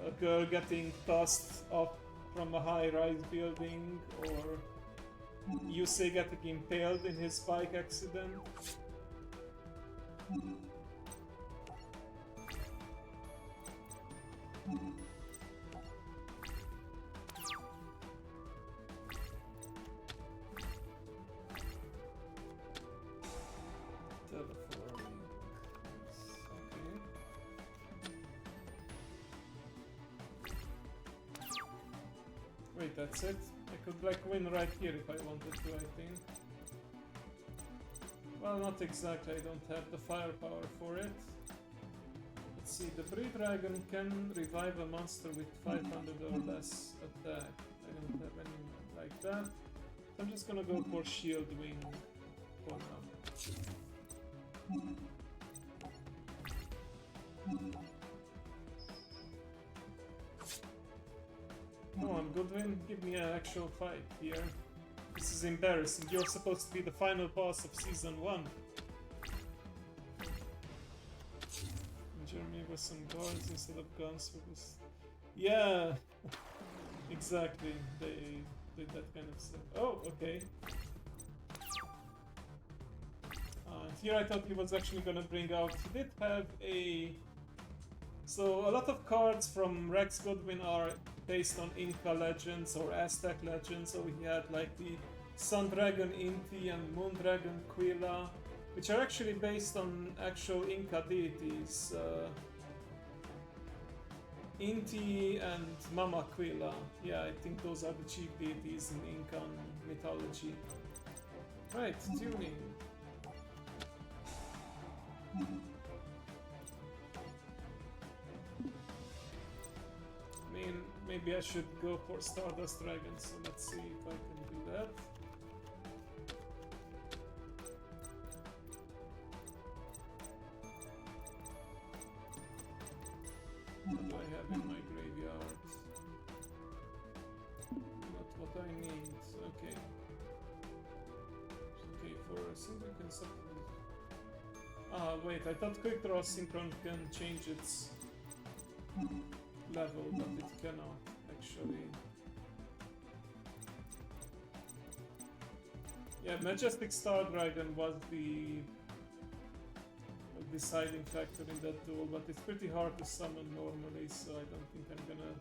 Speaker 1: a girl getting tossed off from a high-rise building or Yusei getting impaled in his bike accident. Wait, that's it? I could like win right here if I wanted to, I think. Well, not exactly, I don't have the firepower for it. Let's see, the Breed Dragon can revive a monster with 500 or less attack. I don't have any like that. So I'm just gonna go for Shield Wing for now. No, I'm Goodwin. Give me an actual fight here. This is embarrassing. You're supposed to be the final boss of Season 1. Injure me with some guards instead of guns for this. Yeah! Exactly. They did that kind of stuff. Oh, okay. Here I thought he was actually gonna bring out... He did have a... So a lot of cards from Rex Goodwin are based on Inca legends or Aztec legends. So he had like the Sun Dragon Inti and Moon Dragon Quila, which are actually based on actual Inca deities. Inti and Mama Quila. Yeah, I think those are the chief deities in Incan mythology. Right, tuning. I mean, maybe I should go for Stardust Dragon, so let's see if I can do that. What do I have in my graveyard? Not what I need. Okay. Okay, for Ah, wait, I thought quick draw synchron can change its level, but it cannot, actually. Yeah, Majestic Star Dragon was the deciding factor in that duel, but it's pretty hard to summon normally, so I don't think I'm gonna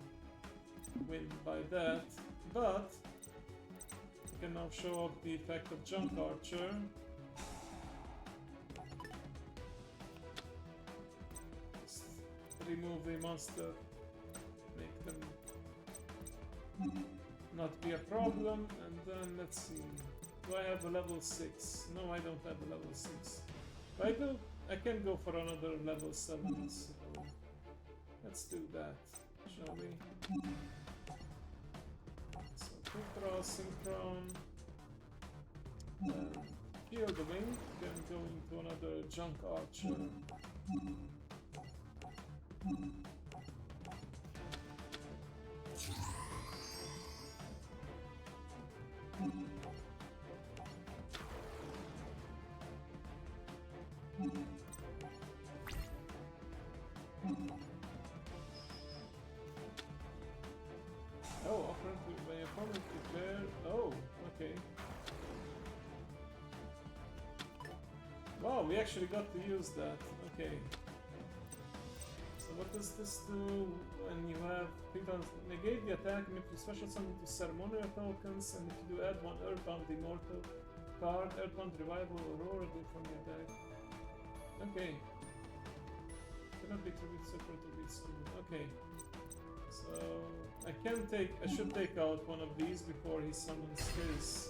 Speaker 1: win by that. But I can now show off the effect of Junk Archer. Just remove a monster, make them not be a problem, and then let's see. Do I have a level 6? No, I don't have a level 6. But I can go for another level 7, so let's do that, shall we? So quick draw, synchron, heal the wing, then go into another Junk Archer. Oh, apparently my opponent declared. Oh, okay. Wow, we actually got to use that. Okay. So what does this do when you have negate the attack and if you special summon to ceremonial tokens, and if you do add one Earthbound Immortal card, Earthbound Revival Aurora do from the attack. Okay. Cannot be tribute separate to be stupid. Okay. So I should take out one of these before he summons his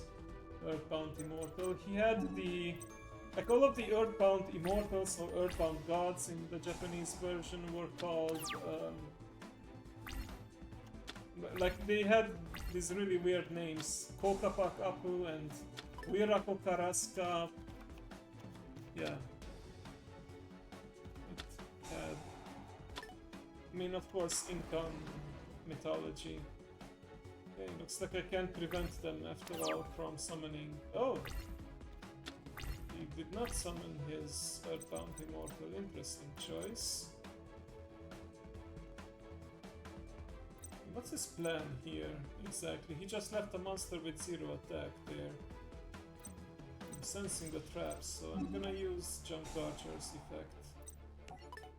Speaker 1: Earthbound Immortal. He had the like all of the Earthbound Immortals or Earthbound Gods in the Japanese version were called like they had these really weird names. Kokapak Apu and Wirako Karaska. Yeah. It had, I mean, of course, Incan mythology. Okay, looks like I can't prevent them after all from summoning. Oh! He did not summon his Earthbound Immortal. Interesting choice. What's his plan here, exactly? He just left a monster with 0 attack there. I'm sensing the traps, so I'm gonna use Junk Archer's effect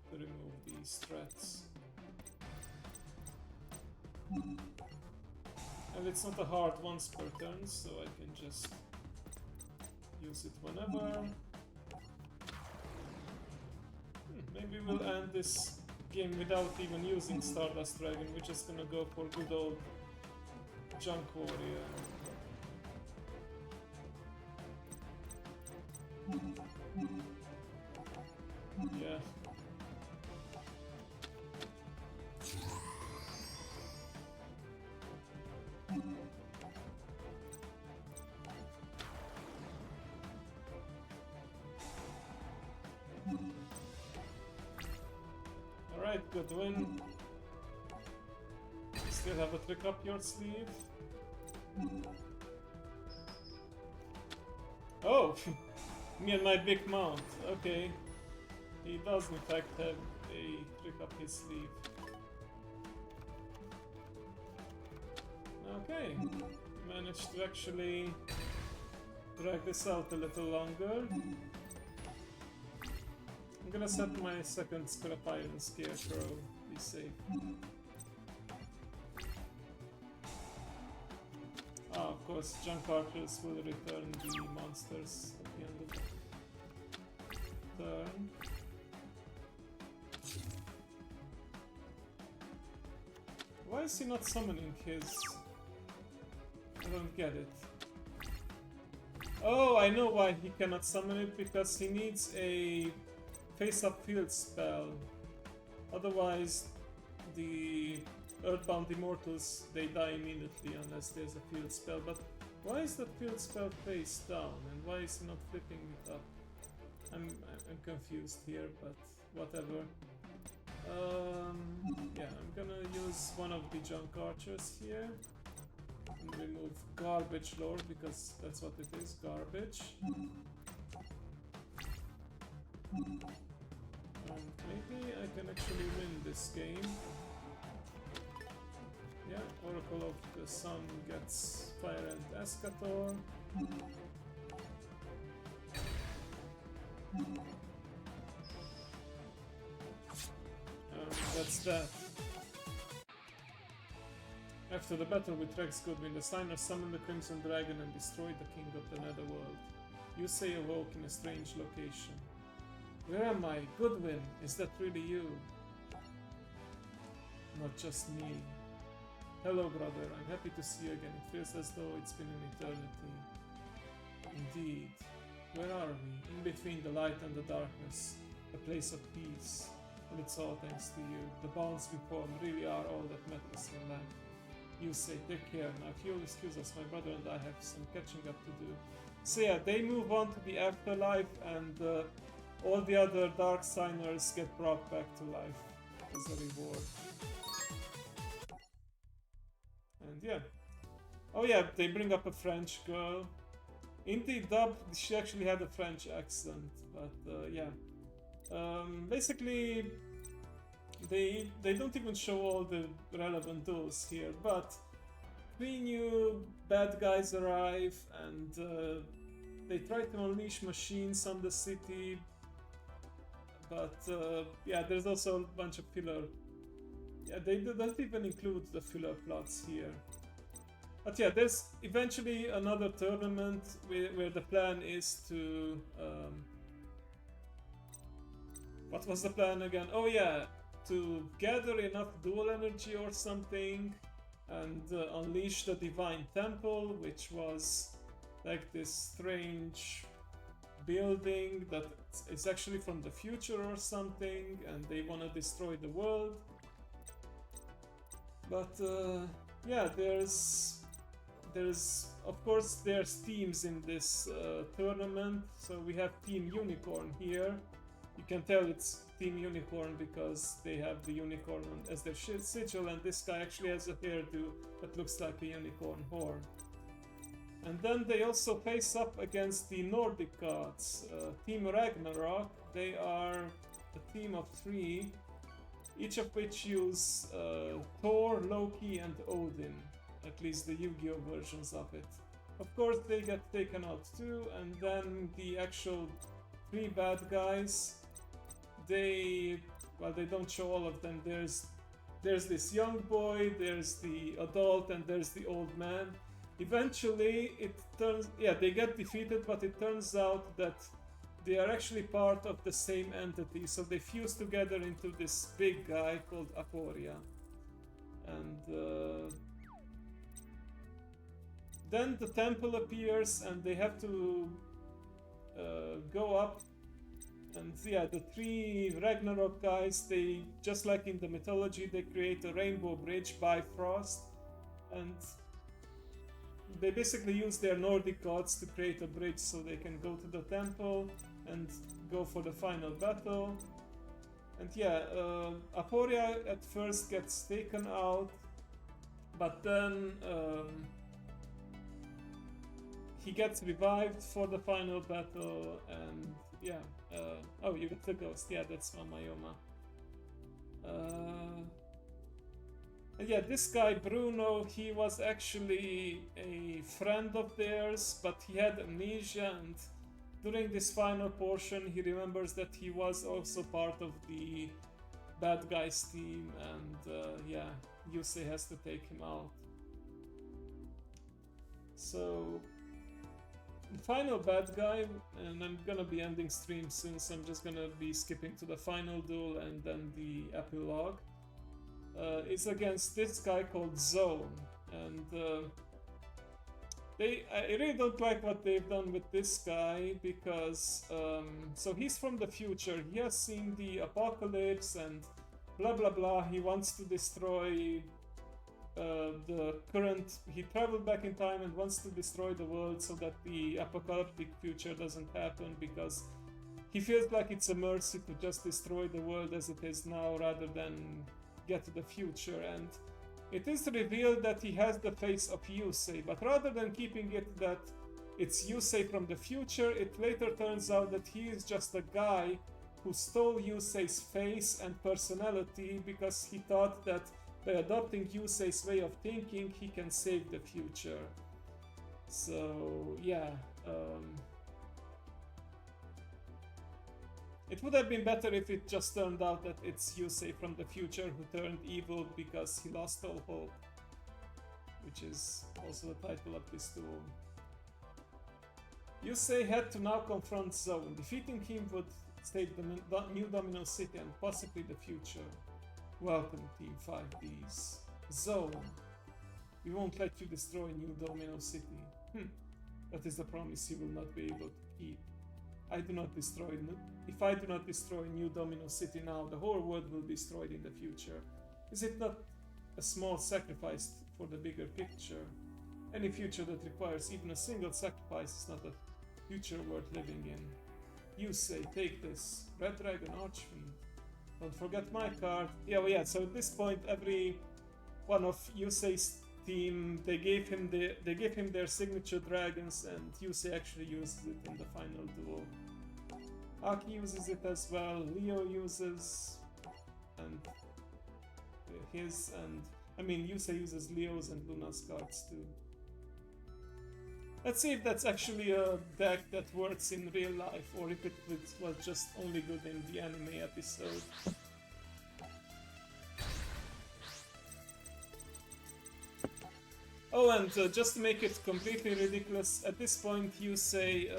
Speaker 1: to remove these threats. And it's not a hard once per turn, so I can just use it whenever. Maybe we'll end this game without even using Stardust Dragon. We're just gonna go for good old Junk Warrior. Yeah. Alright, good win. Still have a trick up your sleeve. Oh! Me and my big mount. Okay. He does in fact have a trick up his sleeve. Okay. Managed to actually drag this out a little longer. I'm gonna set my second Scrap Iron Scarecrow, be safe. Ah, of course, Junk Archers will return the monsters at the end of the turn. Why is he not summoning his... I don't get it. Oh, I know why he cannot summon it, because he needs a face-up field spell. Otherwise, the Earthbound Immortals, they die immediately unless there's a field spell. But why is that field spell face down, and why is he not flipping it up? I'm confused here, but whatever. Yeah, I'm gonna use one of the Junk Archers here and remove Garbage Lord, because that's what it is, garbage. Maybe I can actually win this game. Yeah, Oracle of the Sun gets Fire and Eschator. That's that. After the battle with Rex Goodwin, the Signers summoned the Crimson Dragon and destroyed the King of the Netherworld. Yusei awoke in a strange location. Where am I? Goodwin, is that really you? Not just me. Hello, brother. I'm happy to see you again. It feels as though it's been an eternity. Indeed. Where are we? In between the light and the darkness. A place of peace. And it's all thanks to you. The bonds we form really are all that matters in life. You say, take care. Now, if you'll excuse us, my brother and I have some catching up to do. So yeah, they move on to the afterlife, and all the other Dark Signers get brought back to life as a reward. And yeah. Oh yeah, they bring up a French girl. In the dub, she actually had a French accent, but yeah. Basically, they don't even show all the relevant duels here, but 3 new bad guys arrive, and they try to unleash machines on the city, but yeah, there's also a bunch of filler. Yeah, they don't even include the filler plots here. But yeah, there's eventually another tournament where the plan is to... what was the plan again? Oh yeah, to gather enough dual energy or something and unleash the Divine Temple, which was like this strange building that is actually from the future or something, and they want to destroy the world. But yeah, there's of course there's teams in this tournament. So we have Team Unicorn here. You can tell it's Team Unicorn because they have the unicorn as their sigil, and this guy actually has a hairdo that looks like a unicorn horn. And then they also face up against the Nordic gods, Team Ragnarok. They are a team of 3, each of which use Thor, Loki, and Odin, at least the Yu-Gi-Oh versions of it. Of course, they get taken out too, and then the actual 3 bad guys, they don't show all of them. There's this young boy, there's the adult, and there's the old man. Eventually, they get defeated, but it turns out that they are actually part of the same entity, so they fuse together into this big guy called Aporia. And then the temple appears, and they have to go up. And yeah, the 3 Ragnarok guys, they, just like in the mythology, they create a rainbow bridge by frost, and they basically use their Nordic gods to create a bridge so they can go to the temple and go for the final battle. And yeah, Aporia at first gets taken out, but then he gets revived for the final battle, and yeah. Oh, you got the ghost. Yeah, that's Mamayoma. And yeah, this guy, Bruno, he was actually a friend of theirs, but he had amnesia, and during this final portion, he remembers that he was also part of the bad guys team, and yeah, Yusei has to take him out. So... the final bad guy, and I'm gonna be ending stream soon, so I'm just gonna be skipping to the final duel and then the epilogue. It's against this guy called Zone, and I really don't like what they've done with this guy, because so he's from the future. He has seen the apocalypse and blah blah blah. He wants to destroy the current. He traveled back in time and wants to destroy the world so that the apocalyptic future doesn't happen, because he feels like it's a mercy to just destroy the world as it is now rather than get to the future. And it is revealed that he has the face of Yusei, but rather than keeping it that it's Yusei from the future, it later turns out that he is just a guy who stole Yusei's face and personality because he thought that by adopting Yusei's way of thinking, he can save the future. So, yeah. It would have been better if it just turned out that it's Yusei from the future who turned evil because he lost all hope. Which is also the title of this duel. Yusei had to now confront Zone. Defeating him would save the new Domino City and possibly the future. Welcome, Team 5D's. Zone. We won't let you destroy New Domino City. That is the promise you will not be able to keep. If I do not destroy New Domino City now, the whole world will be destroyed in the future. Is it not a small sacrifice for the bigger picture? Any future that requires even a single sacrifice is not a future worth living in. Yusei, take this. Red Dragon Archfiend. Don't forget my card. Yeah, so at this point, every one of Yusei's team, they gave him their signature dragons, and Yusei actually uses it in the final duel. Aki uses it as well, Leo uses, and Yusei uses Leo's and Luna's cards too. Let's see if that's actually a deck that works in real life, or if it was just only good in the anime episode. Oh, and just to make it completely ridiculous, at this point Yusei,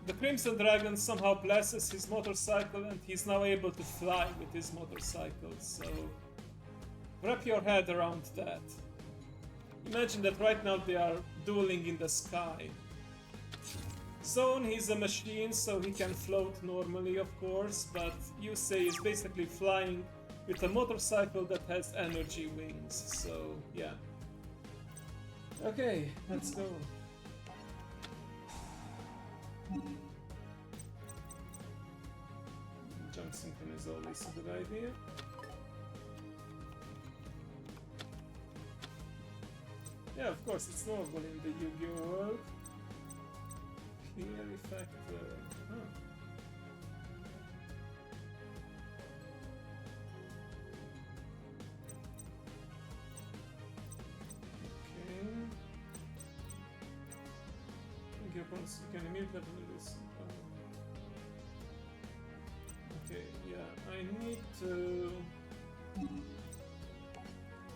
Speaker 1: the Crimson Dragon somehow blesses his motorcycle and he's now able to fly with his motorcycle, so wrap your head around that. Imagine that right now they are dueling in the sky. Zone, he's a machine, so he can float normally, of course, but Yusei is basically flying with a motorcycle that has energy wings, so yeah. Okay, let's go. Jump synchron is always a good idea. Yeah, of course, it's normal in the Yu-Gi-Oh world. Clear effect. You can immediately this. Okay, yeah, I need to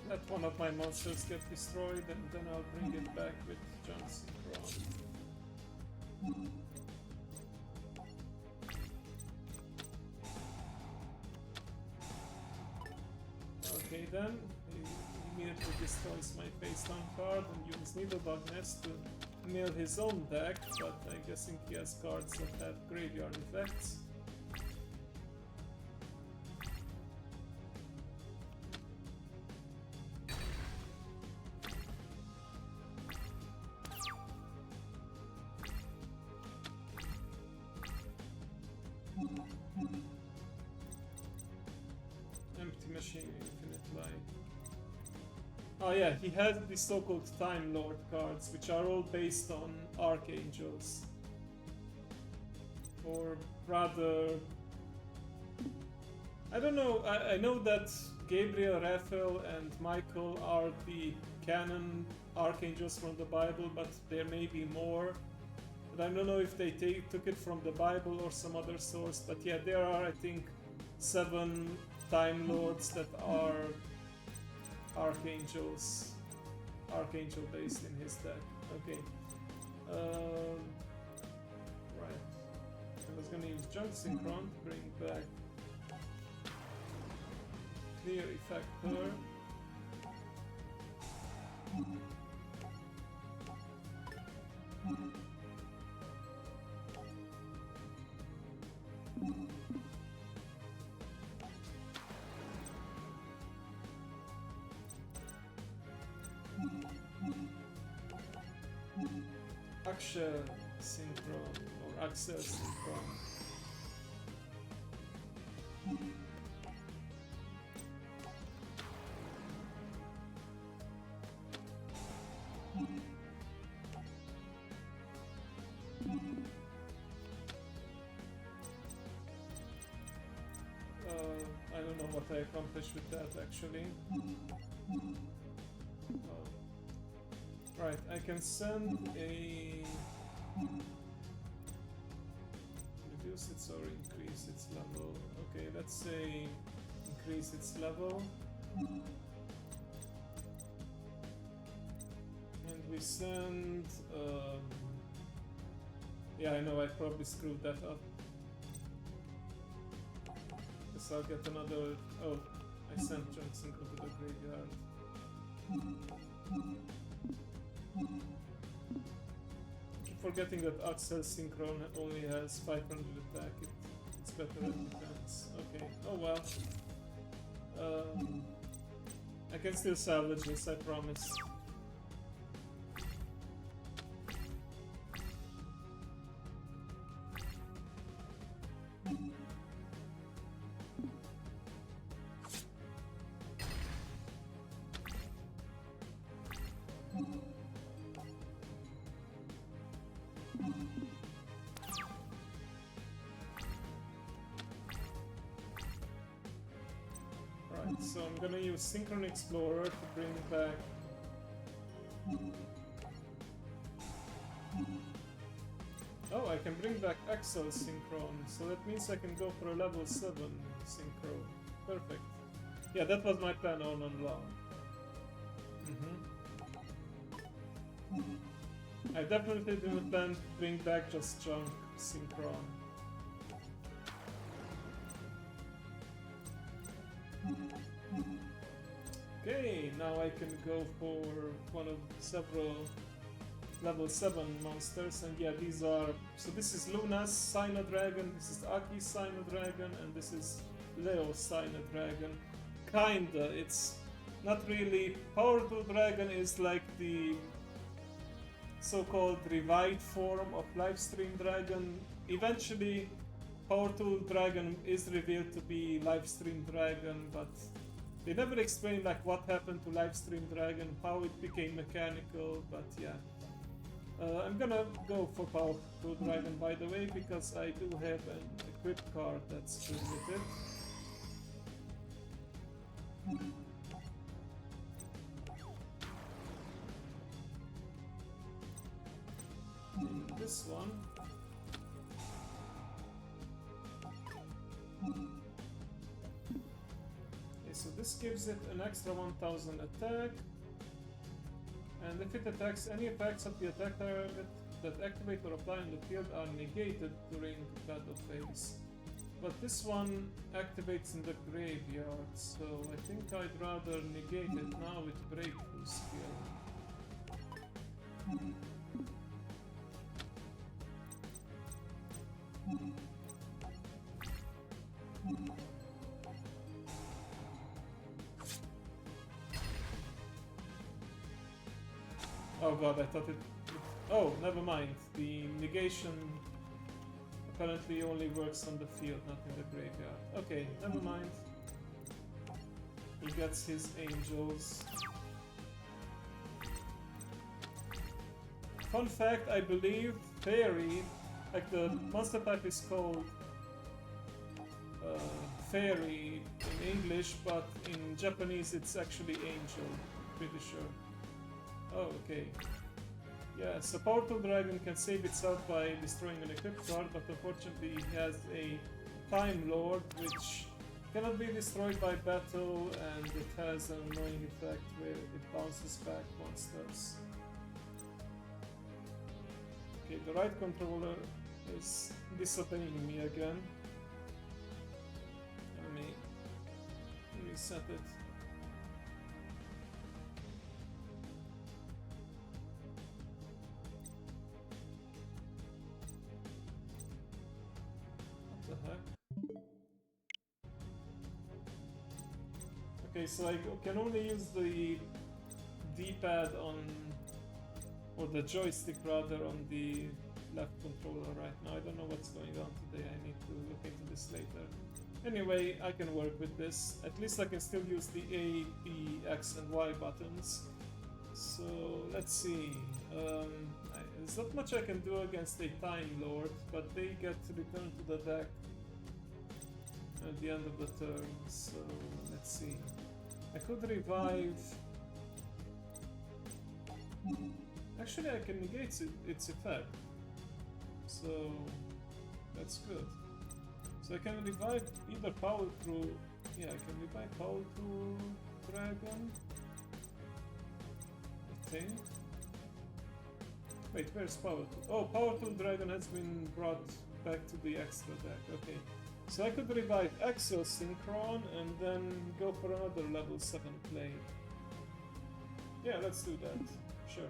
Speaker 1: let one of my monsters get destroyed, and then I'll bring it back with Johnson Crown. Okay then, he immediately destroys my face down card and uses Needlebug Nest to mill his own deck, but I'm guessing he has cards that have graveyard effects. Empty Machine, Infinite Light. Oh yeah, he has the so-called Time Lord cards, which are all based on Archangels. Or rather... I don't know, I know that Gabriel, Raphael and Michael are the canon Archangels from the Bible, but there may be more. But I don't know if they took it from the Bible or some other source, but yeah, there are, I think, 7 Time Lords that are Archangel based in his deck. Okay. Right. I was gonna use Junk Synchron to bring back Clear Effector. Aksha Synchron or Access Synchron. don't know what I accomplished with that actually. Oh. Right, I can send a... reduce its or increase its level. Okay, let's say increase its level. And we send... yeah, I know I probably screwed that up. Guess I'll get another... Oh, I sent junk synchro to the graveyard. Keep forgetting that Axel Synchron only has 500 attack. It's better at defense. Okay, oh well. I can still salvage this, I promise. So I'm gonna use Synchron Explorer to bring back... Oh, I can bring back Axel Synchron, so that means I can go for a level 7 Synchro. Perfect. Yeah, that was my plan all along. I definitely didn't plan to bring back just junk Synchron. Okay, now I can go for one of several level 7 monsters, and yeah, these are... So this is Luna's Sino Dragon, this is Aki's Sino Dragon, and this is Leo's Sino Dragon. Kinda, it's not really... Powerful Dragon is like the so-called revived form of Livestream Dragon. Eventually, Powerful Dragon is revealed to be Livestream Dragon, but they never explain like what happened to Livestream Dragon, how it became mechanical, but yeah. I'm gonna go for Powerful Dragon, by the way, because I do have an equipped card that's good with it. And this one. Okay, so this gives it an extra 1000 attack. And if it attacks, any effects of the attack target that activate or apply on the field are negated during battle phase. But this one activates in the graveyard, so I think I'd rather negate it now with Breakthrough skill. Oh god, I thought it... Oh, never mind. The negation apparently only works on the field, not in the graveyard. Okay, never mind. He gets his angels. Fun fact, I believe Fairy, like the monster type is called Fairy in English, but in Japanese it's actually Angel, pretty sure. Oh, okay. Yeah, so Powerful Dragon can save itself by destroying an equipped card, but unfortunately it has a Time Lord, which cannot be destroyed by battle, and it has an annoying effect where it bounces back monsters. Okay, the right controller is disobeying me again. Let me reset it. Okay, so I can only use the D-pad on, or the joystick rather, on the left controller right now. I don't know what's going on today, I need to look into this later. Anyway, I can work with this. At least I can still use the A, B, X and Y buttons. So, let's see. There's not much I can do against a Time Lord, but they get returned to the deck. at the end of the turn, so let's see. I could revive. Actually, I can negate its effect, so that's good. So I can revive either power through. Yeah, I can revive power through dragon. I think. Wait, where's power tool? Oh, power tool dragon has been brought back to the extra deck. Okay. So I could revive Exo Synchron and then go for another level 7 play. Yeah, let's do that. Sure.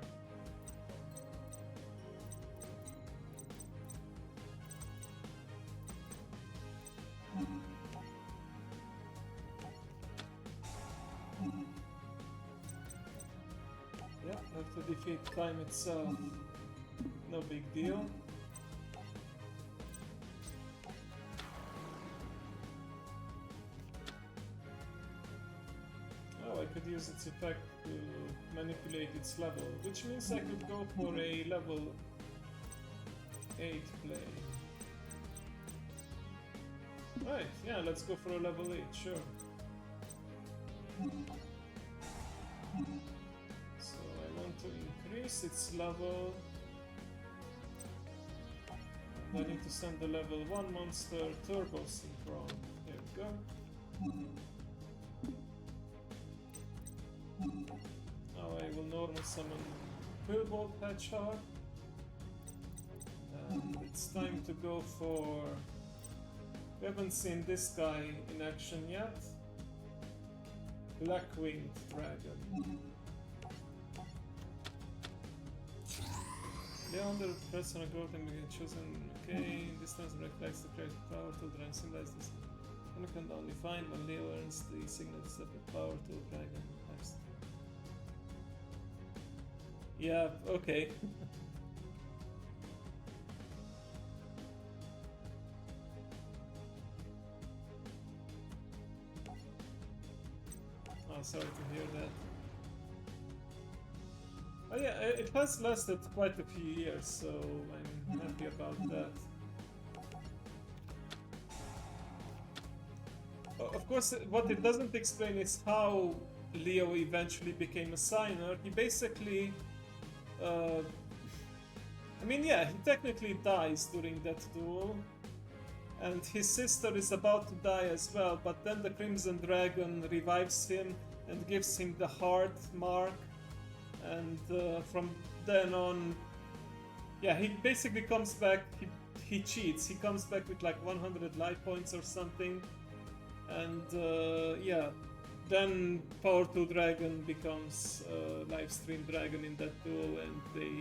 Speaker 1: Yeah, have to defeat time itself. No big deal. Oh, I could use its effect to manipulate its level, which means I could go for a level 8 play. Right, yeah, let's go for a level 8, sure. So I want to increase its level. I need to send the level 1 monster Turbo Synchron. There we go. Now I will normal summon Quillbolt Hedgehog. And it's time to go for... We haven't seen this guy in action yet. Black-Winged Dragon. Beyond the personal growth and being chosen, okay, distance reflects the creative power to dragon symbolize this. One can only find when Leo earns the signal to separate power to dragon. Next. Yeah, okay. Oh, sorry to hear that. Oh yeah, it has lasted quite a few years, so I'm happy about that. Of course, what it doesn't explain is how Leo eventually became a signer. He basically... I mean, yeah, he technically dies during that duel. And his sister is about to die as well, but then the Crimson Dragon revives him and gives him the heart mark. And from then on, yeah, he basically comes back, he cheats. He comes back with like 100 life points or something. And yeah, then Power 2 Dragon becomes Livestream Dragon in that duel, and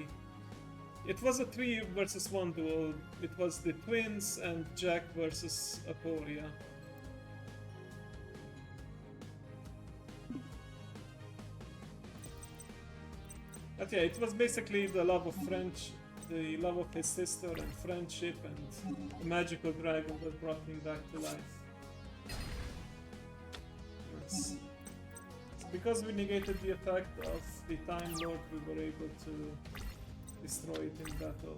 Speaker 1: it was a 3 versus 1 duel. It was the twins and Jack versus Aporia. But yeah, it was basically the love of the love of his sister and friendship and the magical dragon that brought him back to life. Yes. So because we negated the effect of the Time Lord, we were able to destroy it in battle.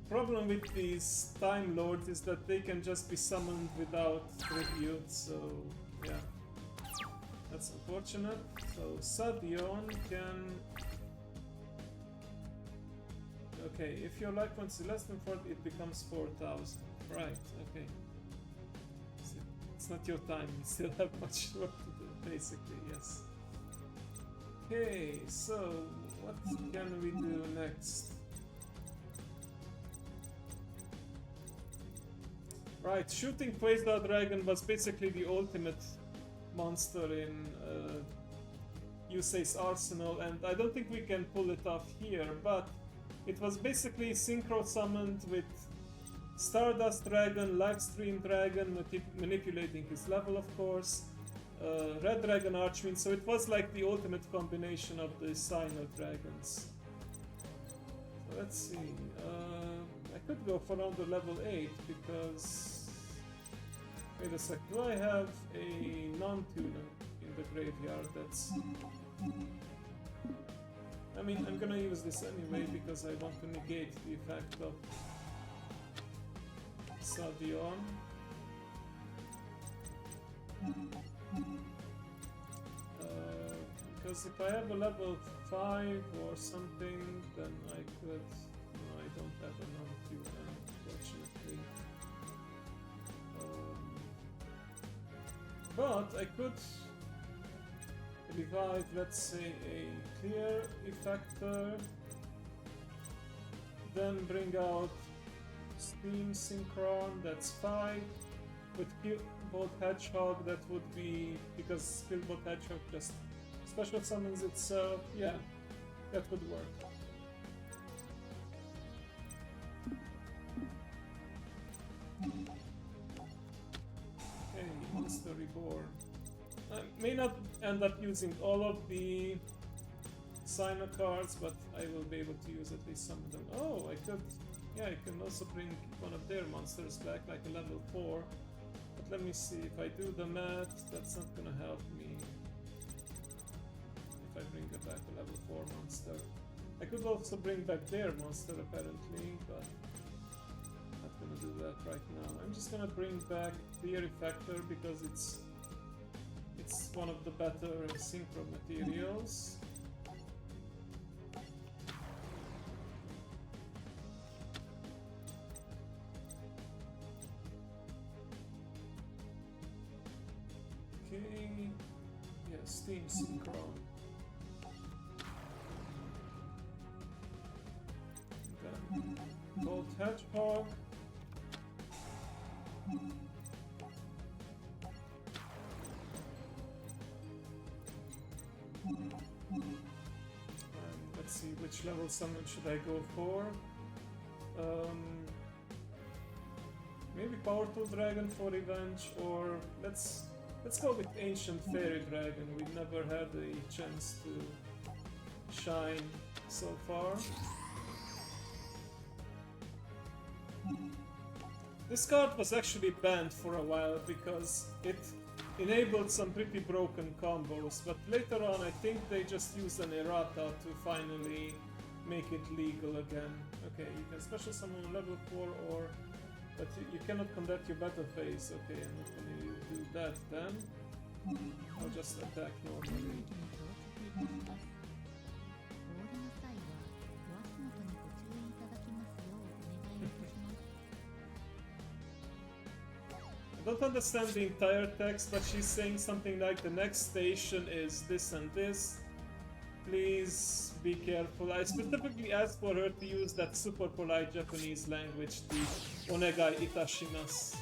Speaker 1: Problem with these Time Lords is that they can just be summoned without tribute, so yeah. That's unfortunate. So Sadion can... Okay, if your life points is less than 40, it becomes 4,000. Right, okay. It's not your time, you still have much work to do, basically, yes. Okay, so what can we do next? Right, shooting Quasar Dragon was basically the ultimate monster in Yusei's arsenal, and I don't think we can pull it off here, but it was basically synchro summoned with Stardust Dragon, Livestream Dragon, manipulating his level of course, Red Dragon Archfiend, so it was like the ultimate combination of the Signer Dragons. So let's see, I could go for another level 8 because... Wait a sec, do I have a non-tuner in the graveyard? That's... I mean, I'm gonna use this anyway because I want to negate the effect of Sadion. Because if I have a level 5 or something, then I could... No, I don't have a non-Q, unfortunately. But I could revive, let's say, a clear effector, then bring out Steam Synchron, that's 5. With Killbot Hedgehog, that would be, because Killbot Hedgehog just special summons itself, yeah, that would work. Okay, Monster Reborn. I may not end up using all of the Sino cards, but I will be able to use at least some of them. Oh, I could, yeah, I can also bring one of their monsters back, like a level 4. But let me see, if I do the math, that's not gonna help me. If I bring back a level 4 monster. I could also bring back their monster apparently, but I'm not gonna do that right now. I'm just gonna bring back Clear Effector because it's one of the better synchro materials. Okay, yeah, Steam Synchron. Then Gold Hedgehog. Let's see, which level summon should I go for? Maybe Powerful Dragon for revenge, or let's go with Ancient Fairy Dragon. We've never had a chance to shine so far. This card was actually banned for a while because it enabled some pretty broken combos, but later on I think they just used an errata to finally make it legal again. Okay, you can special summon level 4 or... but you cannot conduct your battle phase. Okay, I'm not gonna do that then. I'll just attack normally. I don't understand the entire text, but she's saying something like the next station is this and this. Please be careful. I specifically asked for her to use that super polite Japanese language, the Onegai Itashimasu.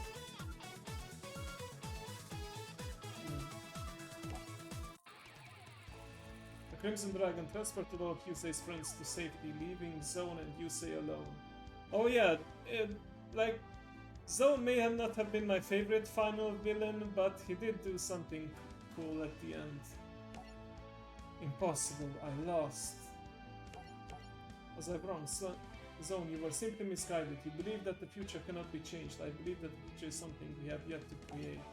Speaker 1: The Crimson Dragon transported all of Yusei's friends to safety, leaving Zone and Yusei alone. Oh yeah, like, Zone may not have been my favorite final villain, but he did do something cool at the end. Impossible, I lost. Was I wrong? Zone, you were simply misguided. You believe that the future cannot be changed. I believe that the future is something we have yet to create.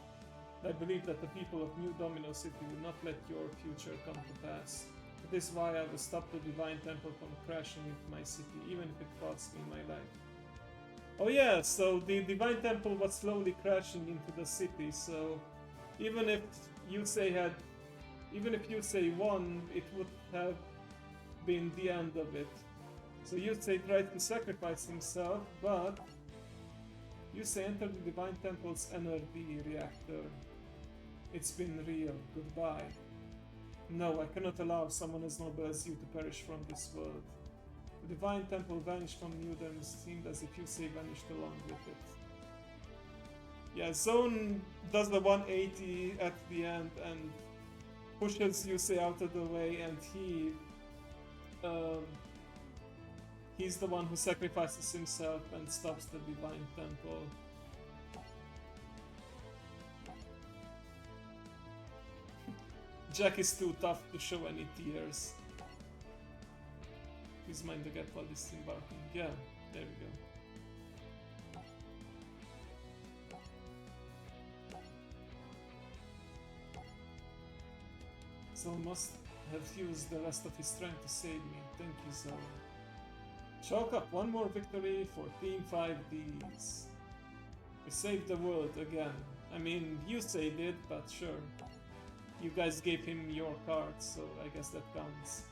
Speaker 1: I believe that the people of New Domino City will not let your future come to pass. It is why I will stop the Divine Temple from crashing into my city, even if it costs me my life. Oh yeah, so the Divine Temple was slowly crashing into the city, so even if Yusei won, it would have been the end of it. So Yusei tried to sacrifice himself, but Yusei entered the Divine Temple's energy reactor. It's been real. Goodbye. No, I cannot allow someone as noble as you to perish from this world. The Divine Temple vanished from New Dem. It seemed as if Yusei vanished along with it. Yeah, Zone does the 180 at the end and pushes Yusei out of the way, and he's the one who sacrifices himself and stops the Divine Temple. Jack is too tough to show any tears. Please mind the gap while disembarking. Yeah, there we go. Zone must have used the rest of his strength to save me. Thank you, Zone. Chalk up one more victory for Team 5D's. You saved the world again. I mean, you say did, but sure. You guys gave him your cards, so I guess that counts.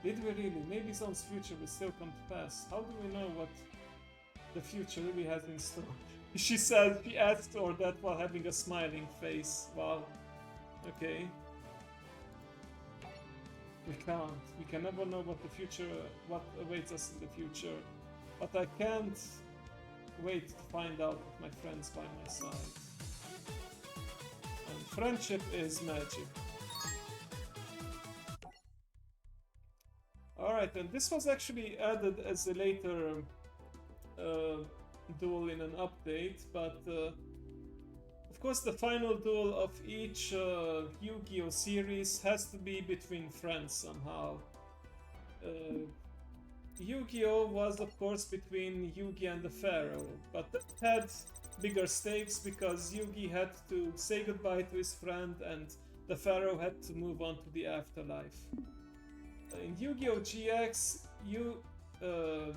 Speaker 1: Did we really? Maybe Zone's future will still come to pass. How do we know what the future really has in store? She said, she asked or that while having a smiling face. Wow. Okay. We can't. We can never know what the future, what awaits us in the future. But I can't wait to find out with my friends by my side. And friendship is magic. Alright, and this was actually added as a later duel in an update, but of course the final duel of each Yu-Gi-Oh series has to be between friends somehow. Yu-Gi-Oh was of course between Yugi and the Pharaoh, but that had bigger stakes because Yugi had to say goodbye to his friend and the Pharaoh had to move on to the afterlife. In Yu-Gi-Oh GX,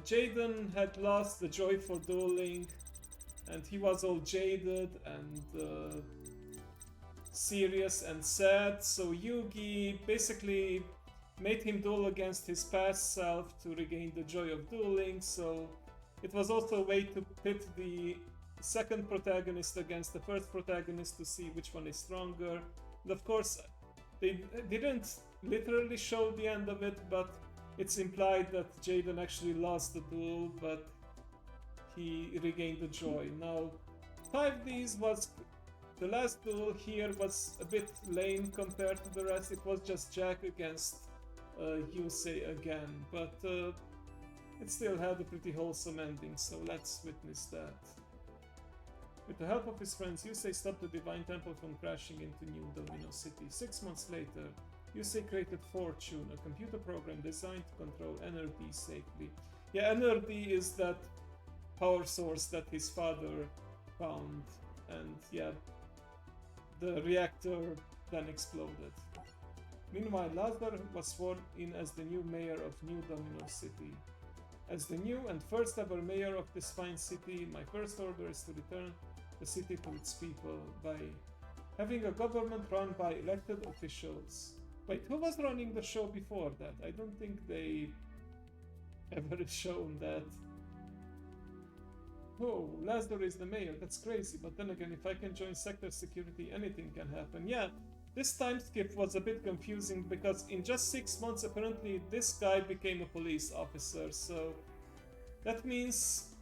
Speaker 1: Jaden had lost the joy for dueling and he was all jaded and serious and sad, so Yugi basically made him duel against his past self to regain the joy of dueling, so it was also a way to pit the second protagonist against the first protagonist to see which one is stronger. And of course, they didn't literally show the end of it, but it's implied that Jaden actually lost the duel, but he regained the joy. Now, 5D's was... the last duel here was a bit lame compared to the rest. It was just Jack against Yusei again, but it still had a pretty wholesome ending, so let's witness that. With the help of his friends, Yusei stopped the Divine Temple from crashing into New Domino City. 6 months later, Yusei created Fortune, a computer program designed to control NRD safely. Yeah, NRD is that power source that his father found, and yeah, the reactor then exploded. Meanwhile, Lazar was sworn in as the new mayor of New Domino City. As the new and first ever mayor of this fine city, my first order is to return the city to its people by having a government run by elected officials. Wait, who was running the show before that? I don't think they ever shown that. Oh, Lazar is the mayor, that's crazy, but then again, if I can join sector security, anything can happen. Yeah, this time skip was a bit confusing because in just 6 months, apparently, this guy became a police officer, so that means,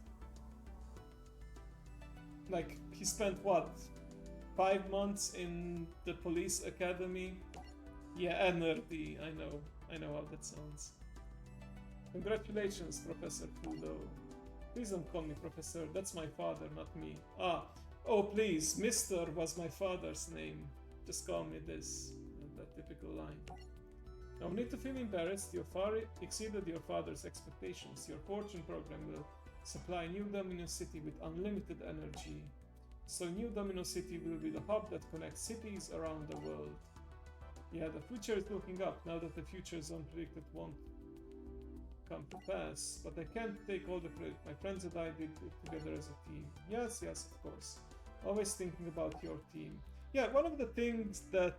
Speaker 1: like, he spent what, 5 months in the police academy? Yeah, NRD, I know how that sounds. Congratulations, Professor Fudo. Please don't call me Professor, that's my father, not me. Ah, oh please, Mr. was my father's name. Just call me this. That typical line. No need to feel embarrassed, you far exceeded your father's expectations. Your fortune program will supply New Domino City with unlimited energy. So New Domino City will be the hub that connects cities around the world. Yeah, the future is looking up now that the future zone predicted won't come to pass, but I can't take all the credit. My friends and I did it together as a team. Yes, of course. Always thinking about your team. Yeah, one of the things that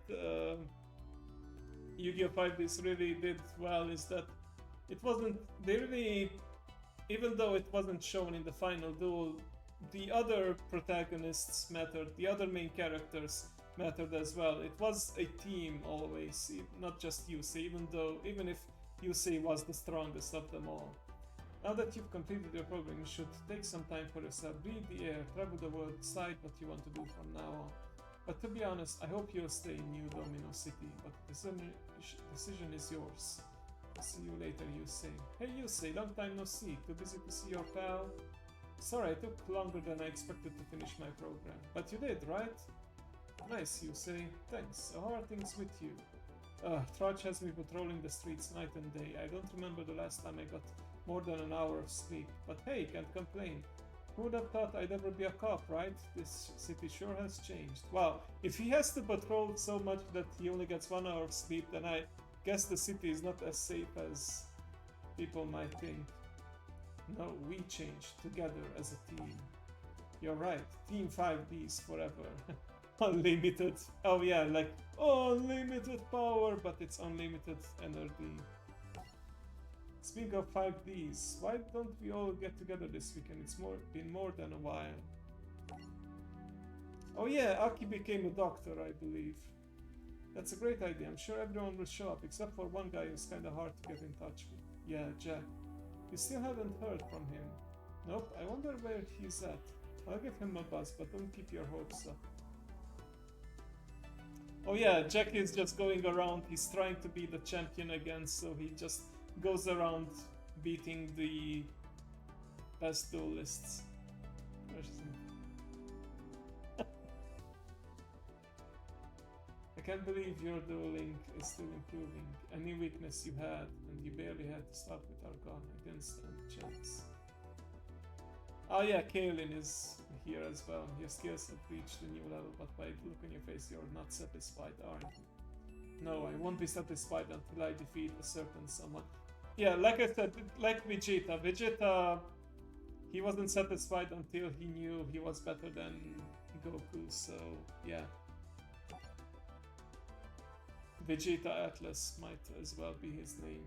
Speaker 1: Yu-Gi-Oh! 5D's really did well is that it wasn't, they really, even though it wasn't shown in the final duel, the other protagonists mattered, the other main characters mattered as well. It was a team always, not just Yusei, even if Yusei was the strongest of them all. Now that you've completed your program, you should take some time for yourself, breathe the air, travel the world, decide what you want to do from now on. But to be honest, I hope you'll stay in New Domino City, but the decision is yours. I'll see you later, Yusei. Hey Yusei, long time no see. Too busy to see your pal? Sorry, I took longer than I expected to finish my program. But you did, right? Nice, Yusei. Thanks. How are things with you? Trudge has me patrolling the streets night and day. I don't remember the last time I got more than an hour of sleep. But hey, can't complain. Who would have thought I'd ever be a cop, right? This city sure has changed. Wow, if he has to patrol so much that he only gets 1 hour of sleep, then I guess the city is not as safe as people might think. No, we changed together as a team. You're right. Team 5D's forever. Unlimited. Oh yeah, like unlimited power, but it's unlimited energy. Speaking of 5Ds, why don't we all get together this weekend? It's been more than a while. Oh yeah, Aki became a doctor, I believe. That's a great idea. I'm sure everyone will show up, except for one guy who's kinda hard to get in touch with. Yeah, Jack. You still haven't heard from him. Nope, I wonder where he's at. I'll give him a buzz, but don't keep your hopes up. Oh yeah, Jack is just going around, he's trying to be the champion again, so he just goes around beating the best duelists. I can't believe your dueling is still improving. Any weakness you had, and you barely had to start with Argon. I didn't stand a chance. Oh yeah, Kaelin is here as well. Your skills have reached a new level, but by the look on your face, you're not satisfied, aren't you? No, I won't be satisfied until I defeat a certain someone. Yeah, like I said, like Vegeta. Vegeta, he wasn't satisfied until he knew he was better than Goku, so yeah. Vegeta Atlas might as well be his name.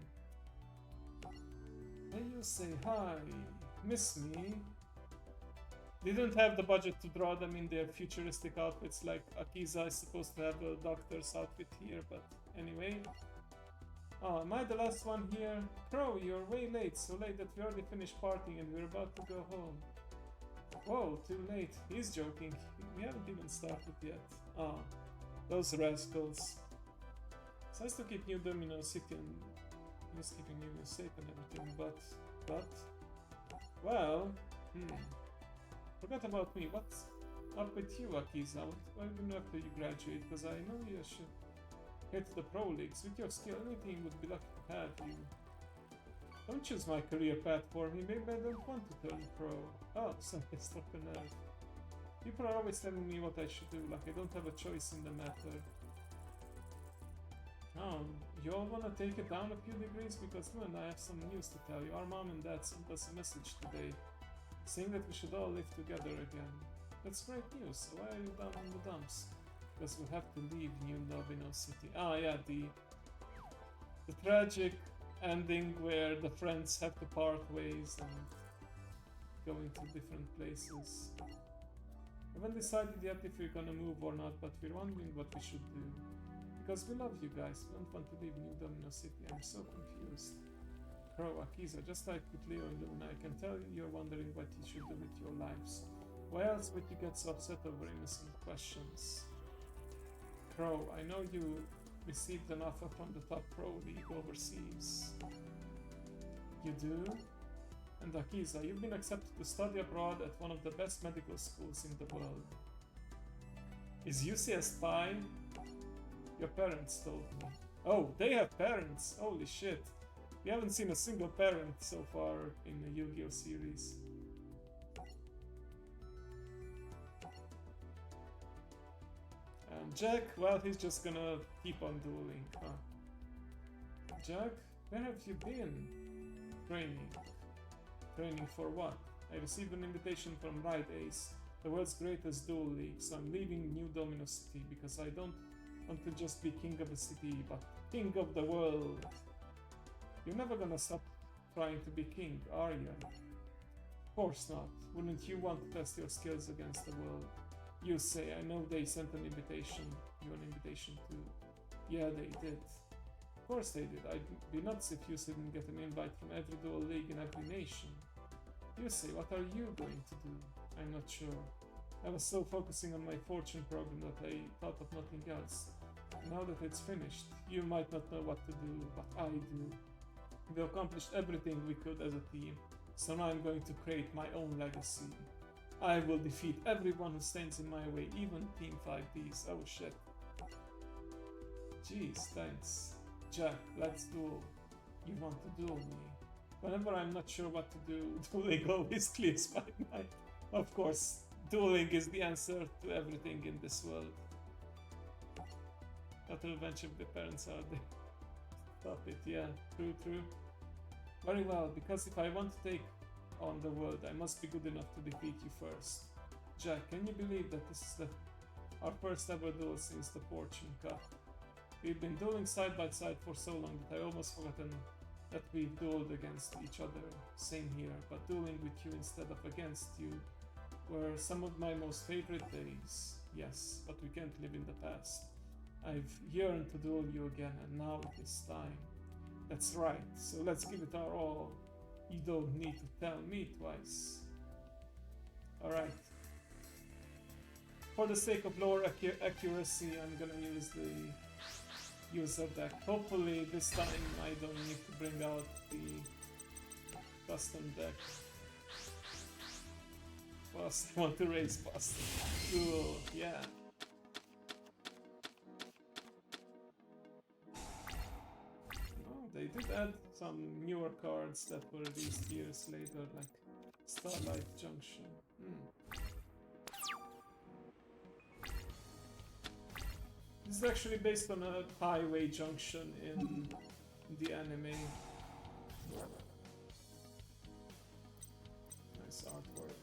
Speaker 1: When you say hi, miss me? Didn't have the budget to draw them in their futuristic outfits like Akiza is supposed to have a doctor's outfit here, but anyway. Oh, am I the last one here? Crow, you're way late, so late that we already finished partying and we're about to go home. Whoa, too late. He's joking. We haven't even started yet. Ah, those rascals. It's nice to keep New Domino City and just keeping you safe and everything, but, well, forgot about me. What's up with you, Akiza? What are you doing after you graduate? Because I know you should hit the pro leagues. With your skill, anything would be lucky to have you. Don't choose my career path for me. Maybe I don't want to turn pro. Oh, something stuck a nerve. People are always telling me what I should do, like I don't have a choice in the matter. Oh, you all wanna take it down a few degrees? Because you and I have some news to tell you. Our mom and dad sent us a message today, saying that we should all live together again. That's great news. So why are you down in the dumps? Because we'll have to leave New Domino City. Ah, yeah, the tragic ending where the friends have to part ways and go into different places. I haven't decided yet if we're gonna move or not, but we're wondering what we should do. Because we love you guys, we don't want to leave New Domino City. I'm so confused. Crow, Akiza, just like with Leo and Luna, I can tell you're wondering what you should do with your lives. Why else would you get so upset over innocent questions? Crow, I know you received an offer from the top pro league overseas. You do? And Akiza, you've been accepted to study abroad at one of the best medical schools in the world. Is UC a spy? Your parents told me. Oh, they have parents! Holy shit. We haven't seen a single parent so far in the Yu-Gi-Oh series. And Jack, well, he's just gonna keep on dueling, huh? Jack, where have you been? Training. Training for what? I received an invitation from Ride Ace, the world's greatest duel league, so I'm leaving New Domino City because I don't want to just be king of a city, but king of the world. You're never gonna stop trying to be king, are you? Of course not. Wouldn't you want to test your skills against the world? You say, I know they sent an invitation. You an invitation too. Yeah, they did. Of course they did. I'd be nuts if you didn't get an invite from every dual league in every nation. You say, what are you going to do? I'm not sure. I was so focusing on my fortune program that I thought of nothing else. Now that it's finished, you might not know what to do, but I do. We accomplished everything we could as a team, so now I'm going to create my own legacy. I will defeat everyone who stands in my way, even Team 5D's. Oh shit. Jeez, thanks. Jack, let's duel. You want to duel me? Whenever I'm not sure what to do, dueling always clears my mind. Of course, dueling is the answer to everything in this world. Not a revenge if the parents are there. Stop it, yeah, true. Very well, because if I want to take on the world, I must be good enough to defeat you first. Jack, can you believe that this is our first ever duel since the Fortune Cup? We've been dueling side by side for so long that I almost forgotten that we've dueled against each other. Same here, but dueling with you instead of against you were some of my most favorite days. Yes, but we can't live in the past. I've yearned to duel you again, and now it is time. That's right, so let's give it our all. You don't need to tell me twice. Alright. For the sake of lore accuracy, I'm gonna use the user deck. Hopefully this time I don't need to bring out the custom deck. Plus, I want to raise Bust. Cool, yeah. Oh, they did add some newer cards that were released years later, like Starlight Junction. This is actually based on a highway junction in the anime. Nice artwork.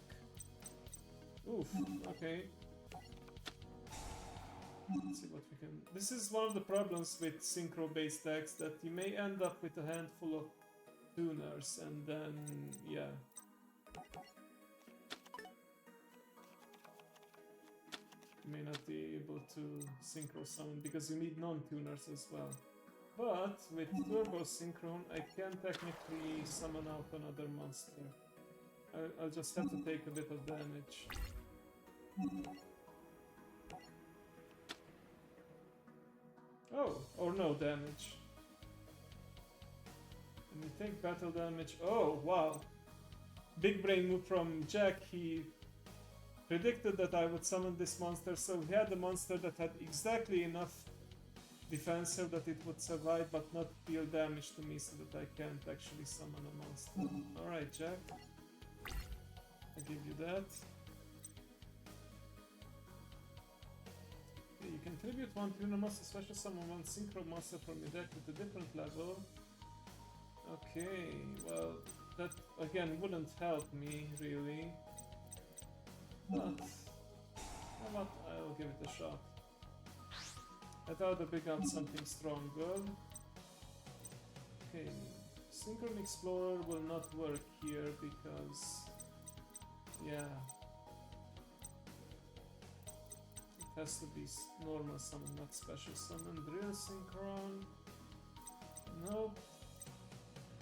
Speaker 1: Oof, okay. Let's see what we can... This is one of the problems with synchro-based decks, that you may end up with a handful of tuners and then, yeah. You may not be able to synchro summon because you need non-tuners as well. But with Turbo Synchron, I can technically summon out another monster. I'll just have to take a bit of damage. Oh, or no damage. And you take battle damage. Oh, wow. Big brain move from Jack. He predicted that I would summon this monster, so he had a monster that had exactly enough defense so that it would survive but not deal damage to me, so that I can't actually summon a monster. Alright, Jack. I give you that. Okay, you can tribute one tuner monster, special summon one synchro monster from your deck with a different level. Okay, well, that again wouldn't help me really. But, you know what, I'll give it a shot. I thought I'd bring out something stronger. Okay, Synchron Explorer will not work here because... yeah. It has to be normal summon, not special summon. Drill Synchron. Nope.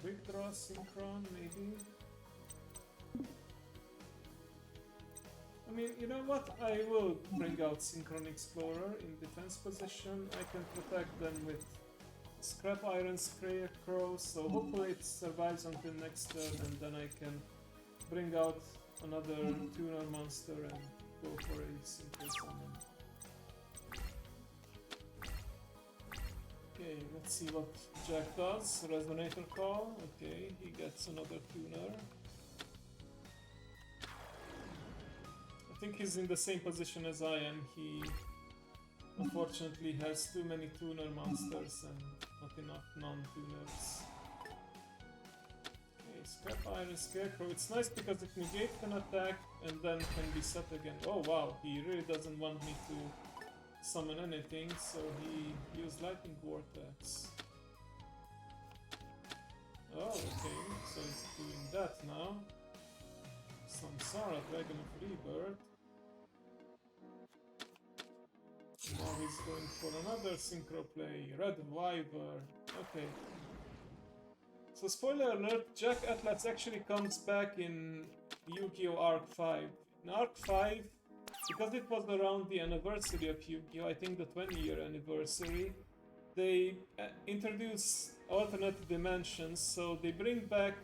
Speaker 1: Quick Draw Synchron, maybe. I mean, you know what? I will bring out Synchron Explorer in defense position. I can protect them with Scrap Iron Scarecrow, so hopefully it survives until next turn, and then I can bring out another tuner monster and go for a simple summon. Okay, let's see what Jack does. Resonator Call. Okay, he gets another tuner. I think he's in the same position as I am. He unfortunately has too many tuner monsters and not enough non-tuners. Okay, Scrap Iron Scarecrow. It's nice because it negates an attack and then can be set again. Oh wow, he really doesn't want me to summon anything, so he used Lightning Vortex. Oh, okay, so he's doing that now. Samsara, Dragon of Rebirth. Now he's going for another synchro play, Red Wyvern. Okay. So spoiler alert, Jack Atlas actually comes back in Yu-Gi-Oh! Arc 5. In Arc 5, because it was around the anniversary of Yu-Gi-Oh! I think the 20-year anniversary, they introduce alternate dimensions, so they bring back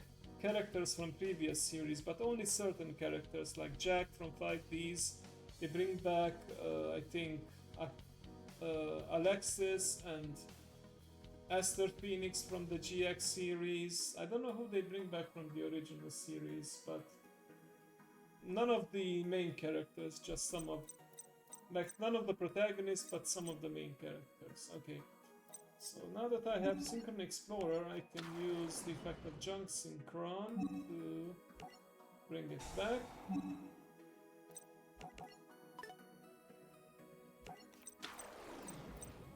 Speaker 1: characters from previous series, but only certain characters, like Jack from 5D's. They bring back, I think, Alexis and Aster Phoenix from the GX series. I don't know who they bring back from the original series, but none of the main characters, just some of... like, none of the protagonists, but some of the main characters. Okay. So now that I have Synchron Explorer, I can use the effect of Junk Synchron to bring it back.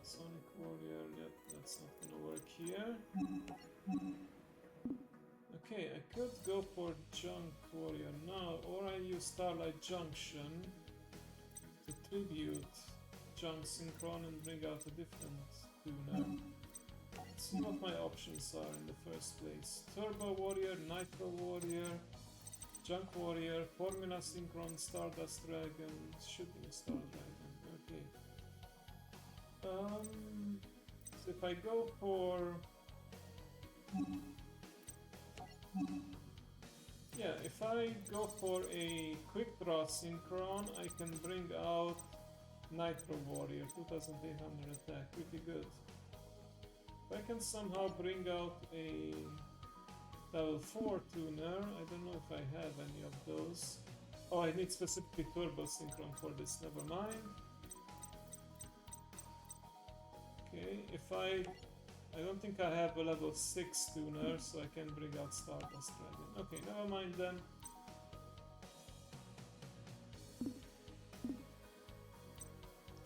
Speaker 1: Sonic Warrior, yep, that's not gonna work here. Okay, I could go for Junk Warrior now, or I use Starlight Junction to tribute Junk Synchron and bring out a different tuner. Let's see what my options are in the first place. Turbo Warrior, Nitro Warrior, Junk Warrior, Formula Synchron, Stardust Dragon, Shooting Star Dragon. Okay. So if I go for... Yeah, if I go for a Quick Draw Synchron, I can bring out Nitro Warrior, 2800 attack, pretty good. If I can somehow bring out a level 4 tuner, I don't know if I have any of those. Oh, I need specifically Turbo Synchron for this, never mind. Okay, if I don't think I have a level 6 tuner, so I can bring out Stardust Dragon. Okay, never mind then.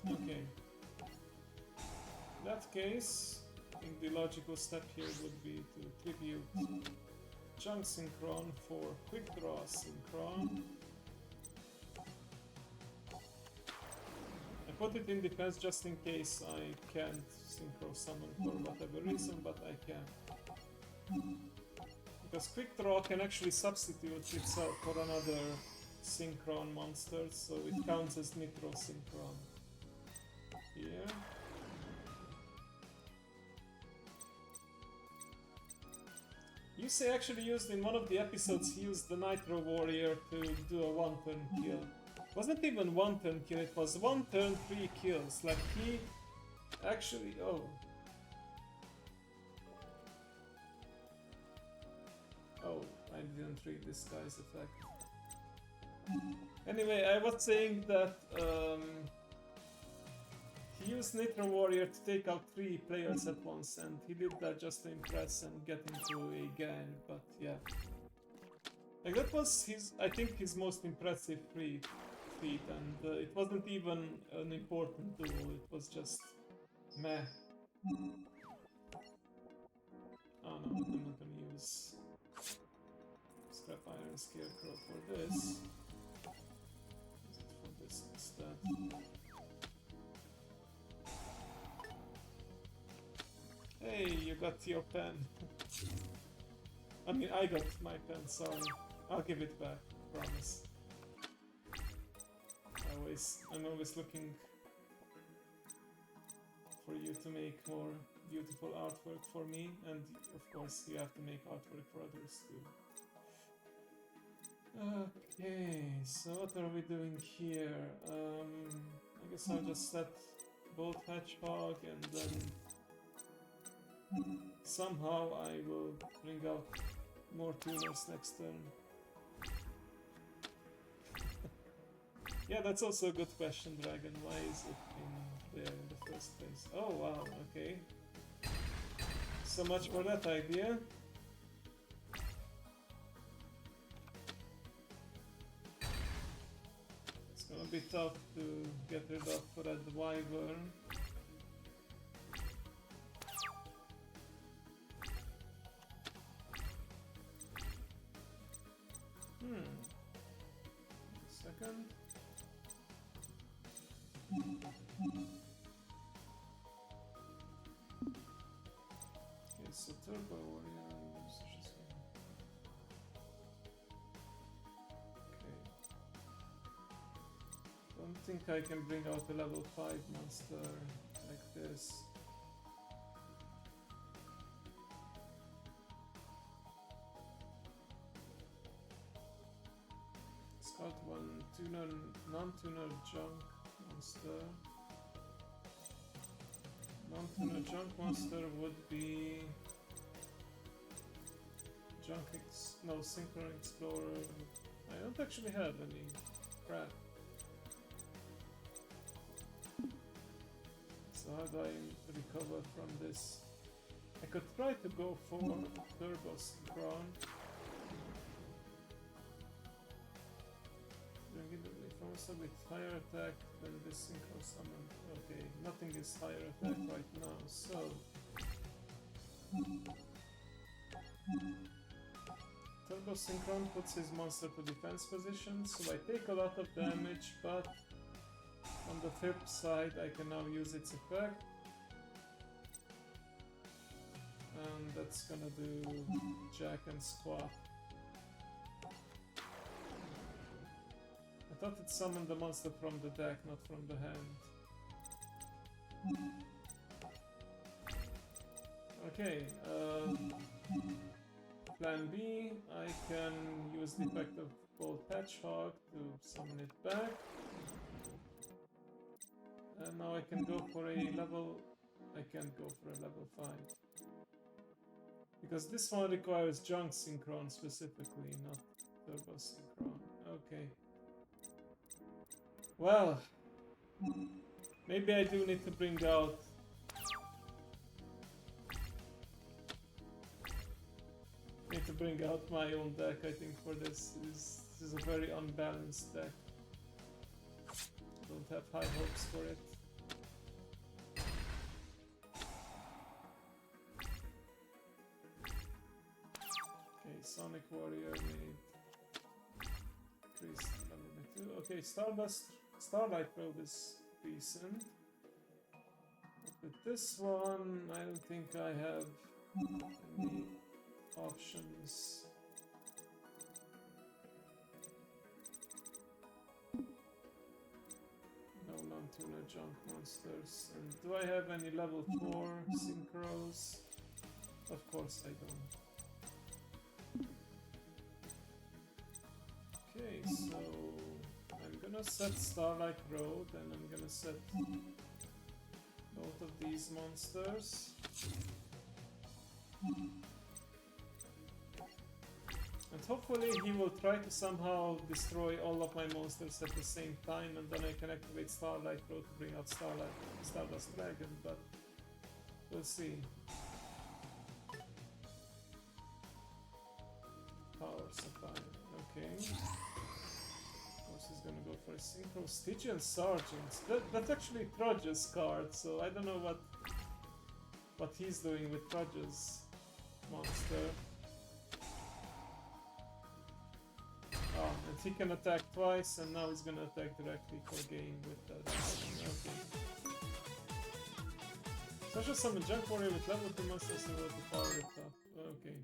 Speaker 1: Okay. In that case, I think the logical step here would be to tribute Junk Synchron for Quick Draw Synchron. I put it in defense just in case I can't Synchro Summon for whatever reason, but I can. Because Quick Draw can actually substitute itself for another Synchron monster, so it counts as Nitro Synchron. Here. Yusei actually used in one of the episodes, he used the Nitro Warrior to do a one-turn kill. It wasn't even one-turn kill, it was one turn, 3 kills. Like he actually... oh. Oh, I didn't read this guy's effect. Anyway, I was saying that he used Nitro Warrior to take out 3 players at once, and he did that just to impress and get into a gang, but yeah. Like that was his, I think, his most impressive feat, and it wasn't even an important duel, it was just meh. Oh no, I'm not gonna use Scrap Iron Scarecrow for this. Use it for this instead. Hey, you got your pen. I mean, I got my pen, sorry. I'll give it back, promise. I'm always looking for you to make more beautiful artwork for me, and of course you have to make artwork for others too. Okay, so what are we doing here? I guess I'll just set Bolt Hedgehog and then somehow I will bring out more tuners next turn. Yeah, that's also a good question, Dragon. Why is it in there in the first place? Oh wow, okay. So much for that idea. It's gonna be tough to get rid of Red Wyvern. Second. Okay, so Turbo Warrior. Okay. Don't think I can bring out a level 5 monster like this. Got one tuner, non-tuner junk monster. Non-tuner junk monster would be Synchron Explorer. I don't actually have any crap. So how do I recover from this? I could try to go for Turbo Synchron. also with higher attack than this synchro summon. Okay, nothing is higher attack right now, so... Turbo Synchron puts his monster to defense position, so I take a lot of damage, but on the flip side I can now use its effect. And that's gonna do jack and squat. I thought it summoned the monster from the deck, not from the hand. Okay, plan B, I can use the effect of Bolt Hedgehog to summon it back. And now I can go for a level... I can't go for a level 5. Because this one requires Junk Synchron specifically, not Turbo Synchron. Okay. Well, maybe I do need to bring out... Need to bring out my own deck, I think, for this. This is a very unbalanced deck. Don't have high hopes for it. Okay, Sonic Warrior made increased level by 2. Okay, Starlight Road is decent. But with this one, I don't think I have any options. No non-tuner junk monsters. And do I have any level 4 synchros? Of course I don't. Okay, so I'm gonna set Starlight Road and I'm gonna set both of these monsters. And hopefully he will try to somehow destroy all of my monsters at the same time, and then I can activate Starlight Road to bring out Stardust Dragon, but we'll see. Power Supply, okay. Of course he's gonna go for a Synchro. Stygian Sergeant. That's actually Trudge's card, so I don't know what he's doing with Trudge's monster. Oh, and he can attack twice, and now he's gonna attack directly for gain with that. Okay. Special summon Junk Warrior with level 2 monsters in order to power it up. Okay.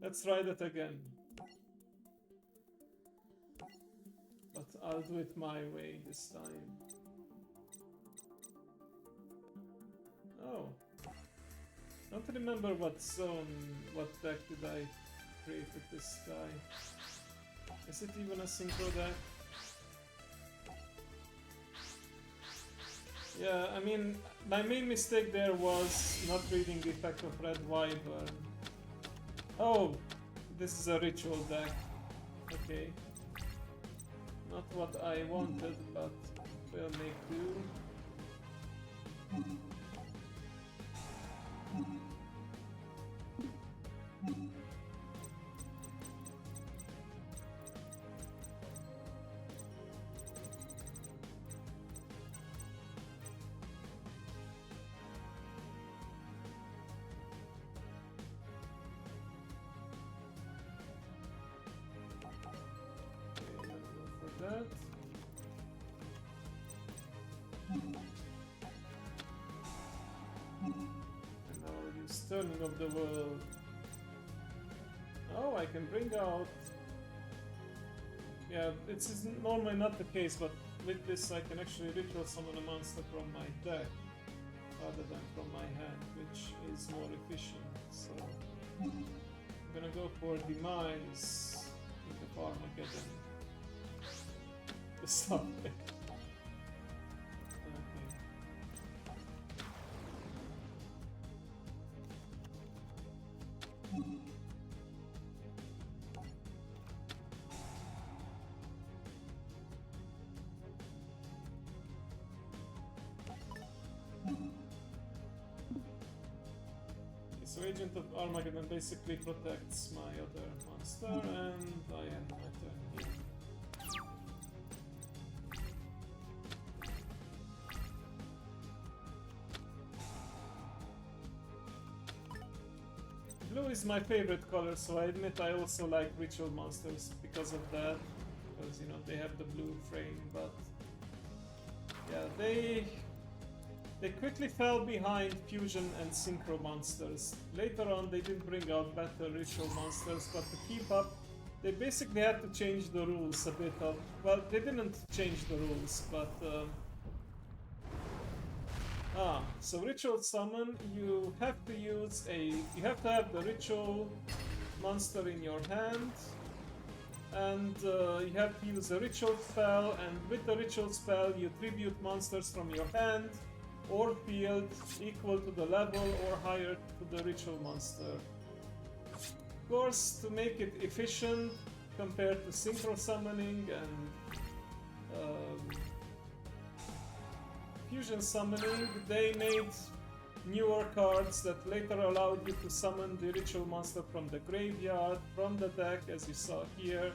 Speaker 1: Let's try that again. But I'll do it my way this time. Oh. Don't remember what deck did I create with this guy. Is it even a synchro deck? Yeah, I mean, my main mistake there was not reading the effect of Red Wyvern. Oh, this is a ritual deck. Okay. Not what I wanted, but we'll make do. That. And now I'll use Turning of the World. Oh, I can bring out... Yeah, it's normally not the case, but with this I can actually ritual summon a monster from my deck rather than from my hand, which is more efficient. So I'm gonna go for Demise into Armageddon. Stop it. Okay. So Agent of Armageddon basically protects my other monster, and I end my turn here. is my favorite color, so I admit I also like ritual monsters because of that. Because, you know, they have the blue frame, but... yeah, they quickly fell behind fusion and synchro monsters. Later on, they did bring out better ritual monsters, but to keep up, they basically had to change the rules a bit of... well, they didn't change the rules, but... so ritual summon, you have to use you have to have the ritual monster in your hand, and you have to use a ritual spell, and with the ritual spell you tribute monsters from your hand or field equal to the level or higher to the ritual monster. Of course, to make it efficient compared to synchro summoning and fusion summoning, they made newer cards that later allowed you to summon the ritual monster from the graveyard, from the deck, as you saw here,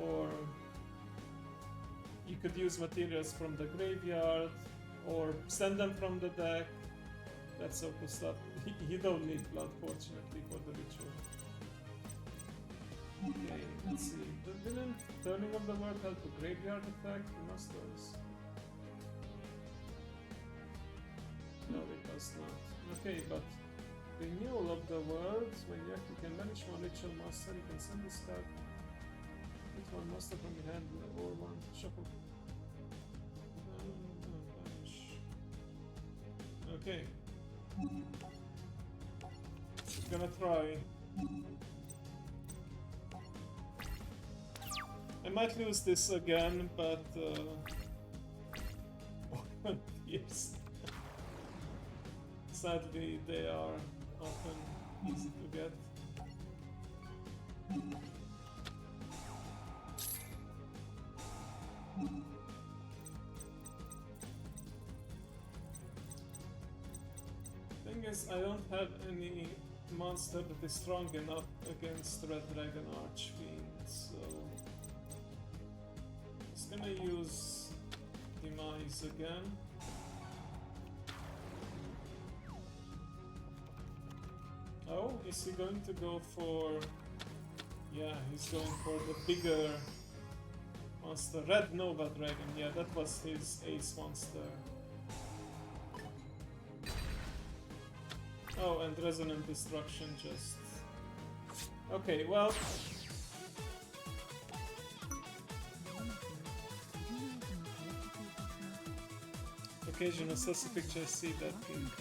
Speaker 1: or you could use materials from the graveyard, or send them from the deck, that sort of stuff. You don't need blood, fortunately, for the ritual. Okay, let's see. Didn't Turning of the World help the graveyard effect? You must have. No, it does not. Okay, but Renewal of the World, when you can manage one ritual monster, you can send this card with one monster from your hand or one shuffle. Okay. Gonna try. I might lose this again, but yes. Sadly, they are often easy to get. Thing is, I don't have any monster that is strong enough against Red Dragon Archfiend, so just gonna use Demise again. Oh, is he going to go for... yeah, he's going for the bigger monster. Red Nova Dragon, yeah, that was his ace monster. Oh, and Resonant Destruction just... okay, well... occasional sassy picture, I see that pink.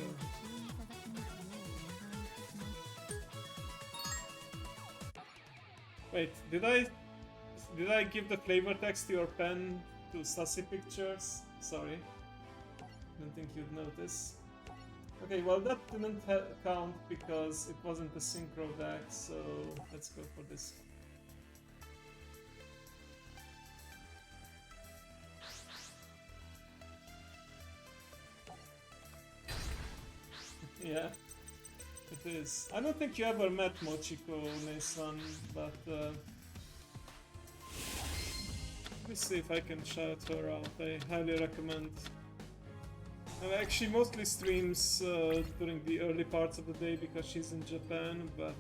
Speaker 1: Wait, did I give the flavor text to your pen to Sassy Pictures? Sorry. Didn't think you'd notice. Okay, well that didn't count because it wasn't a synchro deck, so let's go for this. Yeah. It is. I don't think you ever met Mochiko, Nesan, but let me see if I can shout her out. I highly recommend. And actually mostly streams during the early parts of the day because she's in Japan, but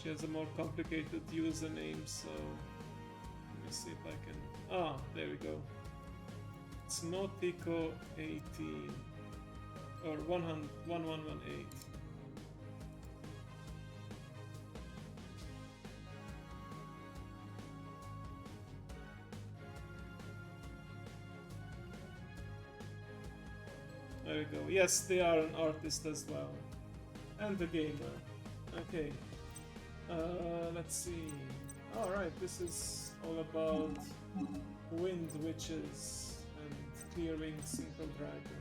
Speaker 1: she has a more complicated username, so let me see if I can... there we go. It's Nautico18 or 1118. There we go. Yes, they are an artist as well. And a gamer. Okay. Let's see. Alright, this is all about wind witches and clearing Synchro Dragon.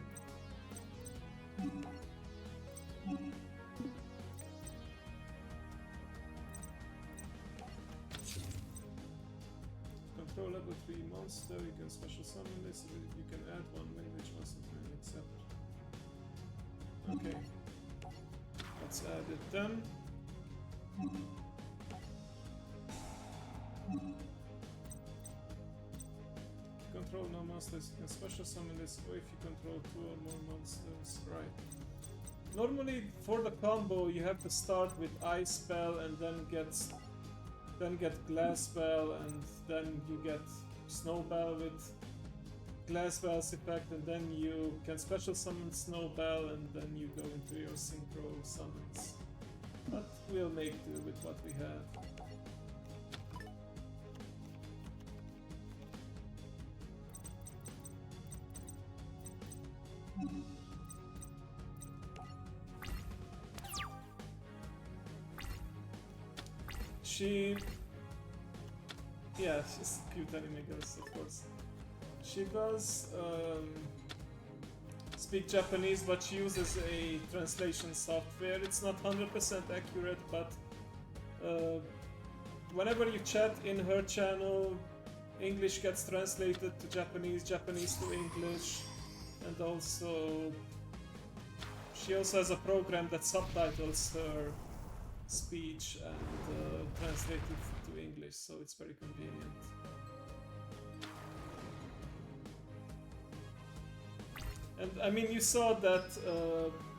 Speaker 1: Control level 3 monster, you can special summon this, you can add one wind witch monster and accept. Okay. Let's add it then. Control no monsters, you can special summon this, or if you control 2 or more monsters, right. Normally for the combo you have to start with Ice Spell and then get Glass Spell, and then you get Snowbell with Glass Spell's effect, and then you can special summon Snowbell, and then you go into your synchro summons. But we'll make do with what we have. Yeah, she's a cute anime girl, of course. She does speak Japanese, but she uses a translation software. It's not 100% accurate, but whenever you chat in her channel, English gets translated to Japanese, Japanese to English, and also she also has a program that subtitles her speech and translates it to English, so it's very convenient. And I mean, you saw that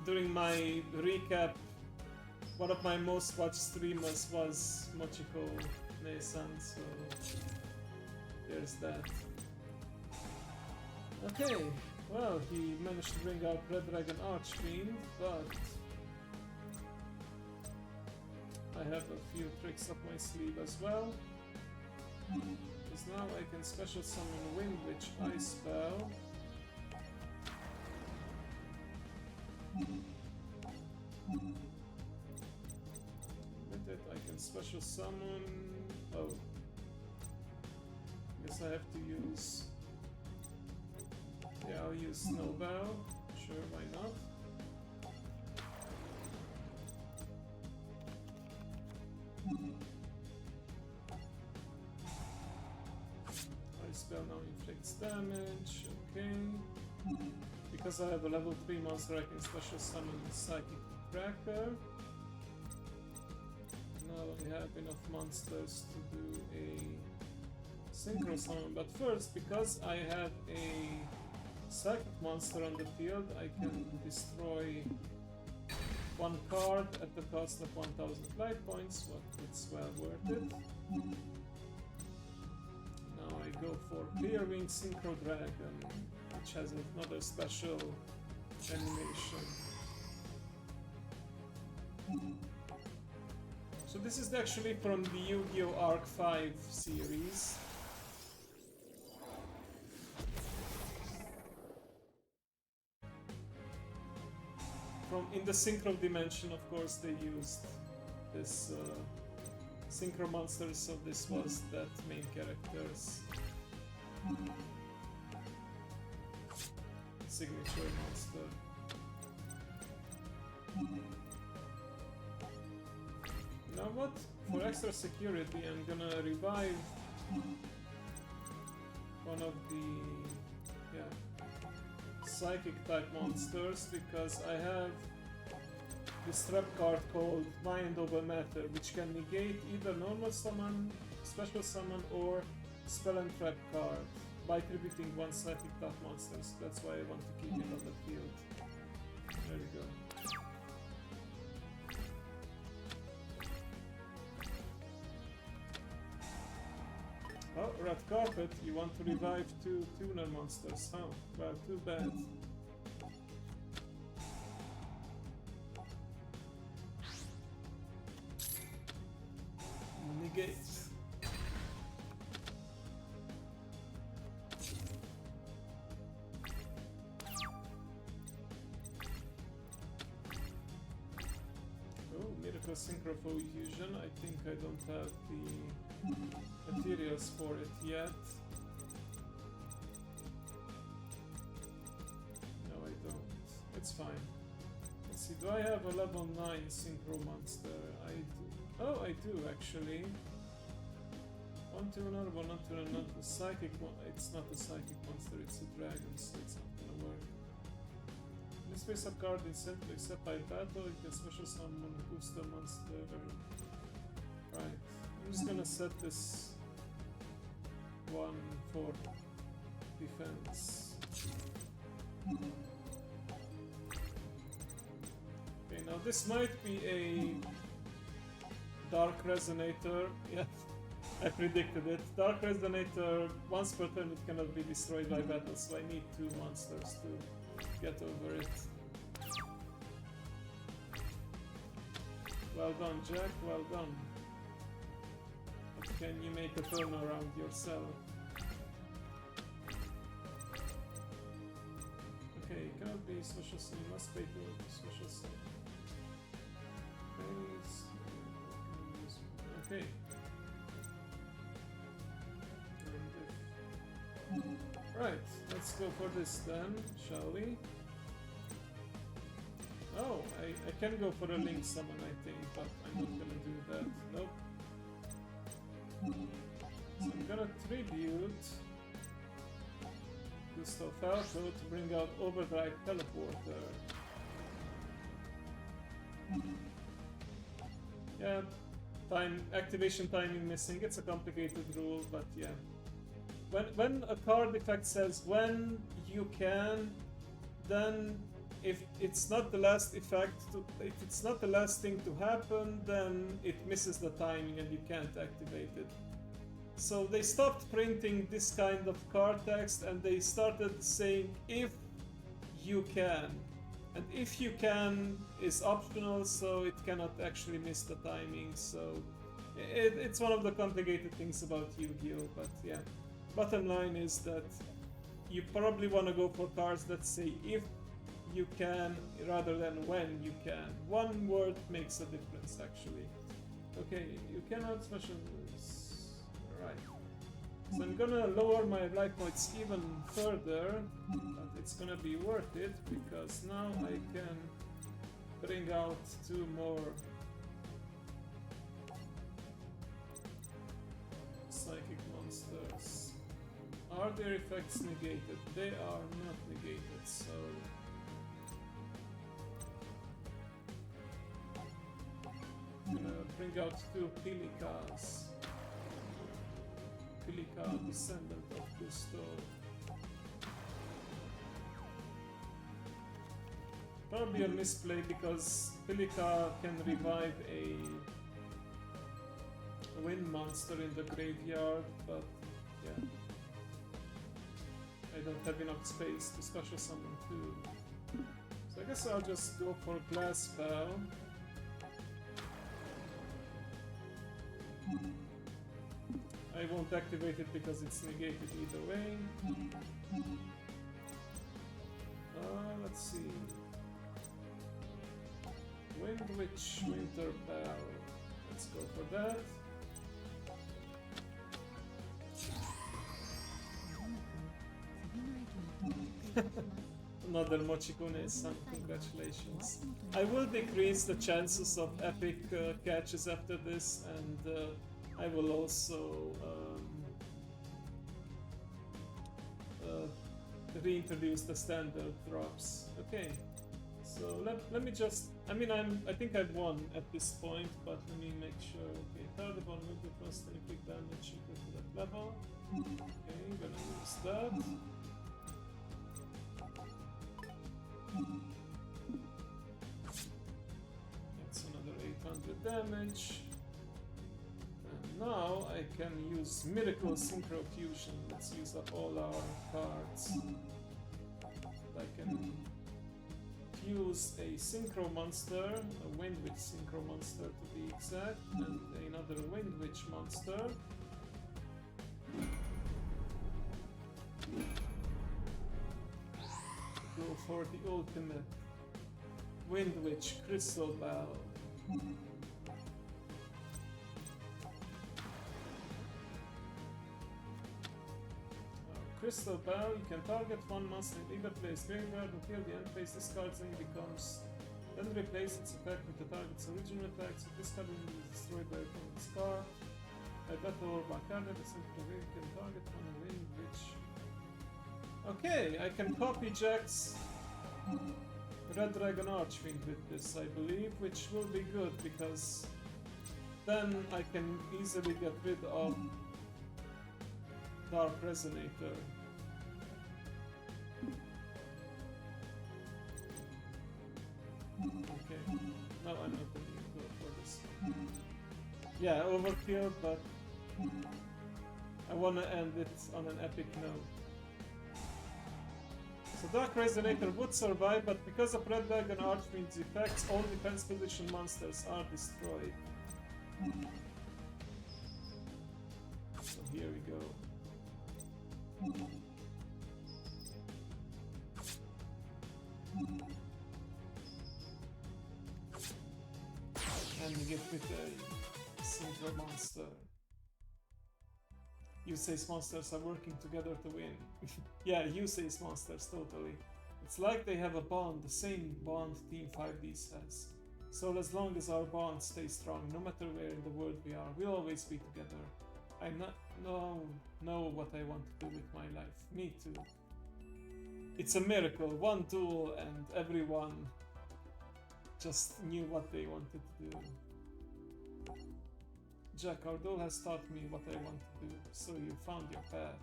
Speaker 1: during my recap, one of my most watched streamers was Mochiko Nei-san, so there's that. Okay, well, he managed to bring out Red Dragon Archfiend, but I have a few tricks up my sleeve as well. Because now I can special summon Wind Witch Ice Spell. With it I can special summon... oh. Guess I have to use... yeah, I'll use Snowbell. Sure, why not? Ice Spell now inflicts damage, okay. Because I have a level 3 monster, I can special summon Psychic Cracker. Now I have enough monsters to do a synchro summon, but first, because I have a Psychic monster on the field, I can destroy one card at the cost of 1000 life points, but it's well worth it. Now I go for Clearwing Synchro Dragon, which has another special animation. So this is actually from the Yu-Gi-Oh! Arc 5 series. In the Synchro dimension, of course, they used this Synchro monster, so this was that main character's signature monster. You know what? For extra security, I'm gonna revive one of the Psychic type monsters, because I have this trap card called Mind Over Matter, which can negate either normal summon, special summon, or spell and trap card by tributing one Psychic type monster. So that's why I want to keep it on the field. There we go. Oh, Red Carpet, you want to revive 2 tuner monsters, huh? Well, too bad. Negate. Oh, Miracle Synchro Fusion. I think I don't have the materials for it yet. No, I don't. It's fine. Let's see, do I have a level 9 Synchro monster? I do. Oh, I do actually. One tuner, one not tuner, not a psychic one. It's not a psychic monster, it's a dragon, so it's not gonna work. This face up card instantly except by battle, you can special summon booster monster. gonna set this one for defense. Okay, now this might be a Dark Resonator. Yeah, I predicted it. Dark Resonator, once per turn it cannot be destroyed by battle, so I need 2 monsters to get over it. Well done, Jack, well done. But can you make a turnaround yourself? Okay, cannot be special sim, must pay to special sim. Okay. Right, let's go for this then, shall we? Oh, I can go for a link summon, I think, but I'm not gonna do that. Nope. So I'm gonna tribute Gustav Falco to bring out Overdrive Teleporter. Yeah, activation timing missing. It's a complicated rule, but yeah. When a card effect says when you can, then if it's not the last effect, if it's not the last thing to happen, then it misses the timing and you can't activate it. So they stopped printing this kind of card text and they started saying if you can. And if you can is optional, so it cannot actually miss the timing. So it's one of the complicated things about Yu-Gi-Oh! But yeah, bottom line is that you probably want to go for cards that say if you can rather than when you can. One word makes a difference actually. Okay, you cannot special moves. Right. So I'm gonna lower my life points even further, but it's gonna be worth it because now I can bring out 2 more psychic monsters. Are their effects negated? They are not negated, so I'm gonna bring out 2 Pilikas. Pilika, descendant of Gusto. Probably a misplay because Pilika can revive a wind monster in the graveyard, but yeah. I don't have enough space to special summon 2. So I guess I'll just go for Glass Bow. I won't activate it because it's negated either way. Let's see. Wind Witch, Winter Bow. Let's go for that. Another Mochikune-san, congratulations. I will decrease the chances of epic catches after this, and I will also reintroduce the standard drops. Okay, so let me just. I mean, I think I've won at this point, but let me make sure. Okay, target one will plus any quick damage equal to that level. Okay, I'm gonna use that. That's another 800 damage. And now I can use Miracle Synchro Fusion. Let's use up all our cards. I can fuse a Synchro Monster, a Wind Witch Synchro Monster to be exact, and another Wind Witch Monster. Go for the ultimate Wind Witch Crystal Bow. Crystal Bow, you can target one monster in either place graveyard until the end phase discards and becomes. Then replace its attack with the target's original attack, so this card will be destroyed by opponent's card. By battle or by card, at the center of you can target one Wind Witch. Okay, I can copy Jack's Red Dragon Archfiend with this, I believe, which will be good because then I can easily get rid of Dark Resonator. Okay, now I know the need to go for this. Yeah, overkill, but I wanna end it on an epic note. So Dark Resonator would survive, but because of Red Dragon Archfiend's effects, all defense position monsters are destroyed. So here we go. And we get with a single monster. Yusei's monsters are working together to win. Yeah, Yusei's monsters, totally. It's like they have a bond, the same bond Team 5D's has. So as long as our bond stays strong, no matter where in the world we are, we'll always be together. I know what I want to do with my life. Me too. It's a miracle. One duel and everyone just knew what they wanted to do. Jack, our duel has taught me what I want to do, so you found your path.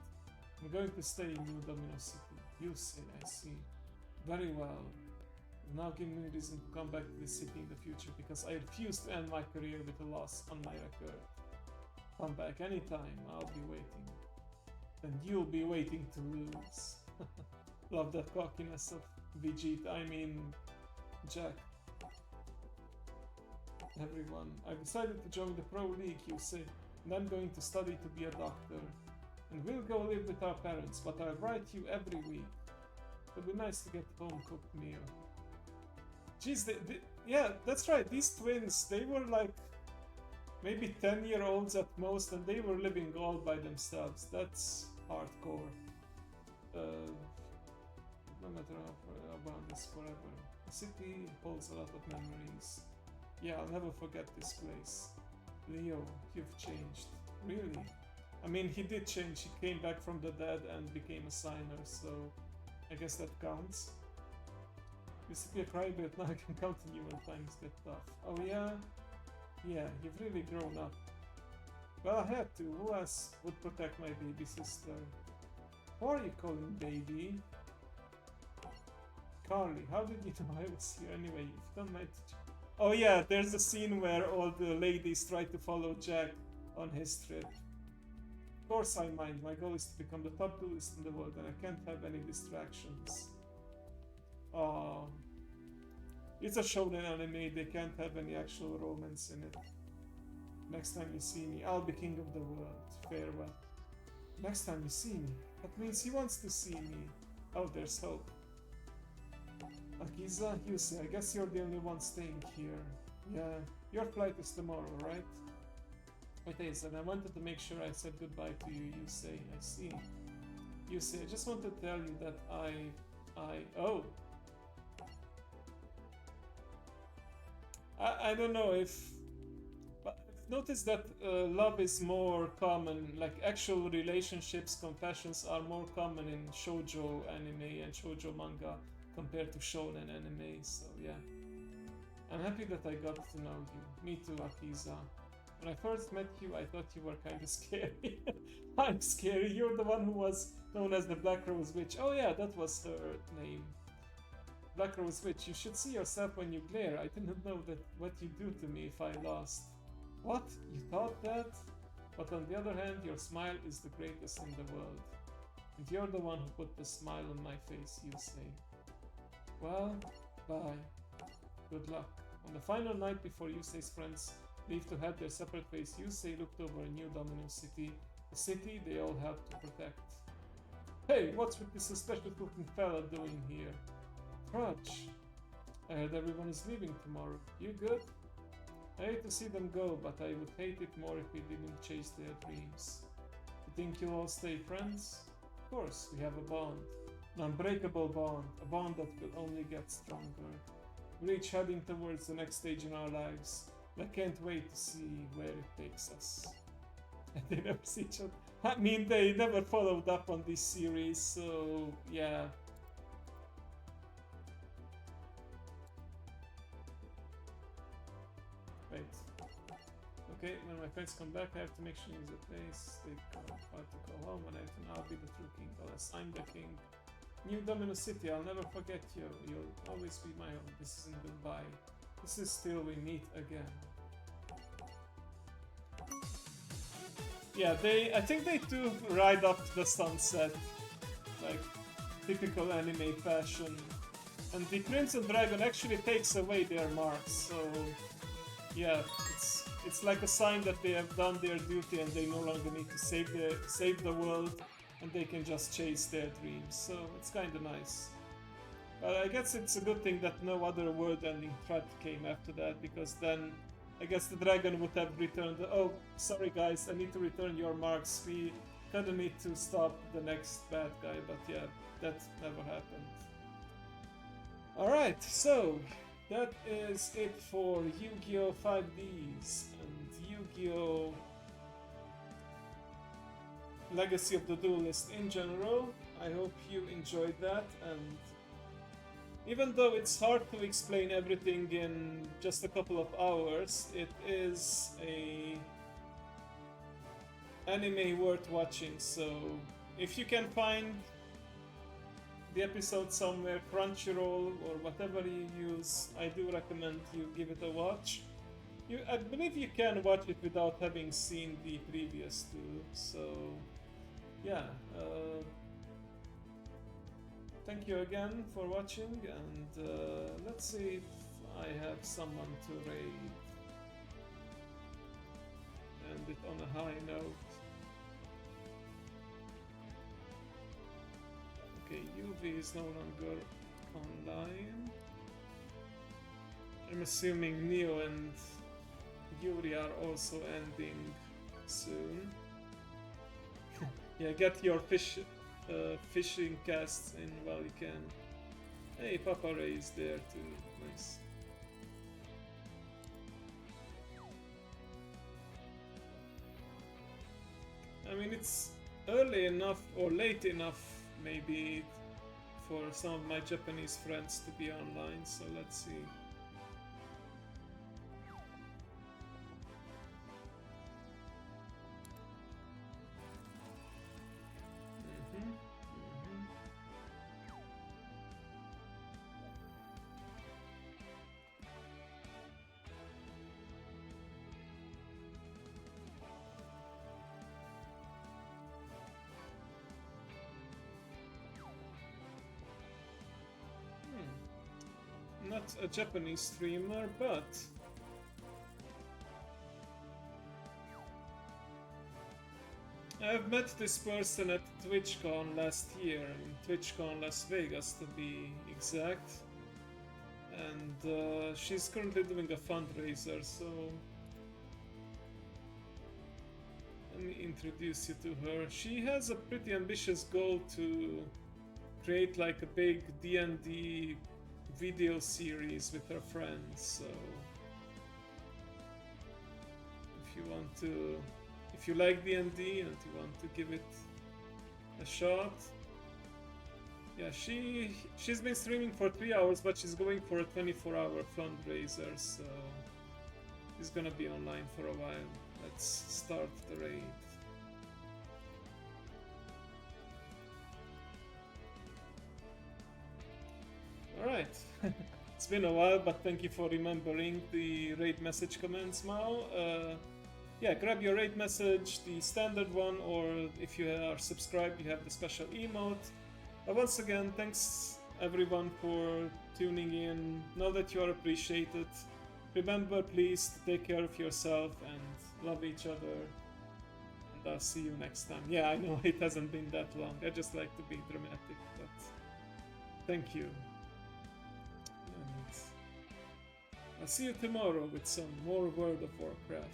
Speaker 1: I'm going to stay in New Domino City. You say, I see. Very well. Now give me a reason to come back to this city in the future, because I refuse to end my career with a loss on my record. Come back anytime, I'll be waiting. Then you'll be waiting to lose. Love that cockiness of Vegeta, I mean Jack. Everyone, I've decided to join the Pro League, you say, and I'm going to study to be a doctor. And we'll go live with our parents, but I'll write you every week. It'll be nice to get a home-cooked meal. Jeez, yeah, that's right, these twins, they were like maybe 10-year-olds at most, and they were living all by themselves. That's hardcore. No matter how about this forever. The city holds a lot of memories. Yeah, I'll never forget this place. Leo, you've changed. Really? I mean, he did change. He came back from the dead and became a signer, so I guess that counts. Used to be a crybaby, now I can count on you when times get tough. Oh yeah? Yeah, you've really grown up. Well, I had to. Who else would protect my baby sister? Who are you calling baby? Carly, how did you know I was here anyway? You've done my... Oh yeah, there's a scene where all the ladies try to follow Jack on his trip. Of course I mind. My goal is to become the top duelist in the world, and I can't have any distractions. Oh, it's a shonen anime, they can't have any actual romance in it. Next time you see me, I'll be king of the world. Farewell. Next time you see me? That means he wants to see me. Oh, there's hope. Akiza, Yusei, I guess you're the only one staying here. Yeah, your flight is tomorrow, right? It is, and I wanted to make sure I said goodbye to you, Yusei. I see. Yusei, I just want to tell you that oh. I don't know if... But I've noticed that love is more common, like actual relationships, confessions are more common in shoujo anime and shoujo manga compared to shonen anime, so yeah. I'm happy that I got to know you. Me too, Akiza. When I first met you, I thought you were kinda scary. I'm scary, you're the one who was known as the Black Rose Witch. Oh yeah, that was her name. Black Rose Witch, you should see yourself when you glare. I didn't know that what you do to me if I lost. What? You thought that? But on the other hand, your smile is the greatest in the world. And you're the one who put the smile on my face, you say. Well, bye. Good luck. On the final night before Yusei's friends leave to head their separate ways, Yusei looked over a New Domino City, the city they all have to protect. Hey, what's with this suspicious looking fella doing here? Trudge. I heard everyone is leaving tomorrow. You good? I hate to see them go, but I would hate it more if we didn't chase their dreams. You think you'll all stay friends? Of course, we have a bond. An unbreakable bond. A bond that will only get stronger. We're each heading towards the next stage in our lives. And I can't wait to see where it takes us. And they never see each other. I mean, they never followed up on this series, so yeah. Wait. Okay, when my friends come back, I have to make sure use the place. They can't hard to go home, and I'll be the true king. Unless I'm the king. New Domino City, I'll never forget you. You'll always be my home. This isn't goodbye. This is still we meet again. Yeah, I think they do ride up the sunset, like typical anime fashion. And the Crimson Dragon actually takes away their marks, so yeah, it's like a sign that they have done their duty and they no longer need to save the world, and they can just chase their dreams. So it's kind of nice. But I guess it's a good thing that no other world-ending threat came after that, because then I guess the dragon would have returned. Oh, sorry guys, I need to return your marks. We kind of need to stop the next bad guy, but yeah, that never happened. Alright, so that is it for Yu-Gi-Oh! 5Ds and Yu-Gi-Oh! Legacy of the Duelist in general. I hope you enjoyed that, and even though it's hard to explain everything in just a couple of hours, it is a anime worth watching, so if you can find the episode somewhere, Crunchyroll or whatever you use, I do recommend you give it a watch. I believe you can watch it without having seen the previous two, so yeah. Thank you again for watching, and let's see if I have someone to raid. End it on a high note. Okay, UV is no longer online. I'm assuming Neo and Yuri are also ending soon. Yeah, get your fishing casts in while you can. Hey, Papa Ray is there too. Nice. I mean, it's early enough or late enough maybe for some of my Japanese friends to be online, so let's see. Not a Japanese streamer, but I've met this person at TwitchCon last year, in TwitchCon Las Vegas to be exact, and she's currently doing a fundraiser, so let me introduce you to her. She has a pretty ambitious goal to create like a big D&D video series with her friends, so if you like D&D and you want to give it a shot, yeah, she's been streaming for 3 hours, but she's going for a 24-hour fundraiser, so she's gonna be online for a while. Let's start the raid. Alright, it's been a while, but thank you for remembering the raid message commands, Mao. Yeah, grab your raid message, the standard one, or if you are subscribed, you have the special emote. Once again, thanks everyone for tuning in. Know that you are appreciated. Remember, please, to take care of yourself and love each other. And I'll see you next time. Yeah, I know it hasn't been that long. I just like to be dramatic, but thank you. I'll see you tomorrow with some more World of Warcraft.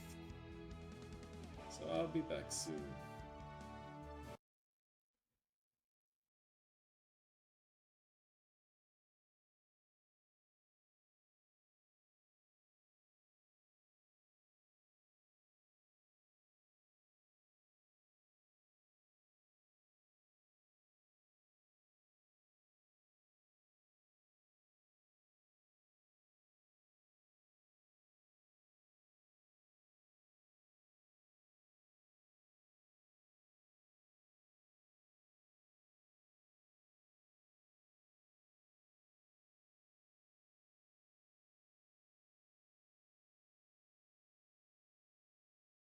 Speaker 1: So I'll be back soon.